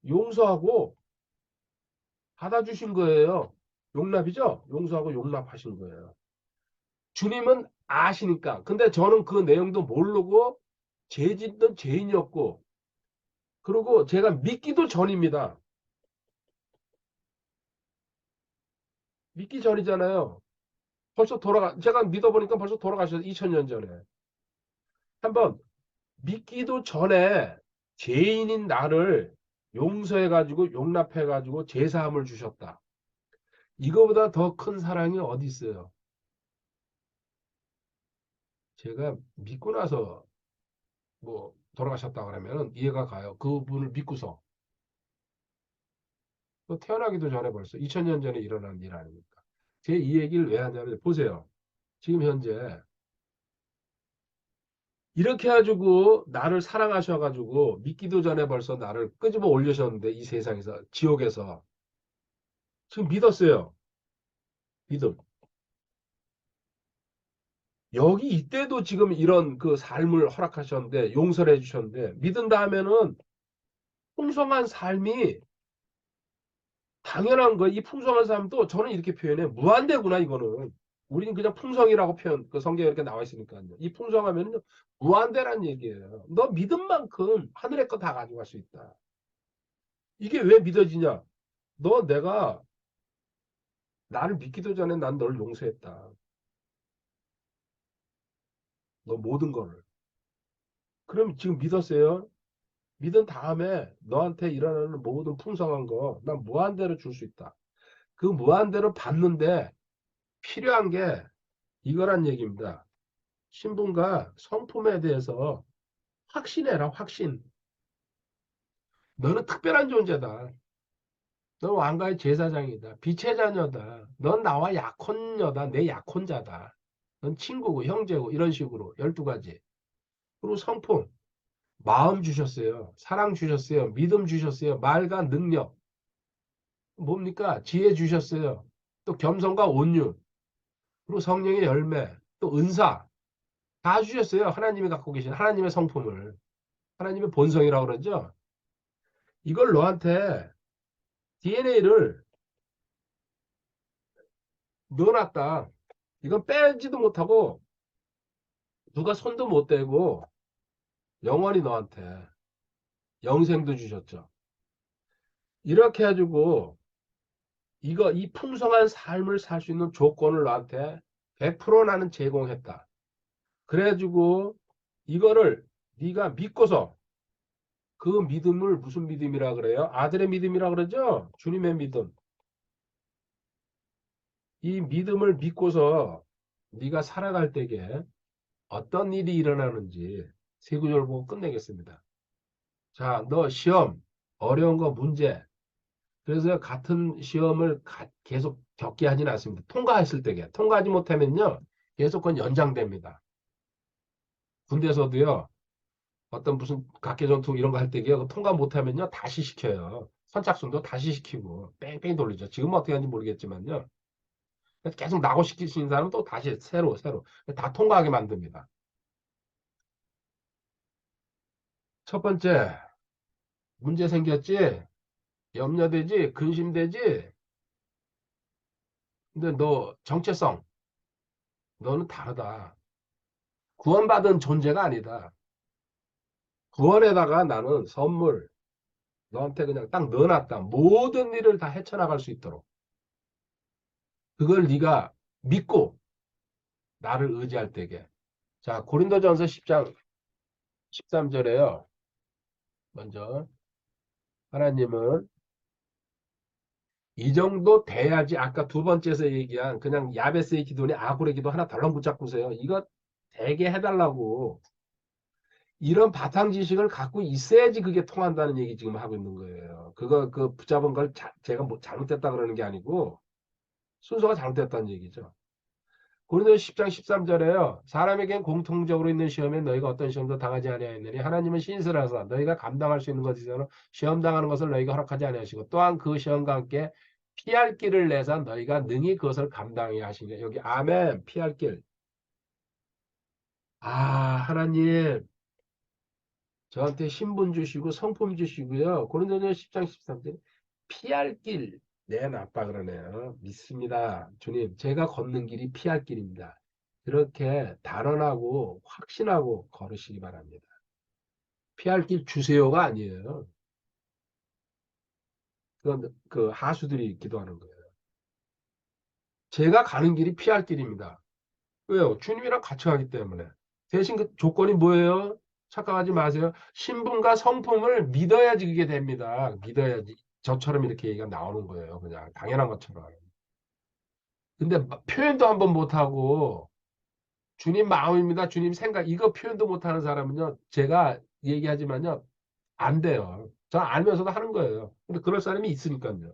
용서하고 받아주신 거예요. 용납이죠? 용서하고 용납하신 거예요. 주님은 아시니까. 근데 저는 그 내용도 모르고 죄짓던 죄인이었고, 그리고 제가 믿기도 전입니다. 믿기 전이잖아요. 제가 믿어보니까 벌써 돌아가셔서 2000년 전에. 한번 믿기도 전에 죄인인 나를 용서해가지고 용납해가지고 제사함을 주셨다. 이거보다 더 큰 사랑이 어디 있어요? 제가 믿고 나서 뭐 돌아가셨다 그러면 이해가 가요. 그분을 믿고서. 또 태어나기도 전에 벌써 2000년 전에 일어난 일 아닙니까? 제 이 얘기를 왜 하냐면 보세요. 지금 현재 이렇게 해가지고 나를 사랑하셔가지고 믿기도 전에 벌써 나를 끄집어 올리셨는데 이 세상에서 지옥에서 지금 믿었어요. 믿음. 여기 이때도 지금 이런 그 삶을 허락하셨는데 용서를 해주셨는데 믿은 다음에는 풍성한 삶이 당연한 거. 이 풍성한 삶도 저는 이렇게 표현해. 무한대구나 이거는. 우리는 그냥 풍성이라고 표현, 그 성경에 이렇게 나와 있으니까요. 이 풍성하면요 무한대란 얘기예요. 너 믿은 만큼 하늘의 거 다 가져갈 수 있다. 이게 왜 믿어지냐? 내가 나를 믿기도 전에 난 널 용서했다. 너 모든 거를. 그럼 지금 믿었어요? 믿은 다음에 너한테 일어나는 모든 풍성한 거 난 무한대로 줄 수 있다. 그 무한대로 받는데 필요한 게 이거란 얘기입니다. 신분과 성품에 대해서 확신해라, 확신. 너는 특별한 존재다. 넌 왕가의 제사장이다. 빛의 자녀다. 넌 나와 약혼녀다. 내 약혼자다. 넌 친구고 형제고 이런 식으로 12가지. 그리고 성품, 마음 주셨어요. 사랑 주셨어요. 믿음 주셨어요. 말과 능력. 뭡니까? 지혜 주셨어요. 또 겸손과 온유. 그리고 성령의 열매. 또 은사. 다 주셨어요. 하나님이 갖고 계신 하나님의 성품을. 하나님의 본성이라고 그러죠. 이걸 너한테 DNA를 넣어놨다. 이건 빼지도 못하고 누가 손도 못 대고 영원히 너한테 영생도 주셨죠. 이렇게 해가지고 이 풍성한 삶을 살 수 있는 조건을 너한테 100% 나는 제공했다. 그래가지고 이거를 네가 믿고서 그 믿음을 무슨 믿음이라 그래요? 아들의 믿음이라 그러죠? 주님의 믿음. 이 믿음을 믿고서 네가 살아갈 때에 어떤 일이 일어나는지 세 구절 보고 끝내겠습니다. 자, 너 시험, 어려운 거 문제. 그래서 같은 시험을 계속 겪게 하진 않습니다. 통과했을 때게. 통과하지 못하면요. 계속 그건 연장됩니다. 군대에서도요. 어떤 무슨 각개전투 이런 거 할 때게 통과 못하면요. 다시 시켜요. 선착순도 다시 시키고 뺑뺑이 돌리죠. 지금 어떻게 하는지 모르겠지만요. 계속 낙오시킬 수 있는 사람은 또 다시 새로 다 통과하게 만듭니다. 첫 번째, 문제 생겼지? 염려되지? 근심되지? 근데 너 정체성, 너는 다르다. 구원받은 존재가 아니다. 구원에다가 나는 선물, 너한테 그냥 딱 넣어놨다. 모든 일을 다 헤쳐나갈 수 있도록. 그걸 네가 믿고 나를 의지할 때게. 자, 고린도전서 10장 13절에요. 먼저 하나님은 이 정도 돼야지 아까 두 번째에서 얘기한 그냥 야베스의 기도니 아굴의 기도 하나 덜렁 붙잡고세요. 이거 되게 해달라고. 이런 바탕 지식을 갖고 있어야지 그게 통한다는 얘기 지금 하고 있는 거예요. 그 붙잡은 걸 제가 뭐 잘못됐다 그러는 게 아니고 순서가 잘못됐다는 얘기죠. 고린도서 10장 13절에요. 사람에겐 공통적으로 있는 시험에 너희가 어떤 시험도 당하지 아니하였느니 하나님은 신실하사 너희가 감당할 수 있는 것이서는 시험 당하는 것을 너희가 허락하지 아니하시고 또한 그 시험과 함께 피할 길을 내사 너희가 능히 그것을 감당해야 하시니 여기 아멘 피할 길. 아 하나님 저한테 신분 주시고 성품 주시고요. 고린도서 10장 13절 피할 길 내놔봐 그러네요. 믿습니다. 주님 제가 걷는 길이 피할 길입니다. 이렇게 단언하고 확신하고 걸으시기 바랍니다. 피할 길 주세요가 아니에요. 그건 그 하수들이 기도하는 거예요. 제가 가는 길이 피할 길입니다. 왜요? 주님이랑 같이 가기 때문에. 대신 그 조건이 뭐예요? 착각하지 마세요. 신분과 성품을 믿어야지 그게 됩니다. 믿어야지. 저처럼 이렇게 얘기가 나오는 거예요. 그냥 당연한 것처럼. 근데 표현도 한번 못하고 주님 마음입니다. 주님 생각 이거 표현도 못하는 사람은요. 제가 얘기하지만요. 안 돼요. 저 알면서도 하는 거예요. 근데 그럴 사람이 있으니까요.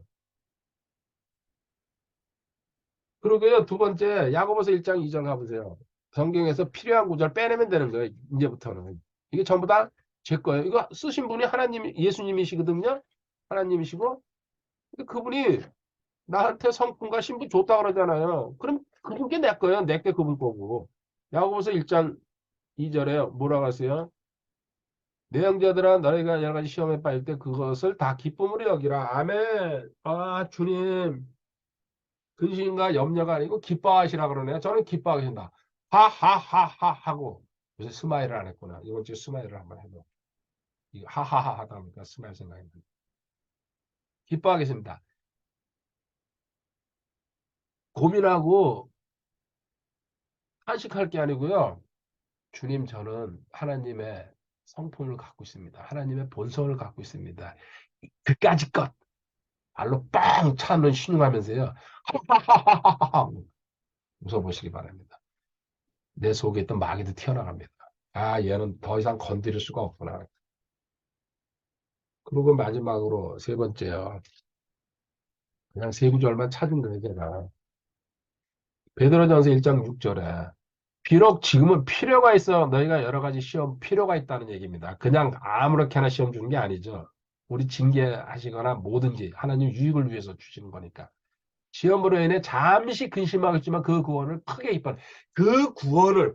그러고요. 두 번째 야고보서 1장 2절 가보세요. 성경에서 필요한 구절 빼내면 되는 거예요. 이제부터는. 이게 전부 다 제 거예요. 이거 쓰신 분이 하나님, 예수님이시거든요. 하나님이시고. 근데 그분이 나한테 성품과 신분 줬다 그러잖아요. 그럼 그분께 내 거예요. 내게 그분 거고. 야고보서 1장 2절에 뭐라고 하세요? 내 형제들아 너희가 여러 가지 시험에 빠질 때 그것을 다 기쁨으로 여기라. 아멘. 아 주님 근심과 염려가 아니고 기뻐하시라 그러네요. 저는 기뻐하신다. 하하하하 하고 요새 스마일을 안 했구나. 이번 주에 스마일을 한번 해도 이 하하하 하다 보니까 스마일 생각이 납니다. 기뻐하겠습니다. 고민하고 한식할 게 아니고요. 주님 저는 하나님의 성품을 갖고 있습니다. 하나님의 본성을 갖고 있습니다. 그까짓 것 발로 빵 차는 신용하면서요. 하하하하하 웃어보시기 바랍니다. 내 속에 있던 마귀도 튀어나갑니다. 아 얘는 더 이상 건드릴 수가 없구나. 그리고 마지막으로 세 번째요. 그냥 세 구절만 찾은 거예요, 제가. 베드로전서 1장 6절에 비록 지금은 필요가 있어 너희가 여러 가지 시험 필요가 있다는 얘기입니다. 그냥 아무렇게나 시험 주는 게 아니죠. 우리 징계하시거나 뭐든지 하나님 유익을 위해서 주시는 거니까. 시험으로 인해 잠시 근심하겠지만 그 구원을 크게 이뻐. 그 구원을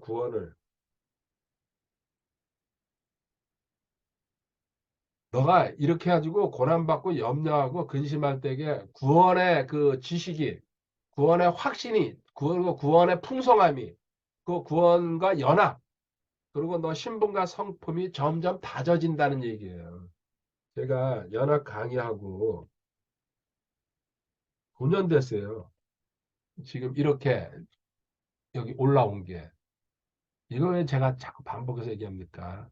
너가 이렇게 해가지고 고난받고 염려하고 근심할 때에 구원의 그 지식이 구원의 확신이 구원의 풍성함이 그 구원과 연합 그리고 너 신분과 성품이 점점 다져진다는 얘기예요. 제가 연합 강의하고 9년 됐어요. 지금 이렇게 여기 올라온 게 이거 왜 제가 자꾸 반복해서 얘기합니까?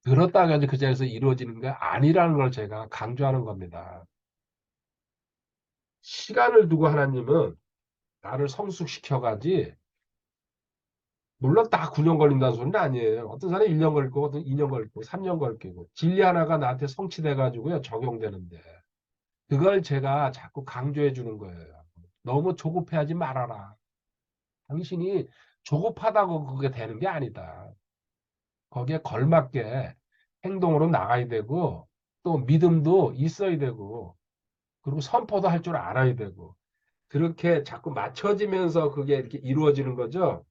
들었다가 그 자리에서 이루어지는 게 아니라는 걸 제가 강조하는 겁니다. 시간을 두고 하나님은 나를 성숙시켜가지 물론 다 9년 걸린다는 소리는 아니에요. 어떤 사람이 1년 걸릴 거고, 어떤 2년 걸릴 거고, 3년 걸릴 거고. 진리 하나가 나한테 성취돼가지고요, 적용되는데. 그걸 제가 자꾸 강조해 주는 거예요. 너무 조급해하지 말아라. 당신이 조급하다고 그게 되는 게 아니다. 거기에 걸맞게 행동으로 나가야 되고, 또 믿음도 있어야 되고, 그리고 선포도 할 줄 알아야 되고, 그렇게 자꾸 맞춰지면서 그게 이렇게 이루어지는 거죠.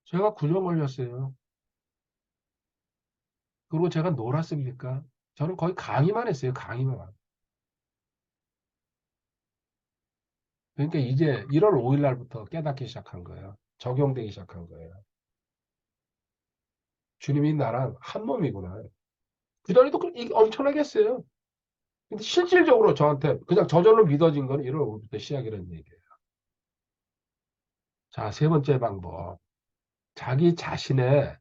제가 9년 걸렸어요. 그리고 제가 놀았습니까? 저는 거의 강의만 했어요. 강의만. 그러니까 이제 1월 5일 날부터 깨닫기 시작한 거예요. 적용되기 시작한 거예요. 주님이 나랑 한 몸이구나. 그전에도 이게 엄청나게 했어요. 근데 실질적으로 저한테 그냥 저절로 믿어진 건 1월 5일부터 시작이라는 얘기예요. 자, 세 번째 방법. 자기 자신의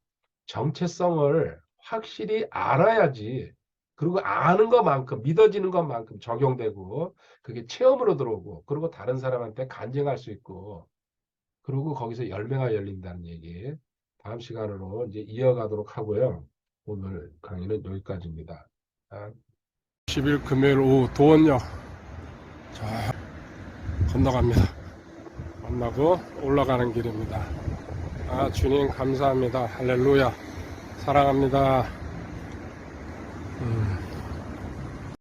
정체성을 확실히 알아야지. 그리고 아는 것만큼, 믿어지는 것만큼 적용되고, 그게 체험으로 들어오고, 그리고 다른 사람한테 간증할 수 있고, 그리고 거기서 열매가 열린다는 얘기. 다음 시간으로 이제 이어가도록 하고요. 오늘 강의는 여기까지입니다. 10일 금요일 오후 도원역 건너갑니다. 만나고 올라가는 길입니다. 아, 주님 감사합니다. 할렐루야. 사랑합니다.